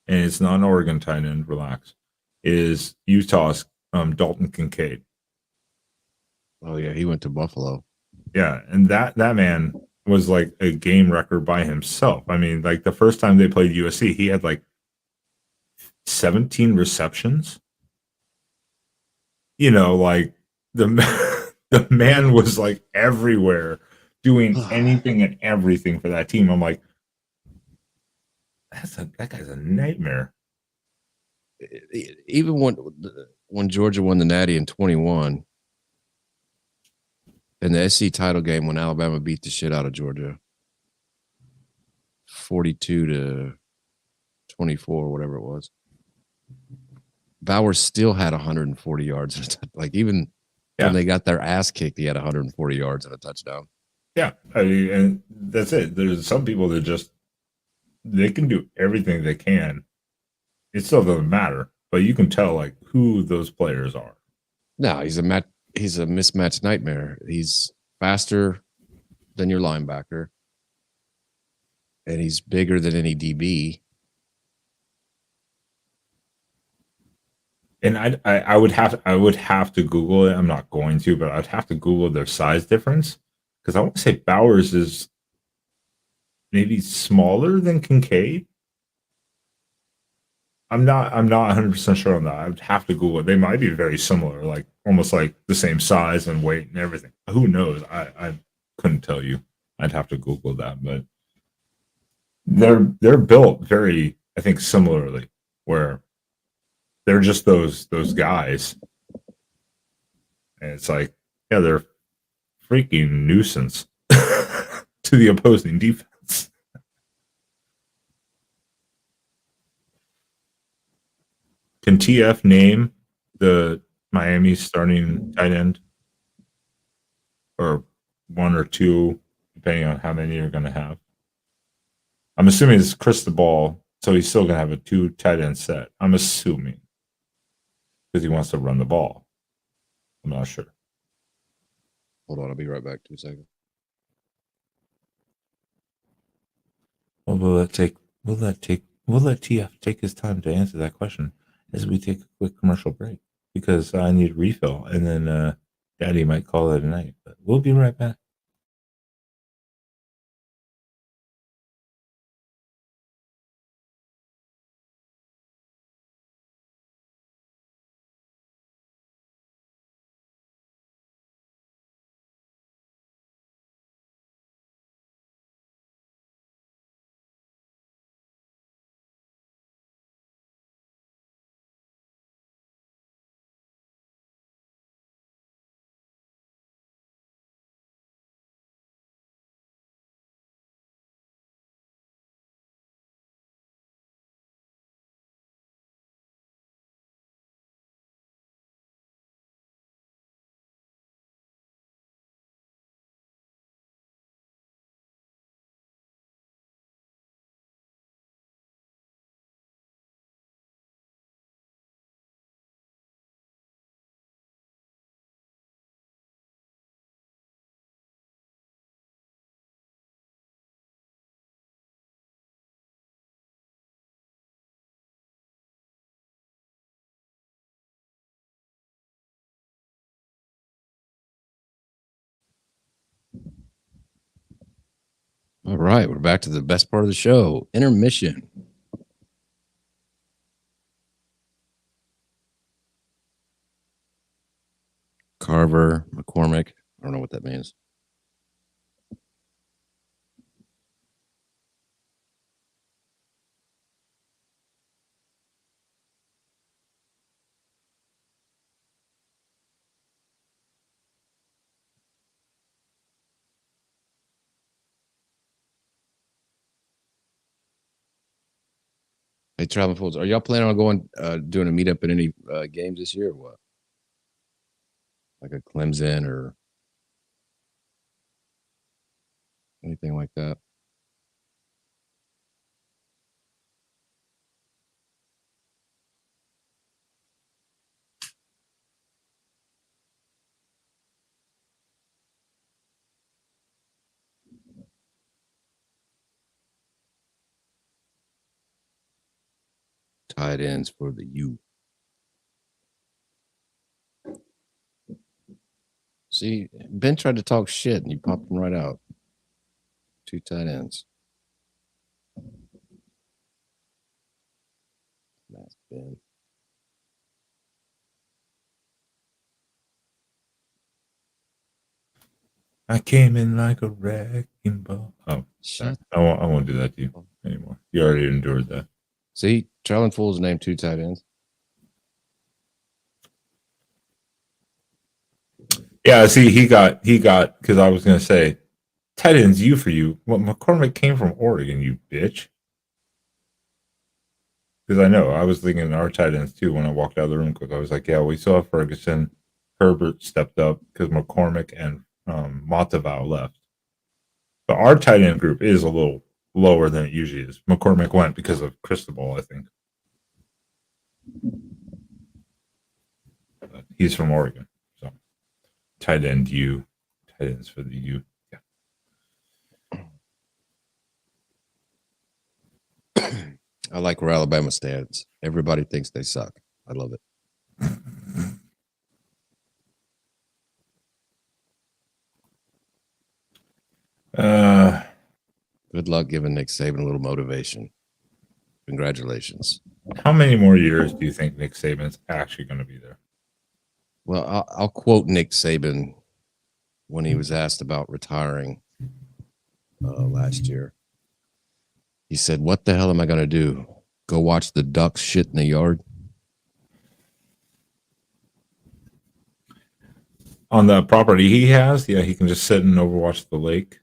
and it's not an Oregon tight end, relax, is Utah's Dalton Kincaid.
Oh yeah, he went to Buffalo.
Yeah, and that man was like a game record by himself. I mean, like the first time they played USC, he had like 17 receptions. You know, like the man was like everywhere doing anything and everything for that team. I'm like, that guy's a nightmare.
Even when Georgia won the Natty in 21, in the SC title game when Alabama beat the shit out of Georgia, 42-21, 24, whatever it was. Bowers still had 140 yards. Like even when they got their ass kicked, he had 140 yards and a touchdown.
Yeah, I mean, and that's it. There's some people that just they can do everything they can. It still doesn't matter, but you can tell like who those players are.
No, he's a mismatched nightmare. He's faster than your linebacker, and he's bigger than any DB.
And I would have to Google it. I'm not going to, but I'd have to Google their size difference because I want to say Bowers is maybe smaller than Kincaid. I'm not 100% sure on that. I'd have to Google it. They might be very similar, like almost like the same size and weight and everything. Who knows? I couldn't tell you. I'd have to Google that, but they're built very, I think, similarly, where they're just those guys. And it's like, yeah, they're freaking nuisance to the opposing defense. Can TF name the Miami starting tight end? Or one or two, depending on how many you're going to have. I'm assuming it's Cristobal, so he's still going to have a 2 tight end set. I'm assuming. Because he wants to run the ball. I'm not sure.
Hold on, I'll be right back. 2 seconds.
Well, will let TF take his time to answer that question as we take a quick commercial break because I need a refill and then Daddy might call it a night. But we'll be right back.
All right, we're back to the best part of the show, intermission. Carver, McCormick. I don't know what that means. Hey, Traveling Fools, are y'all planning on going doing a meetup at any games this year or what? Like a Clemson or anything like that? Tight ends for the U. See, Ben tried to talk shit and you popped him right out. 2 tight ends. That's Ben.
I came in like a wrecking ball. Oh,
Shut.
I won't do that to you anymore. You already endured that.
See, Traveling Fools named 2 tight ends.
Yeah, see, he got because I was gonna say tight ends you for you. Well, McCormick came from Oregon, you bitch. Because I know I was thinking our tight ends too when I walked out of the room. Because I was like, yeah, we saw Ferguson, Herbert stepped up because McCormick and Montavau left. But our tight end group is a little lower than it usually is. McCormick went because of Cristobal, I think. But he's from Oregon, so tight end U, tight ends for the U. Yeah.
I like where Alabama stands. Everybody thinks they suck. I love it. Good luck giving Nick Saban a little motivation. Congratulations.
How many more years do you think Nick Saban's actually going to be there?
Well, I'll quote Nick Saban when he was asked about retiring last year. He said, "What the hell am I going to do? Go watch the ducks shit in the yard?"
On the property he has, yeah, he can just sit and overwatch the lake.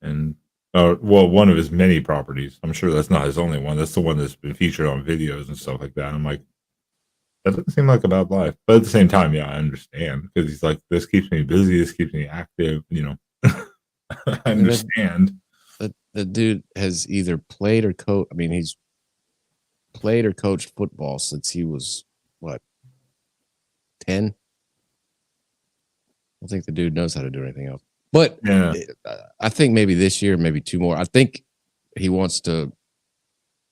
And, well, one of his many properties. I'm sure that's not his only one. That's the one that's been featured on videos and stuff like that. I'm like, that doesn't seem like a bad life. But at the same time, yeah, I understand. Because he's like, this keeps me busy. This keeps me active. You know, I understand.
The dude has either played or coached. I mean, he's played or coached football since he was, what, 10? I don't think the dude knows how to do anything else. But
Yeah.
I think maybe this year, maybe two more. I think he wants to.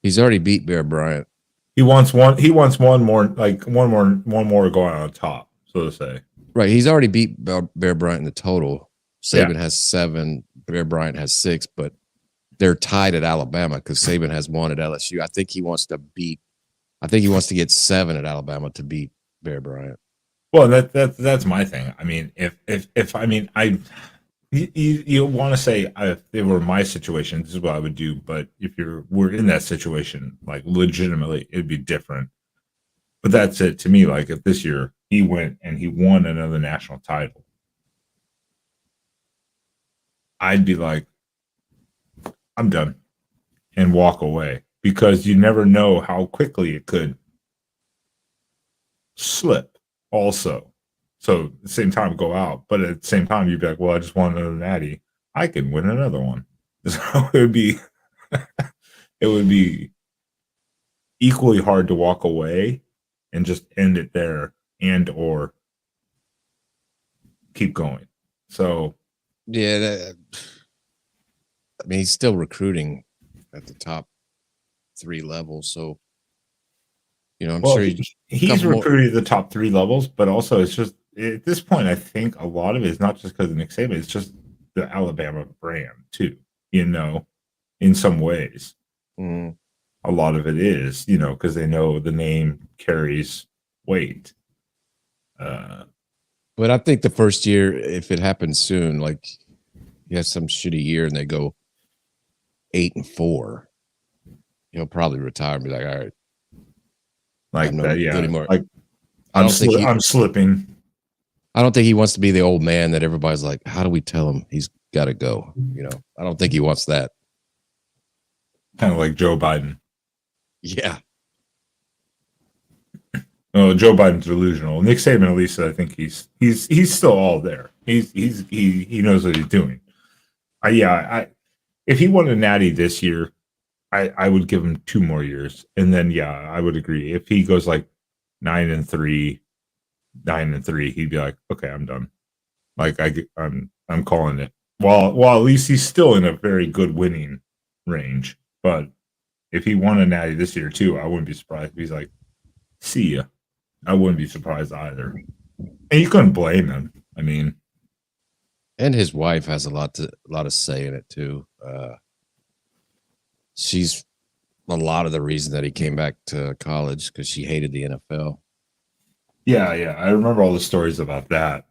He's already beat Bear Bryant.
He wants one. He wants one more, like one more going on top, so to say.
Right. He's already beat Bear Bryant in the total. Saban has 7. Bear Bryant has 6, but they're tied at Alabama because Saban has 1 at LSU. I think he wants to beat. I think he wants to get 7 at Alabama to beat Bear Bryant.
Well, that's my thing. I mean, if I mean, you want to say if it were my situation, this is what I would do. But if we're in that situation, like legitimately, it'd be different. But that's it to me. Like if this year he went and he won another national title, I'd be like, I'm done, and walk away because you never know how quickly it could slip. Also, so at the same time go out, but at the same time you'd be like, well, I just won another natty, I can win another one. So it would be equally hard to walk away and just end it there and or keep going. So
yeah, I mean, he's still recruiting at the top 3 levels, so you know, I'm sure
he's recruited the top 3 levels, but also it's just at this point, I think a lot of it is not just because of Nick Saban, it's just the Alabama brand too, you know, in some ways.
Mm.
A lot of it is, you know, because they know the name carries weight.
But I think the first year, if it happens soon, like he has some shitty year and they go 8-4, he'll probably retire and be like, all right.
Like that, yeah.
Anymore.
Like I'm slipping.
I don't think he wants to be the old man that everybody's like, how do we tell him he's got to go? You know, I don't think he wants that.
Kind of like Joe Biden.
Yeah.
Oh, Joe Biden's delusional. Nick Saban, at least, I think he's still all there. He knows what he's doing. If he won a natty this year, I would give him 2 more years, and then I would agree. If he goes like 9-3, he'd be like, okay, I'm done. Like I'm calling it. Well, at least he's still in a very good winning range. But if he won a natty this year too, I wouldn't be surprised if he's like, see ya. I wouldn't be surprised either. And you couldn't blame him. I mean,
and his wife has a lot of say in it too. She's a lot of the reason that he came back to college because she hated the NFL.
Yeah, I remember all the stories about that.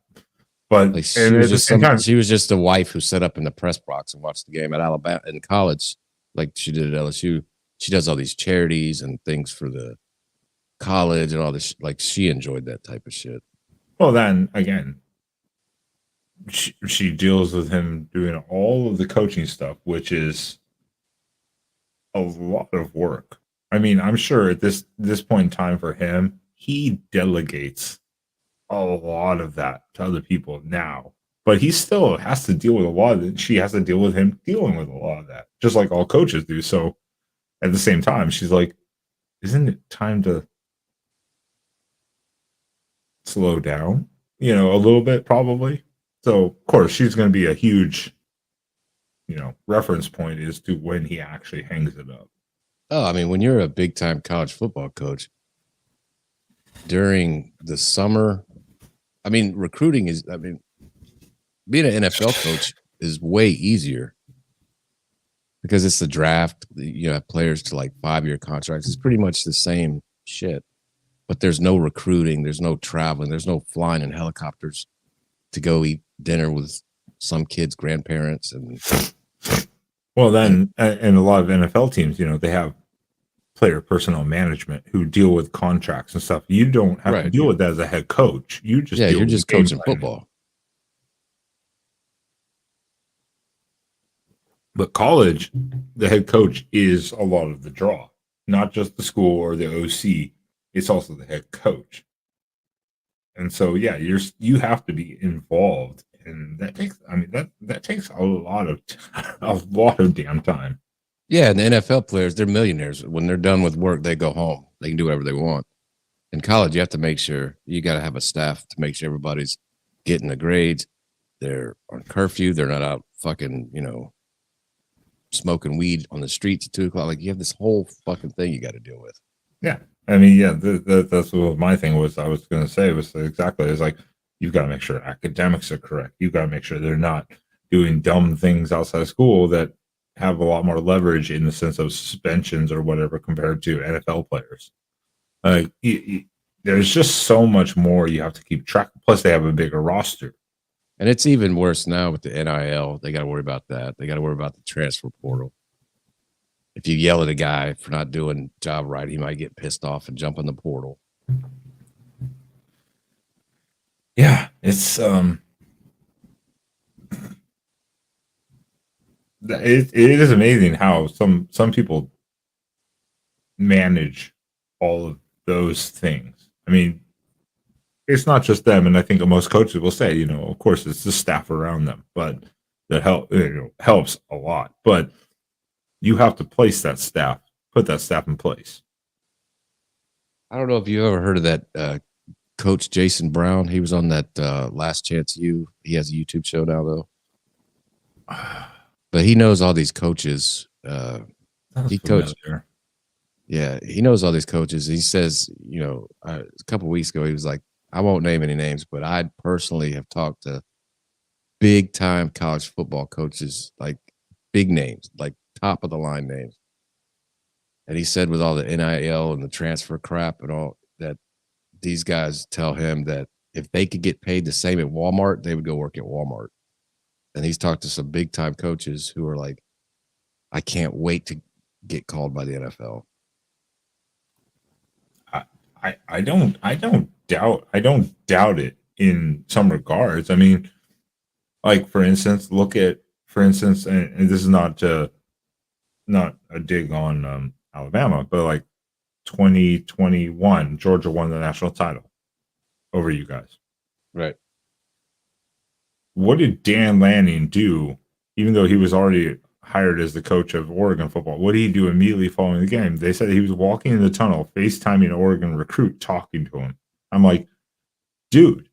But
like she was just the wife who sat up in the press box and watched the game at Alabama in college, like she did at LSU. She does all these charities and things for the college and all this. Like she enjoyed that type of shit.
Well, then again, she deals with him doing all of the coaching stuff, which is a lot of work. I mean, I'm sure at this point in time for him, he delegates a lot of that to other people now. But he still has to deal with a lot of it. She has to deal with him dealing with a lot of that, just like all coaches do. So at the same time, she's like, isn't it time to slow down? You know, a little bit probably. So of course she's going to be a huge, you know, reference point as to when he actually hangs it up.
Oh, I mean, when you're a big time college football coach during the summer, I mean, recruiting is, I mean, being an NFL coach is way easier because it's the draft. You have players to like 5-year contracts. It's pretty much the same shit, but there's no recruiting. There's no traveling. There's no flying in helicopters to go eat dinner with some kid's grandparents. And
well, then, and a lot of NFL teams, you know, they have player personnel management who deal with contracts and stuff. You don't have to deal with that as a head coach. You just
you're just coaching football.
But college, the head coach is a lot of the draw, not just the school or the OC. It's also the head coach. And so, yeah, you have to be involved, and that takes. I mean, that takes a lot of damn time.
Yeah, and the NFL players, they're millionaires. When they're done with work, they go home. They can do whatever they want. In college, you have to make sure you got to have a staff to make sure everybody's getting the grades. They're on curfew. They're not out fucking, you know, smoking weed on the streets at 2:00. Like, you have this whole fucking thing you got to deal with.
Yeah. I mean, yeah, that's what my thing was. I was going to say was exactly, it's like, you've got to make sure academics are correct. You've got to make sure they're not doing dumb things outside of school that have a lot more leverage in the sense of suspensions or whatever compared to NFL players. Like, there's just so much more you have to keep track of. Plus, they have a bigger roster.
And it's even worse now with the NIL. They got to worry about that. They got to worry about the transfer portal. If you yell at a guy for not doing job right, he might get pissed off and jump in the portal.
Yeah, it's it is amazing how some people manage all of those things. I mean, it's not just them, and I think most coaches will say, you know, of course, it's the staff around them, but that helps a lot. But you have to place that staff, put that staff in place.
I don't know if you ever heard of that coach Jason Brown. He was on that Last Chance U. He has a YouTube show now, though. But he knows all these coaches. He coached. Yeah, he knows all these coaches. He says, you know, a couple of weeks ago, he was like, I won't name any names, but I personally have talked to big time college football coaches, like big names, like top of the line names. And he said with all the NIL and the transfer crap and all that, these guys tell him that if they could get paid the same at Walmart, they would go work at Walmart. And he's talked to some big time coaches who are like, I can't wait to get called by the NFL.
I don't doubt it in some regards. I mean, like, for instance, and this is not a dig on Alabama, but like 2021, Georgia won the national title over you guys.
Right.
What did Dan Lanning do, even though he was already hired as the coach of Oregon football? What did he do immediately following the game? They said he was walking in the tunnel, FaceTiming an Oregon recruit, talking to him. I'm like, dude,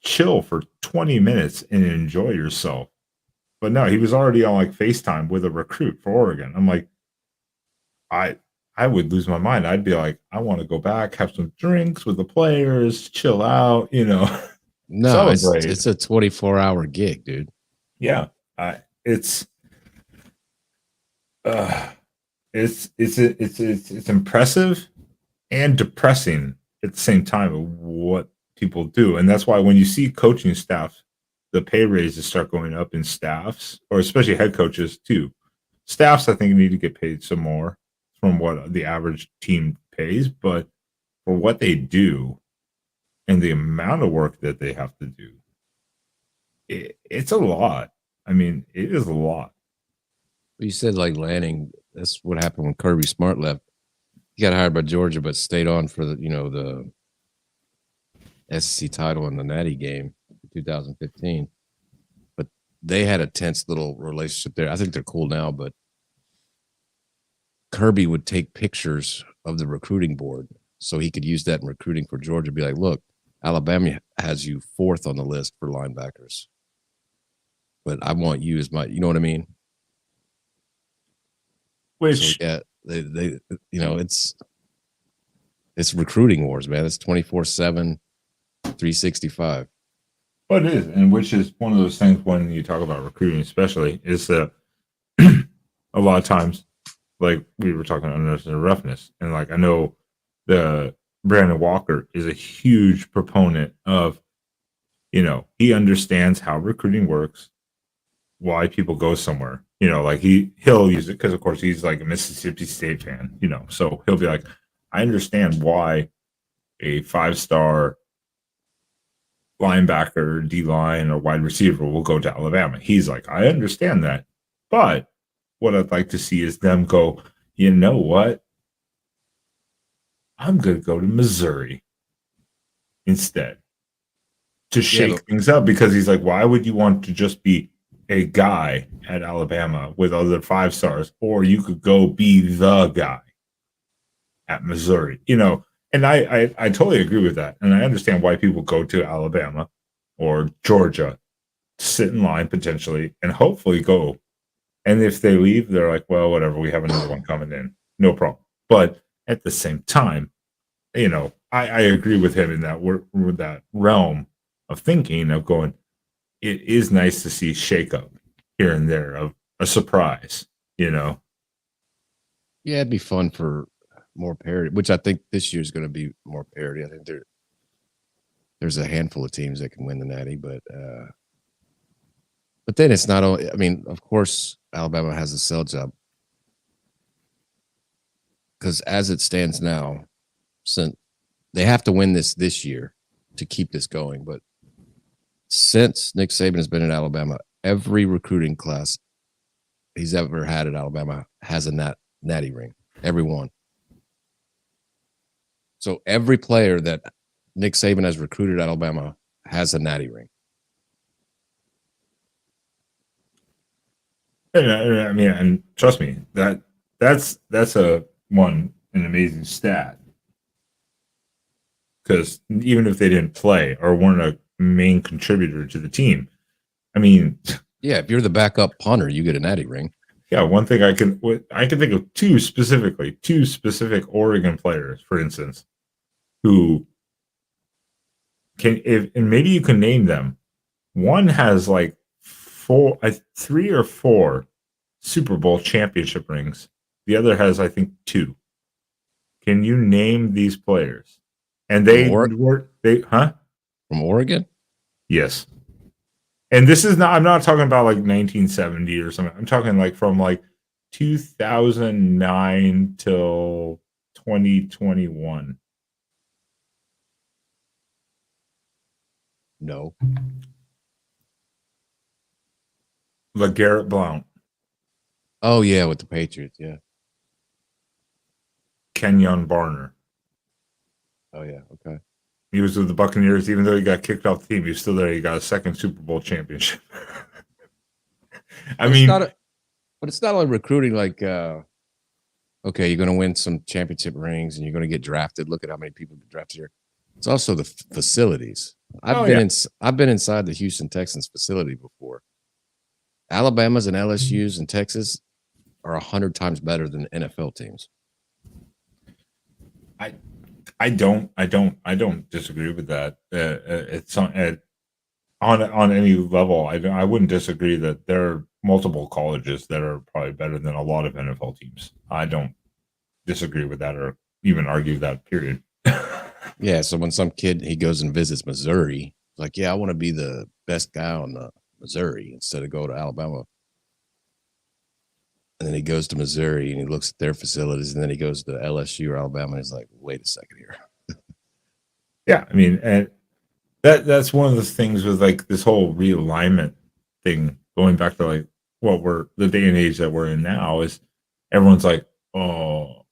chill for 20 minutes and enjoy yourself. But no, he was already on like FaceTime with a recruit for Oregon. I'm like, I would lose my mind. I'd be like, I want to go back, have some drinks with the players, chill out, you know.
No, it's a 24-hour gig, dude.
Yeah, it's impressive and depressing at the same time of what people do. And that's why when you see coaching staff, the pay raises start going up in staffs, or especially head coaches too. Staffs, I think, need to get paid some more from what the average team pays, but for what they do and the amount of work that they have to do, it's a lot. I mean, it is a lot.
You said like Lanning, that's what happened when Kirby Smart left. He got hired by Georgia, but stayed on for the SEC title in the Natty game in 2015. But they had a tense little relationship there. I think they're cool now, but Kirby would take pictures of the recruiting board so he could use that in recruiting for Georgia. Be like, look, Alabama has you 4th on the list for linebackers, but I want you as my, you know what I mean?
Which,
So, yeah, they it's recruiting wars, man. It's 24/7, 365.
what it is, and which is one of those things when you talk about recruiting, especially, is that a lot of times, like we were talking under the roughness, and like I know the Brandon Walker is a huge proponent of, he understands how recruiting works, why people go somewhere. Like he'll use it because of course he's like a Mississippi State fan, so he'll be like, I understand why a 5-star linebacker, D-line, or wide receiver will go to Alabama. He's like, I understand that. But what I'd like to see is them go, you know what? I'm going to go to Missouri instead to shake things up, because he's like, why would you want to just be a guy at Alabama with other 5-stars, or you could go be the guy at Missouri, and I totally agree with that. And I understand why people go to Alabama or Georgia to sit in line potentially and hopefully go. And if they leave, they're like, well, whatever, we have another one coming in. No problem. But at the same time, I agree with him in that with that realm of thinking of going, it is nice to see shakeup here and there of a surprise,
Yeah, it'd be fun for more parity, which I think this year's going to be more parity. I think there's a handful of teams that can win the Natty, but then it's not only. I mean, of course, Alabama has a sell job because as it stands now, since they have to win this year to keep this going, but since Nick Saban has been in Alabama, every recruiting class he's ever had at Alabama has a Natty ring. Every one. So every player that Nick Saban has recruited at Alabama has a Natty ring.
And trust me, that's an amazing stat. Because even if they didn't play or weren't a main contributor to the team,
yeah, if you're the backup punter, you get a Natty ring.
Yeah, one thing I can think of two specific Oregon players, for instance, who and maybe you can name them. One has like 3 or 4 Super Bowl championship rings. The other has, I think, 2. Can you name these players? And
From Oregon?
Yes. And this is not, I'm not talking about like 1970 or something. I'm talking like from like 2009 till 2021.
No.
LeGarrette Blount.
Oh, yeah, with the Patriots, yeah.
Kenyon Barner.
Oh, yeah, okay.
He was with the Buccaneers, even though he got kicked off the team. He was still there. He got a second Super Bowl championship.
But it's not only recruiting. Like, okay, you're going to win some championship rings and you're going to get drafted. Look at how many people get drafted here. It's also the facilities. I've been inside the Houston Texans facility before. Alabama's and LSU's and Texas are 100 times better than NFL teams.
I don't disagree with that. It's on any level. I wouldn't disagree that there are multiple colleges that are probably better than a lot of NFL teams. I don't disagree with that or even argue that, period.
Yeah, so when some kid, he goes and visits Missouri, like, yeah, I want to be the best guy on the Missouri instead of go to Alabama. And then he goes to Missouri and he looks at their facilities, and then he goes to LSU or Alabama and he's like, wait a second here.
Yeah, and that's one of the things with like this whole realignment thing, going back to like the day and age that we're in now, is everyone's like, oh,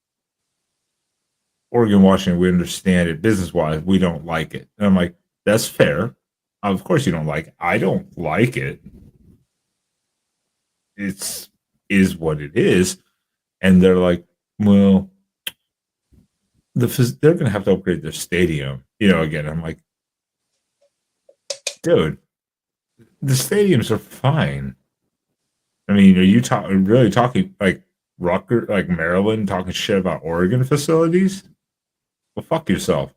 Oregon, Washington, we understand it business wise. We don't like it. And I'm like, that's fair. Of course you don't like it. I don't like it. It's is what it is. And they're like, well, they're going to have to upgrade their stadium. Again, I'm like, dude, the stadiums are fine. I mean, are you really talking like Rutgers, like Maryland, talking shit about Oregon facilities? Well, fuck yourself.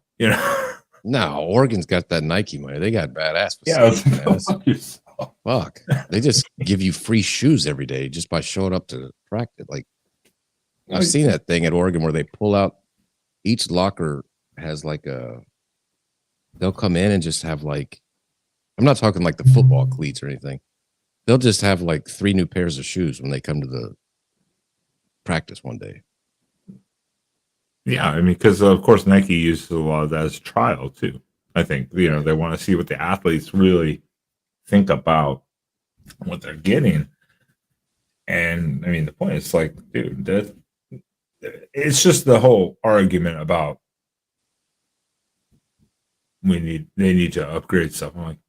No, Oregon's got that Nike money. They got badass
Yeah,
facilities, man.
fuck yourself.
Fuck. They just give you free shoes every day just by showing up to practice. Like, I've seen that thing at Oregon where they pull out each locker has like they'll come in and just have like, I'm not talking like the football cleats or anything. They'll just have like 3 new pairs of shoes when they come to the practice one day.
Yeah, I mean, because of course Nike uses a lot of that as trial too. I think they want to see what the athletes really think about what they're getting. And I mean, the point is like, dude, it's just the whole argument about they need to upgrade stuff. I'm like,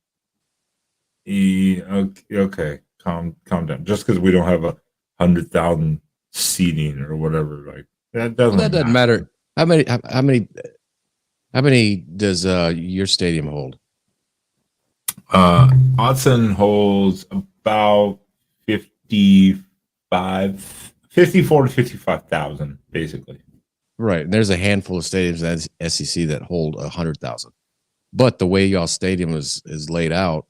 okay, calm down. Just because we don't have 100,000 seating or whatever, like that doesn't
matter. How many does your stadium hold?
Autzen holds about 54 to 55,000, basically.
Right. And there's a handful of stadiums in the SEC that hold 100,000. But the way y'all stadium is laid out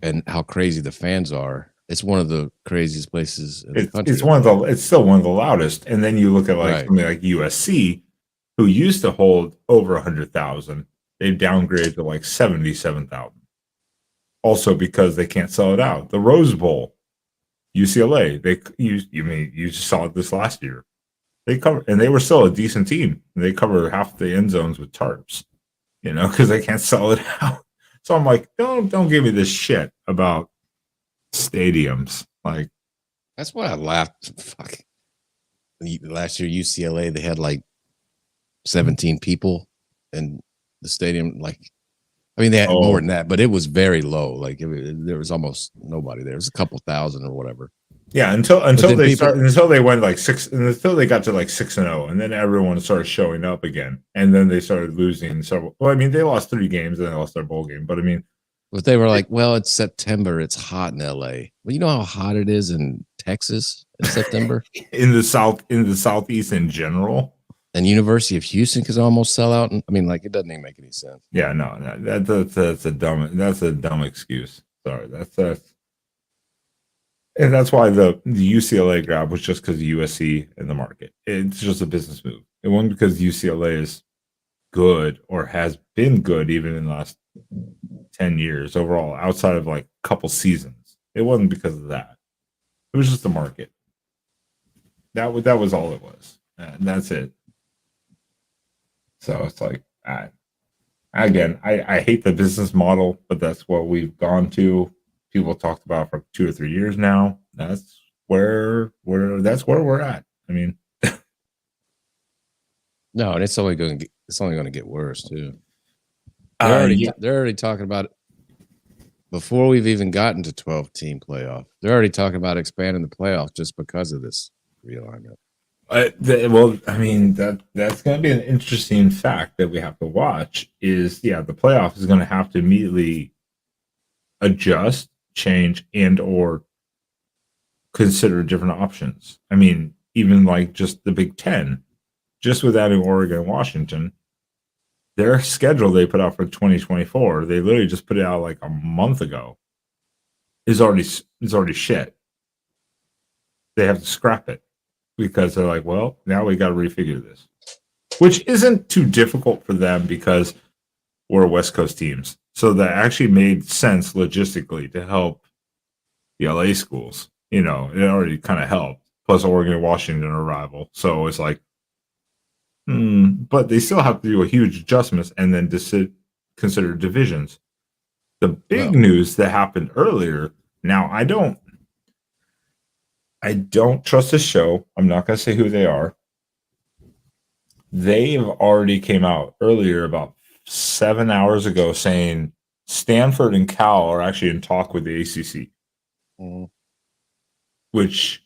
and how crazy the fans are, it's one of the craziest places in the country.
It's still one of the loudest. And then you look at something like USC, who used to hold over 100,000. They've downgraded to like 77,000. Also because they can't sell it out. The Rose Bowl, UCLA, you saw it this last year. They were still a decent team. They cover half the end zones with tarps, because they can't sell it out. So I'm like, don't give me this shit about stadiums. Like,
that's why I laughed. Fuck. Last year, UCLA, they had like 17 people in the stadium. Like, I mean, they had more than that, but it was very low. Like, there was almost nobody there. It was a couple thousand or whatever.
Yeah, until they went like 6, until they got to like 6-0, and then everyone started showing up again, and then they started losing several. Well, I mean, they lost 3 games, and they lost their bowl game, but I mean,
but they were like, well, it's September, it's hot in LA. Well, you know how hot it is in Texas in September,
in the southeast in general,
and University of Houston can almost sell out. I mean, like, it doesn't even make any sense.
Yeah, no, that's a dumb excuse. Sorry, and that's why the UCLA grab was just because of USC in the market. It's just a business move. It wasn't because UCLA is good or has been good even in the last 10 years overall, outside of like a couple seasons. It wasn't because of that. It was just the market. That was all it was. And that's it. So it's like, again, I hate the business model, but that's what we've gone to. People talked about for 2 or 3 years now. That's where we're at. I mean,
no, and it's only going to get worse too. They're already talking about it before we've even gotten to 12-team playoff. They're already talking about expanding the playoff just because of this realignment.
Well, I mean, that's going to be an interesting fact that we have to watch. Is the playoff is going to have to immediately adjust, change, and or consider different options. I mean, even like just the Big Ten, just with adding Oregon and Washington, their schedule they put out for 2024, they literally just put it out like a month ago, is already shit. They have to scrap it because they're like, well, now we got to refigure this, which isn't too difficult for them because we're West Coast teams. So that actually made sense logistically to help the LA schools. It already kind of helped. Plus, Oregon and Washington are rival. So it's like, but they still have to do a huge adjustments and then consider divisions. The big news that happened earlier. Now, I don't trust this show. I'm not going to say who they are. they've already came out earlier about 7 hours ago saying Stanford and Cal are actually in talk with the ACC, which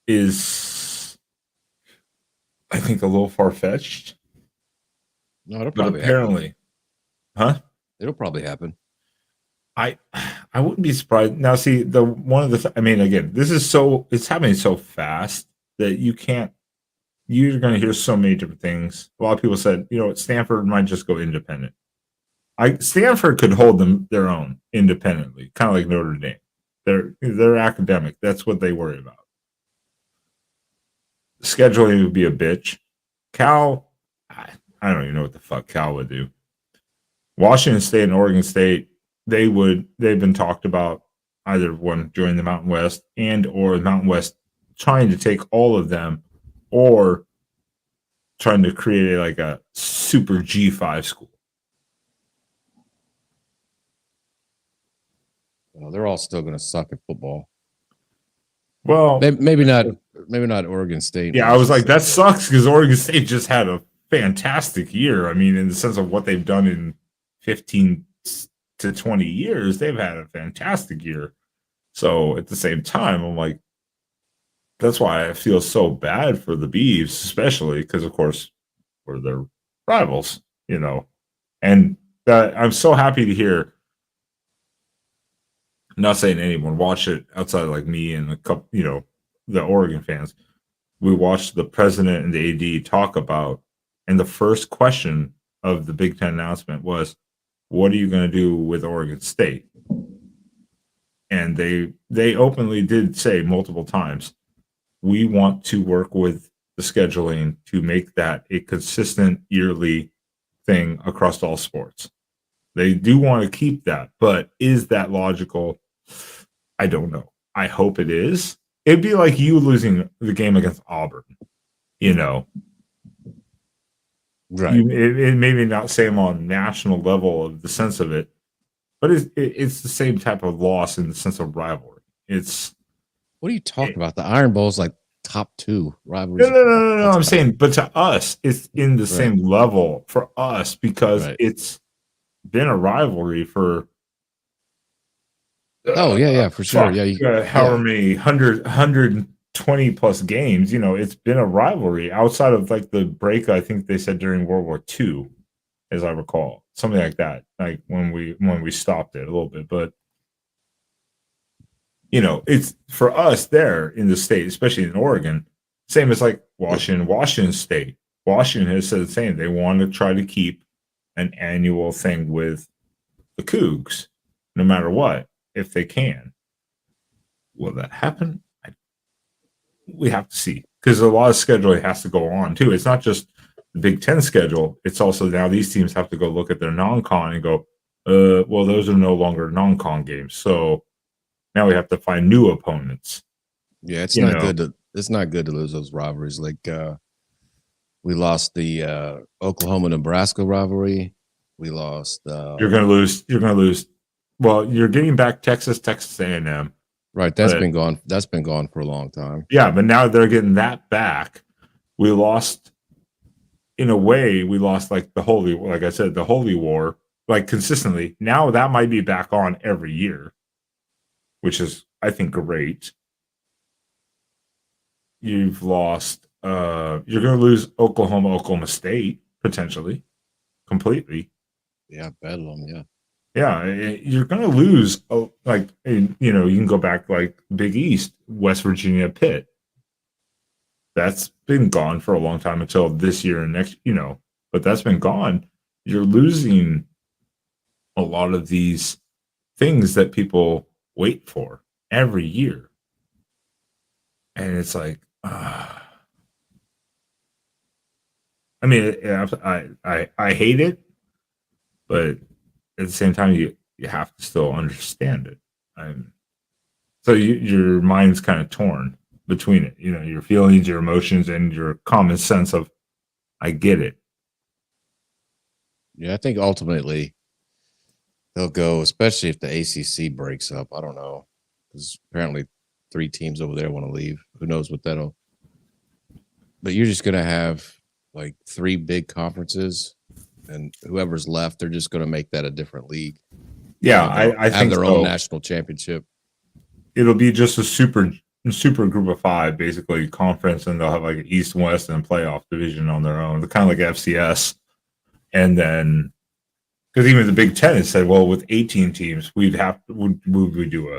is, I think, a little far fetched.
No, it'll
But
probably
apparently,
happen. It'll probably happen.
I wouldn't be surprised. Now, see, I mean, again, it's happening so fast that you're going to hear so many different things. A lot of people said, Stanford might just go independent. Stanford could hold their own independently, kind of like Notre Dame. They're academic. That's what they worry about. Scheduling would be a bitch. Cal, I don't even know what the fuck Cal would do. Washington State and Oregon State, they've been talked about, either one joining the Mountain West or the Mountain West trying to take all of them, or trying to create like a super G5 school.
Well, they're all still going to suck at football.
Well,
maybe not Oregon State.
Yeah, I was like, that sucks, because Oregon State just had a fantastic year. I mean, in the sense of what they've done in 15 to 20 years, they've had a fantastic year. So at the same time, I'm like, that's why I feel so bad for the Beavs, especially because, of course, we're their rivals, And I'm so happy to hear. I'm not saying anyone watch it outside of like me and a couple, the Oregon fans. We watched the president and the AD talk about, and the first question of the Big Ten announcement was, "What are you going to do with Oregon State?" And they openly did say multiple times, we want to work with the scheduling to make that a consistent yearly thing across all sports. They do want to keep that, but is that logical? I don't know. I hope it is. It'd be like you losing the game against Auburn,
Right.
It maybe not same on national level of the sense of it, but it's the same type of loss in the sense of rivalry.
What are you talking about? The Iron Bowl's like top 2 rivalries.
No. I'm saying, but to us, it's in the same level for us, because it's been a rivalry for.
For sure.
However many 120 plus games, it's been a rivalry outside of like the break. I think they said during World War II, as I recall, something like that. Like when we stopped it a little bit, but it's for us there in the state, especially in Oregon. Same as like Washington State. Washington has said the same. They want to try to keep an annual thing with the Cougs, no matter what, if they can. Will that happen? We have to see, because a lot of scheduling has to go on too. It's not just the Big Ten schedule. It's also now these teams have to go look at their non-con and go, well, those are no longer non-con games. So now we have to find new opponents.
Yeah, it's not good to lose those rivalries. Like we lost the Oklahoma-Nebraska rivalry. We lost.
You're gonna lose. Well, you're getting back Texas A&M.
Right, that's been gone. That's been gone for a long time.
Yeah, but now they're getting that back. We lost, in a way, like the Holy War, like consistently. Now that might be back on every year, which is, I think, great. You've lost. You're going to lose Oklahoma State potentially, completely.
Yeah, Bedlam. Yeah.
Yeah, you're going to lose, you can go back like Big East, West Virginia, Pitt. That's been gone for a long time until this year and next, but that's been gone. You're losing a lot of these things that people wait for every year. And it's like, I mean, I hate it, but at the same time, you have to still understand it. So your mind's kind of torn between it. Your feelings, your emotions, and your common sense of, I get it.
Yeah, I think ultimately they'll go, especially if the ACC breaks up. I don't know, because apparently 3 teams over there want to leave. Who knows what that'll but you're just gonna have like 3 big conferences, and whoever's left, they're just gonna make that a different league.
Yeah, I
Have
think
their
so.
own national championship.
It'll be just a super group of 5, basically conference, and they'll have like an East, West, and playoff division on their own. They're kind of like FCS, and then because even the Big Ten has said, well, with 18 teams, would we do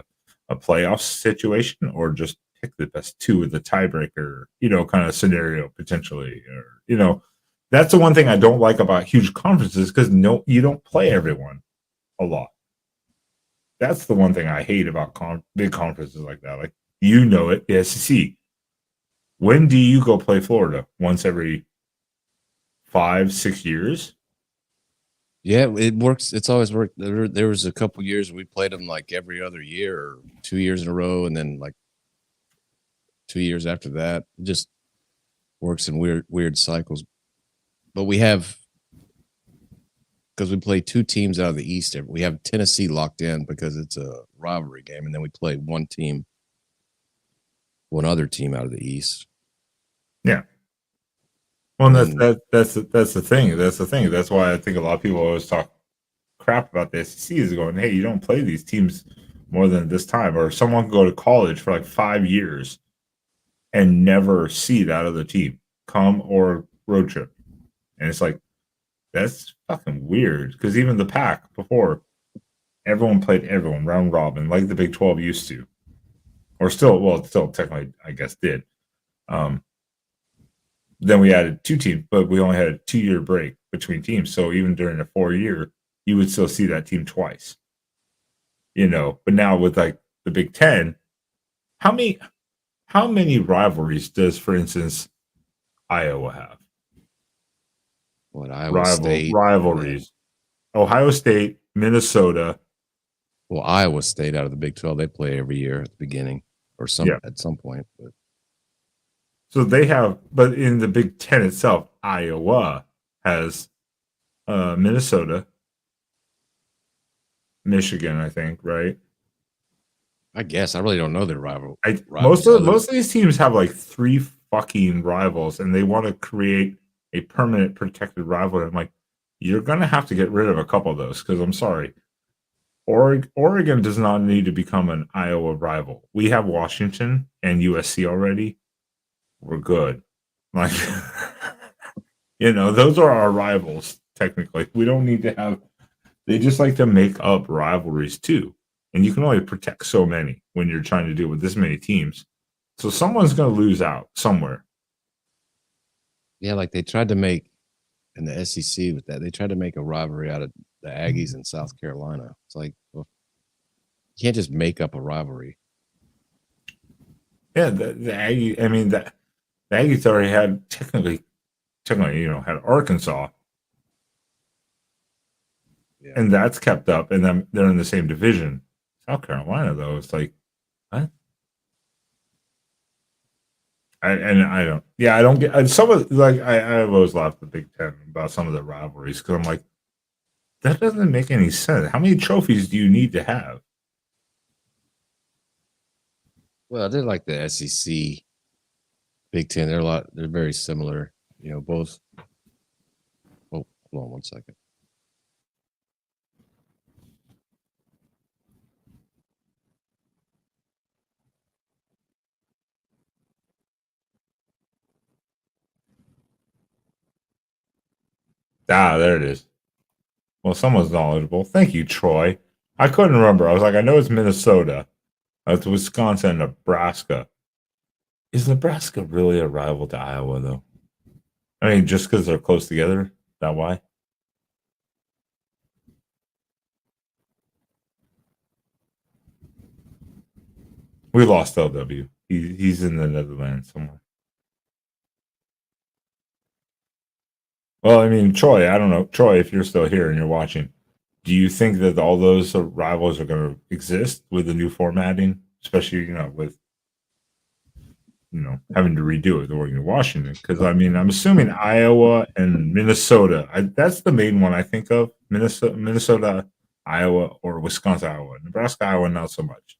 a playoff situation or just pick the best 2 with the tiebreaker, kind of scenario potentially, or that's the one thing I don't like about huge conferences because you don't play everyone a lot. That's the one thing I hate about big conferences like that. Like, it, the SEC. When do you go play Florida? Once every 5-6 years?
Yeah, it works. It's always worked. There was a couple years we played them like every other year or 2 years in a row, and then like 2 years after that. It just works in weird cycles. But we have, because we play 2 teams out of the East. We have Tennessee locked in because it's a rivalry game, and then we play one other team out of the East.
Yeah. Well, that's the thing. That's the thing. That's why I think a lot of people always talk crap about the SEC is going, hey, you don't play these teams more than this time, or someone can go to college for like 5 years and never see that other team come or road trip, and it's like that's fucking weird because even the Pac before, everyone played everyone round robin like the Big 12 used to, or still technically I guess did. Then we added 2 teams, but we only had a 2-year break between teams. So even during a 4-year, you would still see that team twice. But now with like the Big Ten, how many rivalries does, for instance, Iowa have?
What, Iowa State?
Rivalries. Ohio State, Minnesota.
Well, Iowa State out of the Big 12, they play every year at the beginning or at some point. But
so they have, but in the Big Ten itself, Iowa has Minnesota, Michigan, I think, right?
I guess I really don't know their rival.
Most of these teams have like 3 fucking rivals, and they want to create a permanent protected rivalry. I'm like, you're gonna have to get rid of a couple of those because I'm sorry, Oregon does not need to become an Iowa rival. We have Washington and USC already. We're good. Like, those are our rivals, technically. We don't need to have, they just like to make up rivalries too. And you can only protect so many when you're trying to deal with this many teams. So someone's going to lose out somewhere.
Yeah, like they tried to make in the SEC with that, they tried to make a rivalry out of the Aggies in South Carolina. It's like, well, you can't just make up a rivalry.
Yeah, the Aggie, I mean, the Aggies already had technically, had Arkansas. Yeah. And that's kept up, and then they're in the same division. South Carolina, though, it's like, what? I don't get some of, like, I've always laughed at the Big Ten about some of the rivalries because I'm like, that doesn't make any sense. How many trophies do you need to have?
Well, they're like the SEC, Big Ten. They're very similar, both. Oh, hold on one second.
There it is. Well, someone's knowledgeable. Thank you, Troy. I couldn't remember. I was like, I know it's Minnesota. It's Wisconsin and Nebraska. Is Nebraska really a rival to Iowa, though? I mean, just because they're close together? Is that why? We lost LW. He's in the Netherlands somewhere. Well, I mean, Troy, I don't know. Troy, if you're still here and you're watching, do you think that all those rivals are going to exist with the new formatting, especially, with, having to redo it, the Oregon and Washington? Because, I mean, I'm assuming Iowa and Minnesota, that's the main one I think of. Minnesota, Iowa, or Wisconsin, Iowa. Nebraska, Iowa, not so much.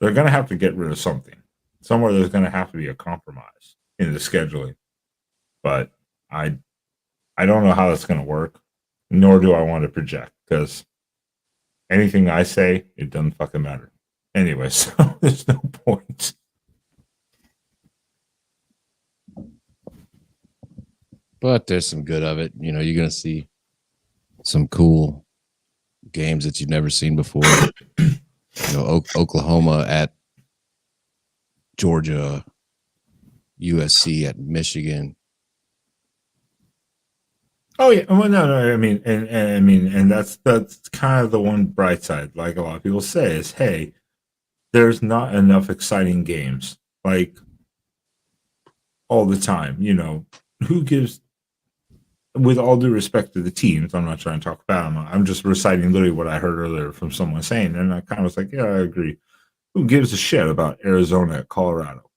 They're going to have to get rid of something. Somewhere there's going to have to be a compromise. in the scheduling. But I don't know how that's going to work, nor do I want to project, because anything I say, it doesn't fucking matter. Anyway, so there's no point.
But there's some good of it. You know, you're going to see some cool games that you've never seen before. You know, Oklahoma at Georgia, USC at Michigan.
Oh yeah, well, no. I mean, and that's kind of the one bright side. Like a lot of people say, is hey, there's not enough exciting games like all the time. You know, who gives? With all due respect to the teams, I'm not trying to talk about them. I'm just reciting literally what I heard earlier from someone saying, and I kind of was like, yeah, I agree. Who gives a shit about Arizona at Colorado?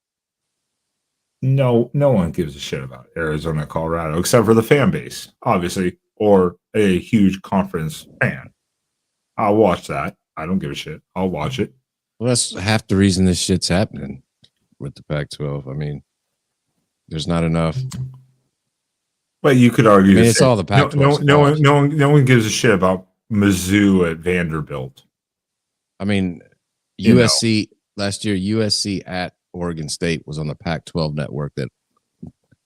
No one gives a shit about Arizona, Colorado, except for the fan base, obviously, or a huge conference fan. I'll watch that. I don't give a shit. I'll watch it.
Well, that's half the reason this shit's happening with the Pac-12. I mean, there's not enough.
But you could argue,
it's all the Pac-12.
No one gives a shit about Mizzou at Vanderbilt.
I mean, USC last year, USC at Oregon State was on the Pac-12 network that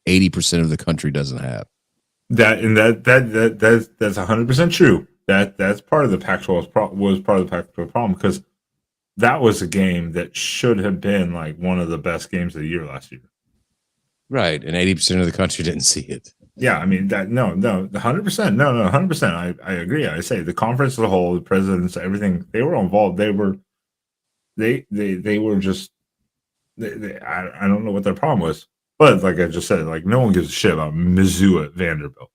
80% of the country doesn't have.
That's 100% true. That's part of the Pac-12 was part of the Pac-12 problem, because that was a game that should have been like one of the best games of the year last year.
Right, and 80% of the country didn't see it.
Yeah, I mean that. No, 100%. No, 100%. I agree. I say the conference as a whole, the presidents, everything, they were involved. They were just. I don't know what their problem was, but like I just said, like no one gives a shit about Mizzou at Vanderbilt.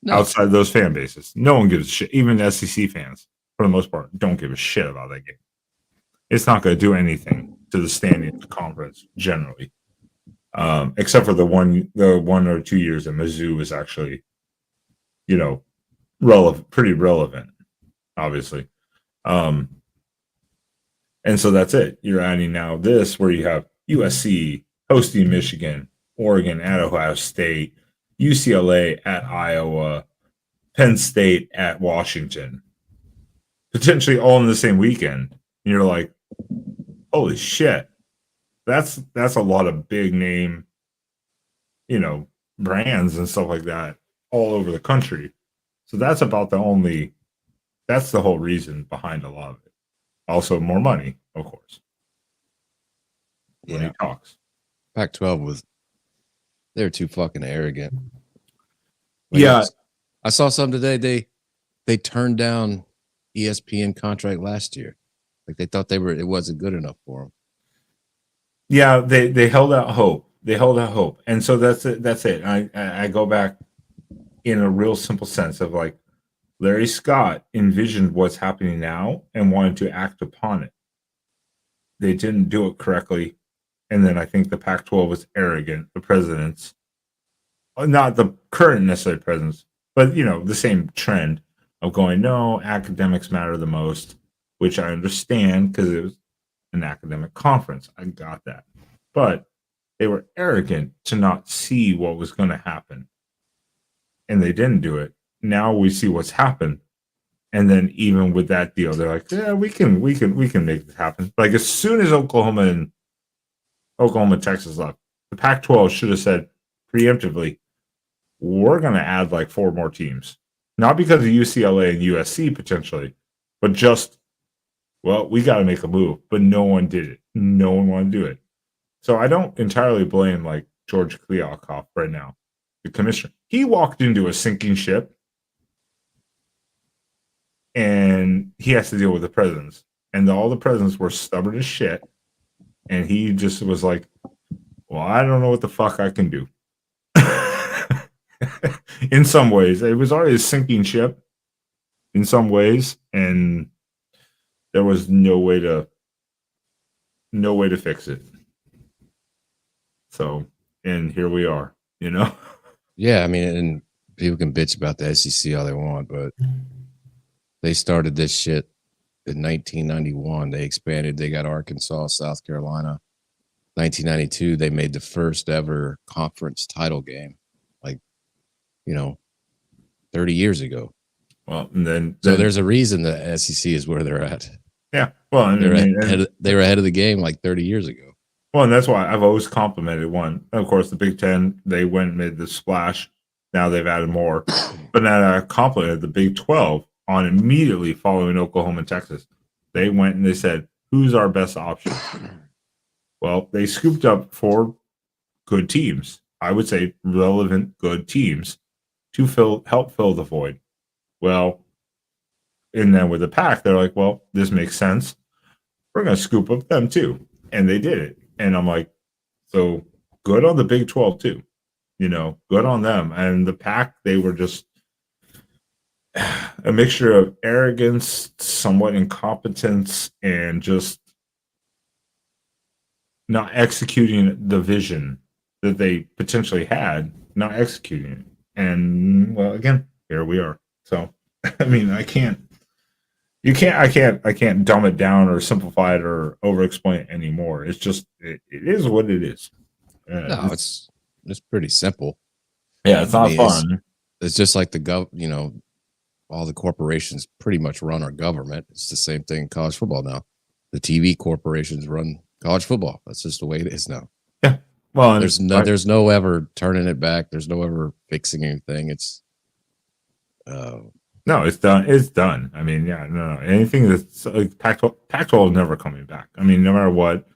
No. Outside those fan bases, no one gives a shit. Even SEC fans, for the most part, don't give a shit about that game. It's not going to do anything to the standing of the conference generally, except for the 1 or 2 years that Mizzou was actually, you know, pretty relevant, obviously. And so that's it. You're adding now this where you have USC hosting Michigan, Oregon at Ohio State, UCLA at Iowa, Penn State at Washington, potentially all in the same weekend. And you're like, holy shit, that's a lot of big name, you know, brands and stuff like that all over the country. So that's the whole reason behind a lot of it. Also, more money, of course. When he talks.
Pac-12 they're too fucking arrogant. I saw something today. They turned down ESPN contract last year. Like they thought it wasn't good enough for them.
Yeah, they held out hope. And so that's it. I go back in a real simple sense of like, Larry Scott envisioned what's happening now and wanted to act upon it. They didn't do it correctly. And then I think the Pac-12 was arrogant. The presidents, not the current necessary presidents, but, you know, the same trend of going, no, academics matter the most, which I understand because it was an academic conference. I got that. But they were arrogant to not see what was going to happen. And they didn't do it. Now we see what's happened, and then even with that deal, they're like, "Yeah, we can make this happen." Like as soon as Oklahoma and Texas left, the Pac-12 should have said preemptively, "We're going to add like 4 more teams, not because of UCLA and USC potentially, but just we got to make a move." But no one did it. No one wanted to do it. So I don't entirely blame like George Kliavkoff right now, the commissioner. He walked into a sinking ship. And he has to deal with the presidents. And all the presidents were stubborn as shit. And he just was like, well, I don't know what the fuck I can do. In some ways. It was already a sinking ship in some ways. And there was no way to fix it. So, and here we are, you know?
Yeah, I mean, and people can bitch about the SEC all they want, but they started this shit in 1991. They expanded. They got Arkansas, South Carolina, 1992, they made the first ever conference title game, like, 30 years ago.
Well, and then
So there's a reason the SEC is where they're at.
yeah. Well, I mean,
They were ahead of the game like 30 years ago.
well, and that's why I've always complimented one. Of course, the Big Ten, they went and made the splash. Now they've added more. But then I complimented the Big 12 on immediately following Oklahoma and Texas. They went and they said, who's our best option? Well, they scooped up 4 good teams. I would say relevant good teams to help fill the void. Well, and then with the Pac, they're like, well, this makes sense. We're going to scoop up them too. And they did it. And I'm like, so good on the Big 12 too. Good on them. And the Pac, they were just a mixture of arrogance, somewhat incompetence, and just not executing the vision that they potentially had, not executing it. And well, again, here we are. So, I mean, I can't dumb it down or simplify it or over explain it anymore. It's just, it is what it is.
No, it's pretty simple.
Yeah, it's not fun.
It's just like all the corporations pretty much run our government. It's the same thing in college football now. The TV corporations run college football. That's just the way it is now.
Yeah. Well,
there's no ever turning it back. There's no ever fixing anything. It's
no, it's done. It's done. I mean, yeah, no. Anything that's like Pac-12 is never coming back. I mean, no matter what,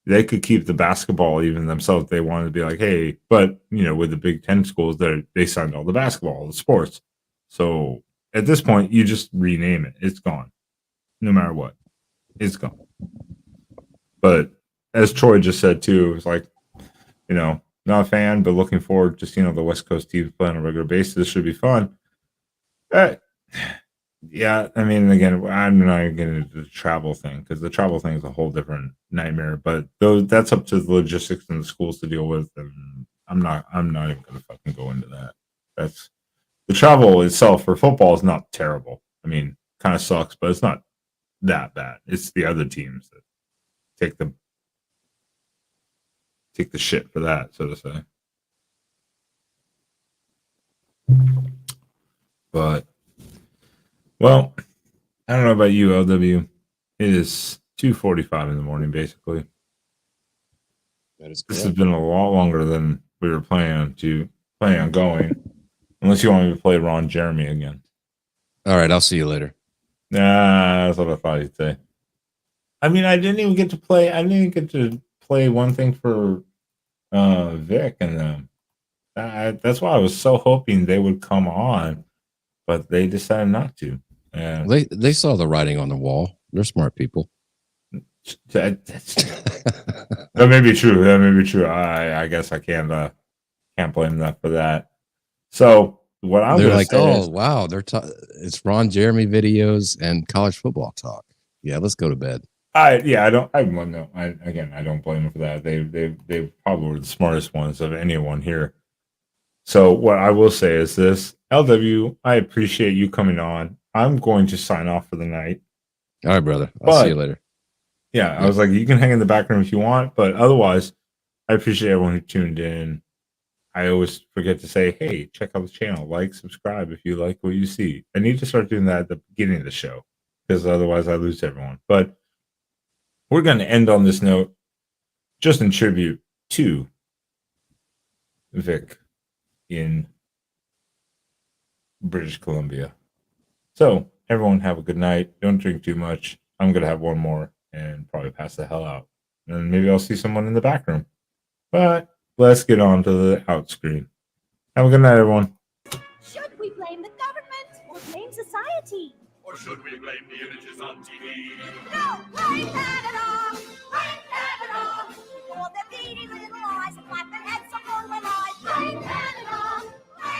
they could keep the basketball even themselves. They wanted to be like, hey, but with the Big Ten schools, they signed all the basketball, all the sports. So at this point, you just rename it. It's gone. No matter what, it's gone. But as Troy just said too, it was like, not a fan, but looking forward to seeing all the West Coast teams play on a regular basis. This should be fun. Yeah, I mean, again, I'm not getting into the travel thing because the travel thing is a whole different nightmare. But that's up to the logistics and the schools to deal with, and I'm not even going to fucking go into that. That's the travel itself for football is not terrible. I mean, kind of sucks, but it's not that bad. It's the other teams that take the shit for that, so to say. But well, I don't know about you, LW. It is 2:45 in the morning, basically.
that is
This
correct.
has been a lot longer than we were planning on going. Unless you want me to play Ron Jeremy again.
All right, I'll see you later.
Nah, that's what I thought you'd say. I mean, I didn't even get to play one thing for Vic and them. That's why I was so hoping they would come on, but they decided not to. And
They saw the writing on the wall. They're smart people.
that may be true. That may be true. I guess I can't blame them for that. So what I'm
They're
gonna
like,
say
oh
is,
wow, it's Ron Jeremy videos and college football talk. Yeah, let's go to bed.
I don't blame them. I don't blame them for that. They probably were the smartest ones of anyone here. So what I will say is this, LW, I appreciate you coming on. I'm going to sign off for the night.
All right, brother. I'll see you later.
Yeah, I was like, you can hang in the background if you want, but otherwise, I appreciate everyone who tuned in. I always forget to say, hey, check out the channel, like, subscribe if you like what you see. I need to start doing that at the beginning of the show because otherwise I lose everyone. But we're going to end on this note, just in tribute to Vic in British Columbia. So everyone have a good night. Don't drink too much. I'm going to have one more and probably pass the hell out. And maybe I'll see someone in the back room. But let's get on to the out screen. Have a good night, everyone.
Should we blame the government or blame society?
Or should we blame the images on TV?
No, blame that at all.